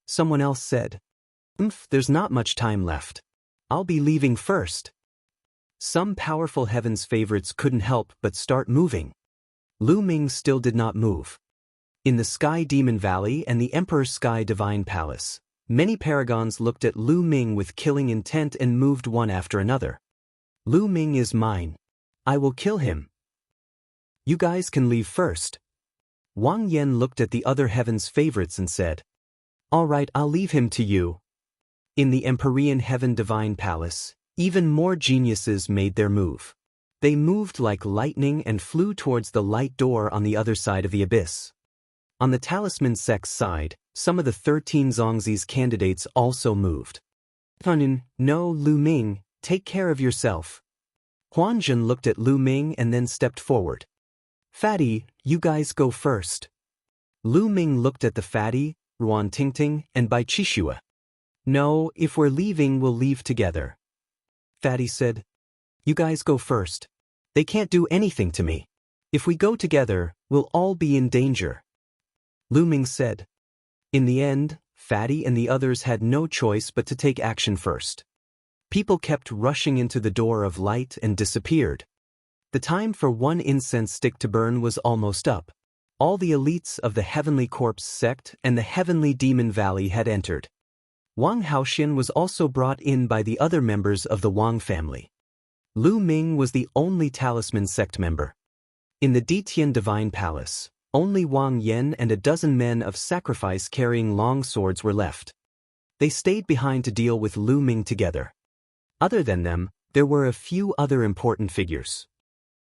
Someone else said, there's not much time left. I'll be leaving first. Some powerful heaven's favorites couldn't help but start moving. Lu Ming still did not move. In the Sky Demon Valley and the Emperor Sky Divine Palace, many paragons looked at Lu Ming with killing intent and moved one after another. Lu Ming is mine. I will kill him. You guys can leave first. Wang Yan looked at the other heaven's favorites and said, all right, I'll leave him to you. In the Empyrean Heaven Divine Palace, even more geniuses made their move. They moved like lightning and flew towards the light door on the other side of the abyss. On the Talisman Sect's side, some of the 13 Zongzi's candidates also moved. No, Lu Ming, take care of yourself. Huanzhen looked at Lu Ming and then stepped forward. Fatty, you guys go first. Lu Ming looked at the Fatty, Ruan Tingting, and Bai Qishua. No, if we're leaving, we'll leave together. Fatty said, you guys go first. They can't do anything to me. If we go together, we'll all be in danger. Lu Ming said. In the end, Fatty and the others had no choice but to take action first. People kept rushing into the door of light and disappeared. The time for one incense stick to burn was almost up. All the elites of the Heavenly Corpse sect and the Heavenly Demon Valley had entered. Wang Haoxian was also brought in by the other members of the Wang family. Lu Ming was the only Talisman sect member. In the Ditian Divine Palace, only Wang Yan and a dozen men of sacrifice carrying long swords were left. They stayed behind to deal with Lu Ming together. Other than them, there were a few other important figures.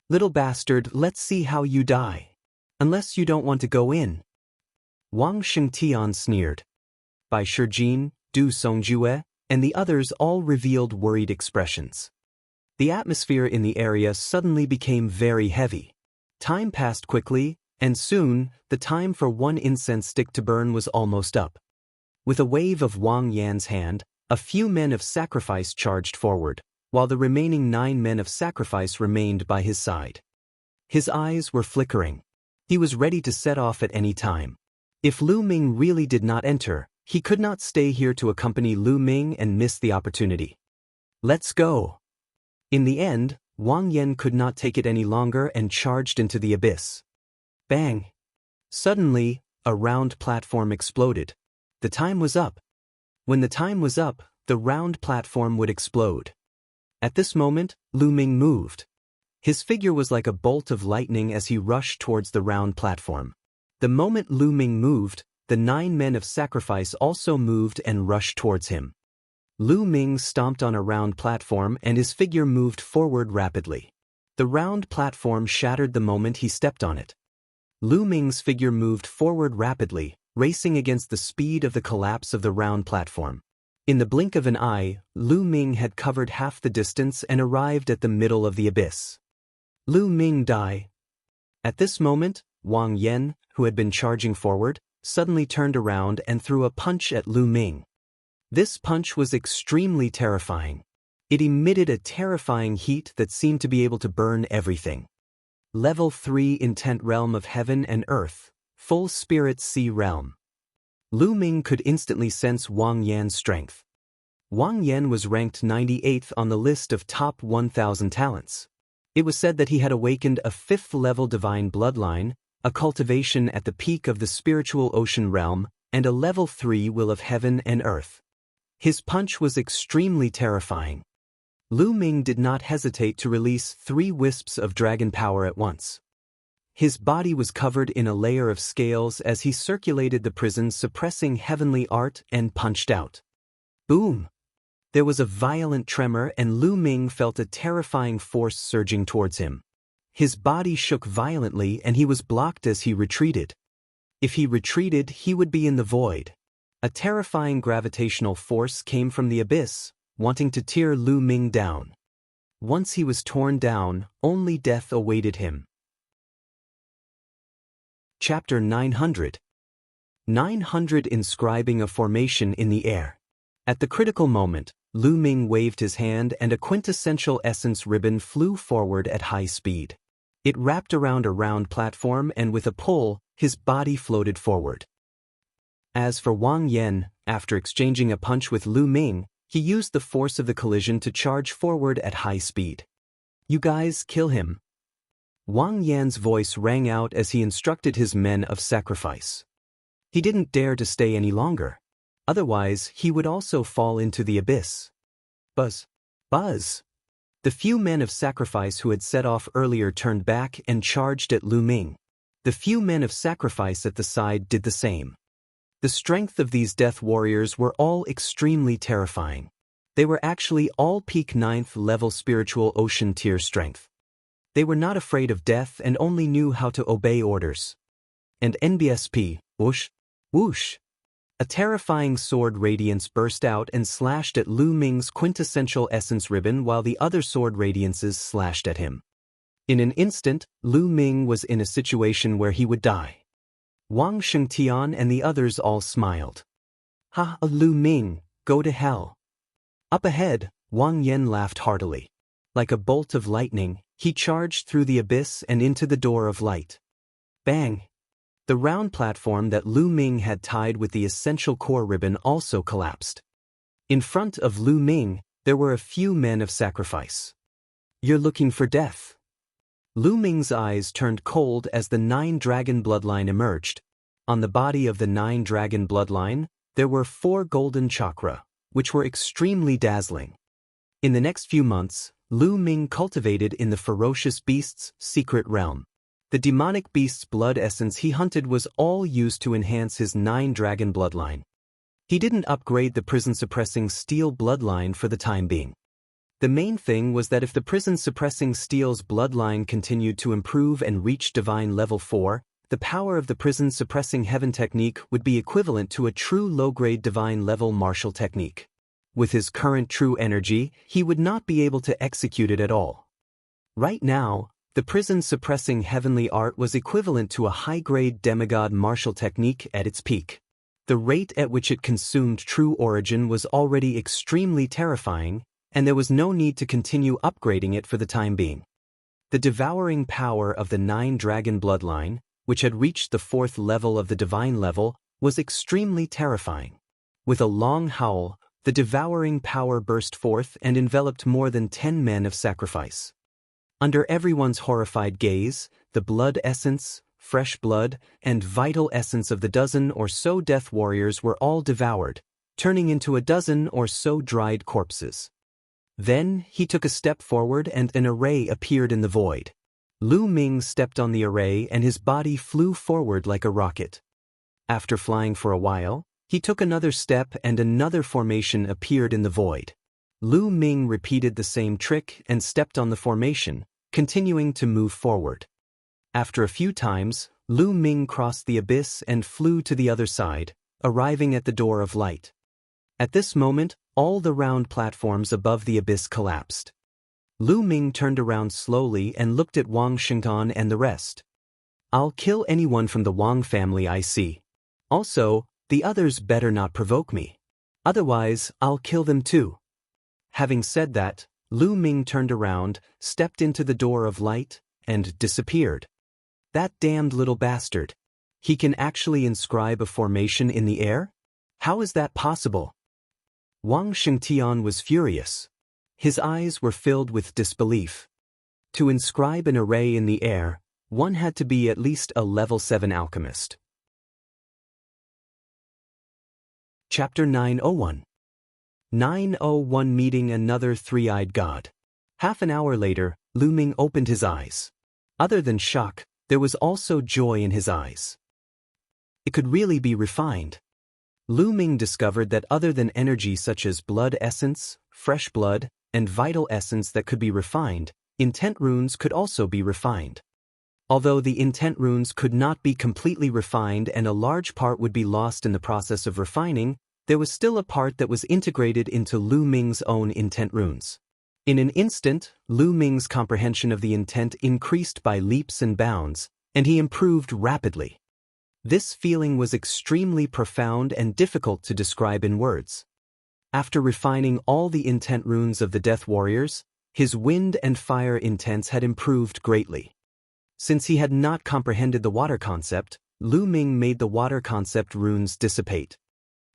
Little bastard, let's see how you die. Unless you don't want to go in. Wang Shengtian sneered. Bai Shijin, Du Songjue, and the others all revealed worried expressions. The atmosphere in the area suddenly became very heavy. Time passed quickly, and soon, the time for one incense stick to burn was almost up. With a wave of Wang Yan's hand, a few men of sacrifice charged forward, while the remaining 9 men of sacrifice remained by his side. His eyes were flickering. He was ready to set off at any time. If Lu Ming really did not enter, he could not stay here to accompany Lu Ming and miss the opportunity. Let's go. In the end, Wang Yan could not take it any longer and charged into the abyss. Bang! Suddenly, a round platform exploded. The time was up. When the time was up, the round platform would explode. At this moment, Lu Ming moved. His figure was like a bolt of lightning as he rushed towards the round platform. The moment Lu Ming moved, the 9 men of sacrifice also moved and rushed towards him. Lu Ming stomped on a round platform and his figure moved forward rapidly. The round platform shattered the moment he stepped on it. Lu Ming's figure moved forward rapidly, racing against the speed of the collapse of the round platform. In the blink of an eye, Lu Ming had covered half the distance and arrived at the middle of the abyss. Lu Ming die. At this moment, Wang Yan, who had been charging forward, suddenly turned around and threw a punch at Lu Ming. This punch was extremely terrifying. It emitted a terrifying heat that seemed to be able to burn everything. Level 3 Intent Realm of Heaven and Earth, Full Spirit Sea Realm. Lu Ming could instantly sense Wang Yan's strength. Wang Yan was ranked 98th on the list of top 1,000 talents. It was said that he had awakened a 5th-level divine bloodline, a cultivation at the peak of the spiritual ocean realm, and a level 3 will of heaven and earth. His punch was extremely terrifying. Lu Ming did not hesitate to release 3 wisps of dragon power at once. His body was covered in a layer of scales as he circulated the prison, suppressing heavenly art, and punched out. Boom! There was a violent tremor and Lu Ming felt a terrifying force surging towards him. His body shook violently and he was blocked as he retreated. If he retreated, he would be in the void. A terrifying gravitational force came from the abyss, wanting to tear Lu Ming down. Once he was torn down, only death awaited him. Chapter 900. 900 Inscribing a formation in the air. At the critical moment, Lu Ming waved his hand and a quintessential essence ribbon flew forward at high speed. It wrapped around a round platform and with a pull, his body floated forward. As for Wang Yan, after exchanging a punch with Lu Ming, he used the force of the collision to charge forward at high speed. "You guys kill him." Wang Yan's voice rang out as he instructed his men of sacrifice. He didn't dare to stay any longer. Otherwise, he would also fall into the abyss. Buzz! Buzz! The few men of sacrifice who had set off earlier turned back and charged at Lu Ming. The few men of sacrifice at the side did the same. The strength of these death warriors were all extremely terrifying. They were actually all peak 9th level spiritual ocean tier strength. They were not afraid of death and only knew how to obey orders. And NBSP, whoosh, whoosh. A terrifying sword radiance burst out and slashed at Lu Ming's quintessential essence ribbon while the other sword radiances slashed at him. In an instant, Lu Ming was in a situation where he would die. Wang Shengtian and the others all smiled. "Ha, Lu Ming, go to hell." Up ahead, Wang Yan laughed heartily. Like a bolt of lightning, he charged through the abyss and into the door of light. Bang! The round platform that Lu Ming had tied with the essential core ribbon also collapsed. In front of Lu Ming, there were a few men of sacrifice. "You're looking for death." Lu Ming's eyes turned cold as the 9-dragon bloodline emerged. On the body of the 9-dragon bloodline, there were 4 golden chakra, which were extremely dazzling. In the next few months, Lu Ming cultivated in the ferocious beast's secret realm. The demonic beast's blood essence he hunted was all used to enhance his 9-dragon bloodline. He didn't upgrade the prison-suppressing steel bloodline for the time being. The main thing was that if the prison-suppressing steel's bloodline continued to improve and reach divine level 4, the power of the prison-suppressing heaven technique would be equivalent to a true low-grade divine level martial technique. With his current true energy, he would not be able to execute it at all. Right now, the prison-suppressing heavenly art was equivalent to a high-grade demigod martial technique at its peak. The rate at which it consumed true origin was already extremely terrifying, and there was no need to continue upgrading it for the time being. The devouring power of the 9-dragon bloodline, which had reached the 4th level of the divine level, was extremely terrifying. With a long howl, the devouring power burst forth and enveloped more than 10 men of sacrifice. Under everyone's horrified gaze, the blood essence, fresh blood, and vital essence of the dozen or so death warriors were all devoured, turning into a dozen or so dried corpses. Then, he took a step forward and an array appeared in the void. Lu Ming stepped on the array and his body flew forward like a rocket. After flying for a while, he took another step and another formation appeared in the void. Lu Ming repeated the same trick and stepped on the formation, continuing to move forward. After a few times, Lu Ming crossed the abyss and flew to the other side, arriving at the door of light. At this moment, all the round platforms above the abyss collapsed. Lu Ming turned around slowly and looked at Wang Shengtian and the rest. "I'll kill anyone from the Wang family I see. Also, the others better not provoke me. Otherwise, I'll kill them too." Having said that, Lu Ming turned around, stepped into the door of light, and disappeared. That damned little bastard. He can actually inscribe a formation in the air? How is that possible? Wang Shengtian was furious. His eyes were filled with disbelief. To inscribe an array in the air, one had to be at least a level 7 alchemist. Chapter 901. 901 Meeting another three-eyed god. Half an hour later, Lu Ming opened his eyes. Other than shock, there was also joy in his eyes. It could really be refined. Lu Ming discovered that other than energy such as blood essence, fresh blood, and vital essence that could be refined, intent runes could also be refined. Although the intent runes could not be completely refined and a large part would be lost in the process of refining, there was still a part that was integrated into Lu Ming's own intent runes. In an instant, Lu Ming's comprehension of the intent increased by leaps and bounds, and he improved rapidly. This feeling was extremely profound and difficult to describe in words. After refining all the intent runes of the Death Warriors, his wind and fire intents had improved greatly. Since he had not comprehended the water concept, Lu Ming made the water concept runes dissipate.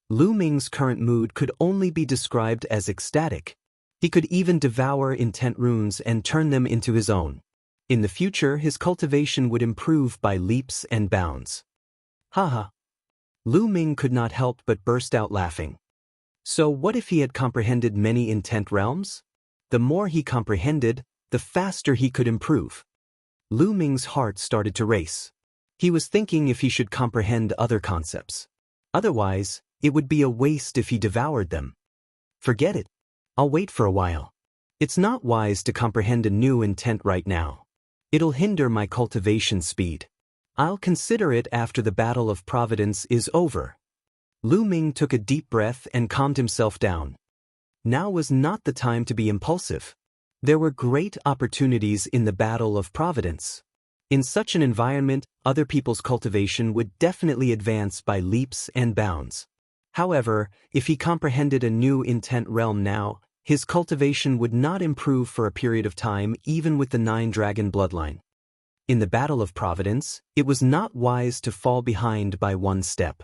Lu Ming's current mood could only be described as ecstatic. He could even devour intent runes and turn them into his own. In the future, his cultivation would improve by leaps and bounds. Haha. Lu Ming could not help but burst out laughing. So what if he had comprehended many intent realms? The more he comprehended, the faster he could improve. Lu Ming's heart started to race. He was thinking if he should comprehend other concepts. Otherwise, it would be a waste if he devoured them. Forget it. I'll wait for a while. It's not wise to comprehend a new intent right now. It'll hinder my cultivation speed. I'll consider it after the Battle of Providence is over. Lu Ming took a deep breath and calmed himself down. Now was not the time to be impulsive. There were great opportunities in the Battle of Providence. In such an environment, other people's cultivation would definitely advance by leaps and bounds. However, if he comprehended a new intent realm now, his cultivation would not improve for a period of time even with the 9-dragon bloodline. In the Battle of Providence, it was not wise to fall behind by one step.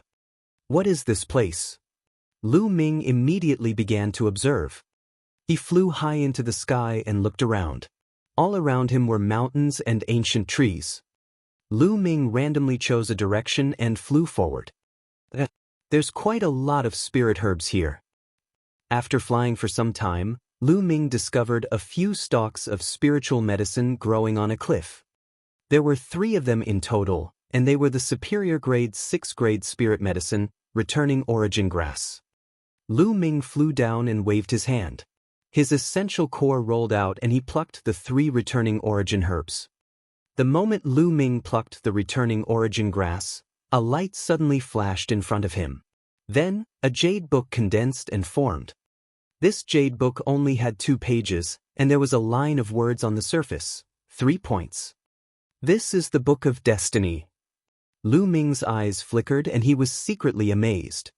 What is this place? Lu Ming immediately began to observe. He flew high into the sky and looked around. All around him were mountains and ancient trees. Lu Ming randomly chose a direction and flew forward. There's quite a lot of spirit herbs here. After flying for some time, Lu Ming discovered a few stalks of spiritual medicine growing on a cliff. There were 3 of them in total, and they were the superior grade 6th grade spirit medicine, returning origin grass. Lu Ming flew down and waved his hand. His essential core rolled out and he plucked the 3 returning origin herbs. The moment Lu Ming plucked the returning origin grass, a light suddenly flashed in front of him. Then, a jade book condensed and formed. This jade book only had 2 pages, and there was a line of words on the surface, 3 points. This is the Book of Destiny. Lu Ming's eyes flickered and he was secretly amazed.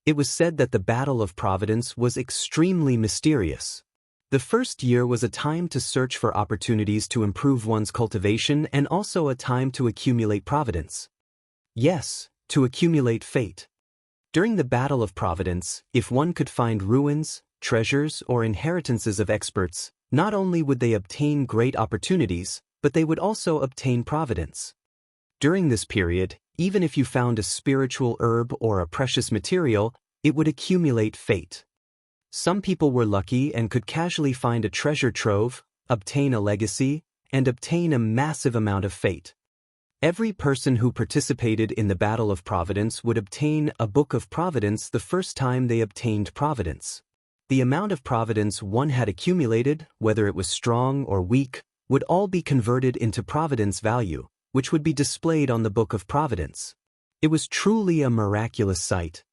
It was said that the Battle of Providence was extremely mysterious. The first year was a time to search for opportunities to improve one's cultivation and also a time to accumulate providence. Yes, to accumulate fate. During the Battle of Providence, if one could find ruins, treasures, or inheritances of experts, not only would they obtain great opportunities, but they would also obtain providence. During this period, even if you found a spiritual herb or a precious material, it would accumulate fate. Some people were lucky and could casually find a treasure trove, obtain a legacy, and obtain a massive amount of fate. Every person who participated in the Battle of Providence would obtain a Book of Providence the first time they obtained providence. The amount of providence one had accumulated, whether it was strong or weak, would all be converted into providence value, which would be displayed on the Book of Providence. It was truly a miraculous sight.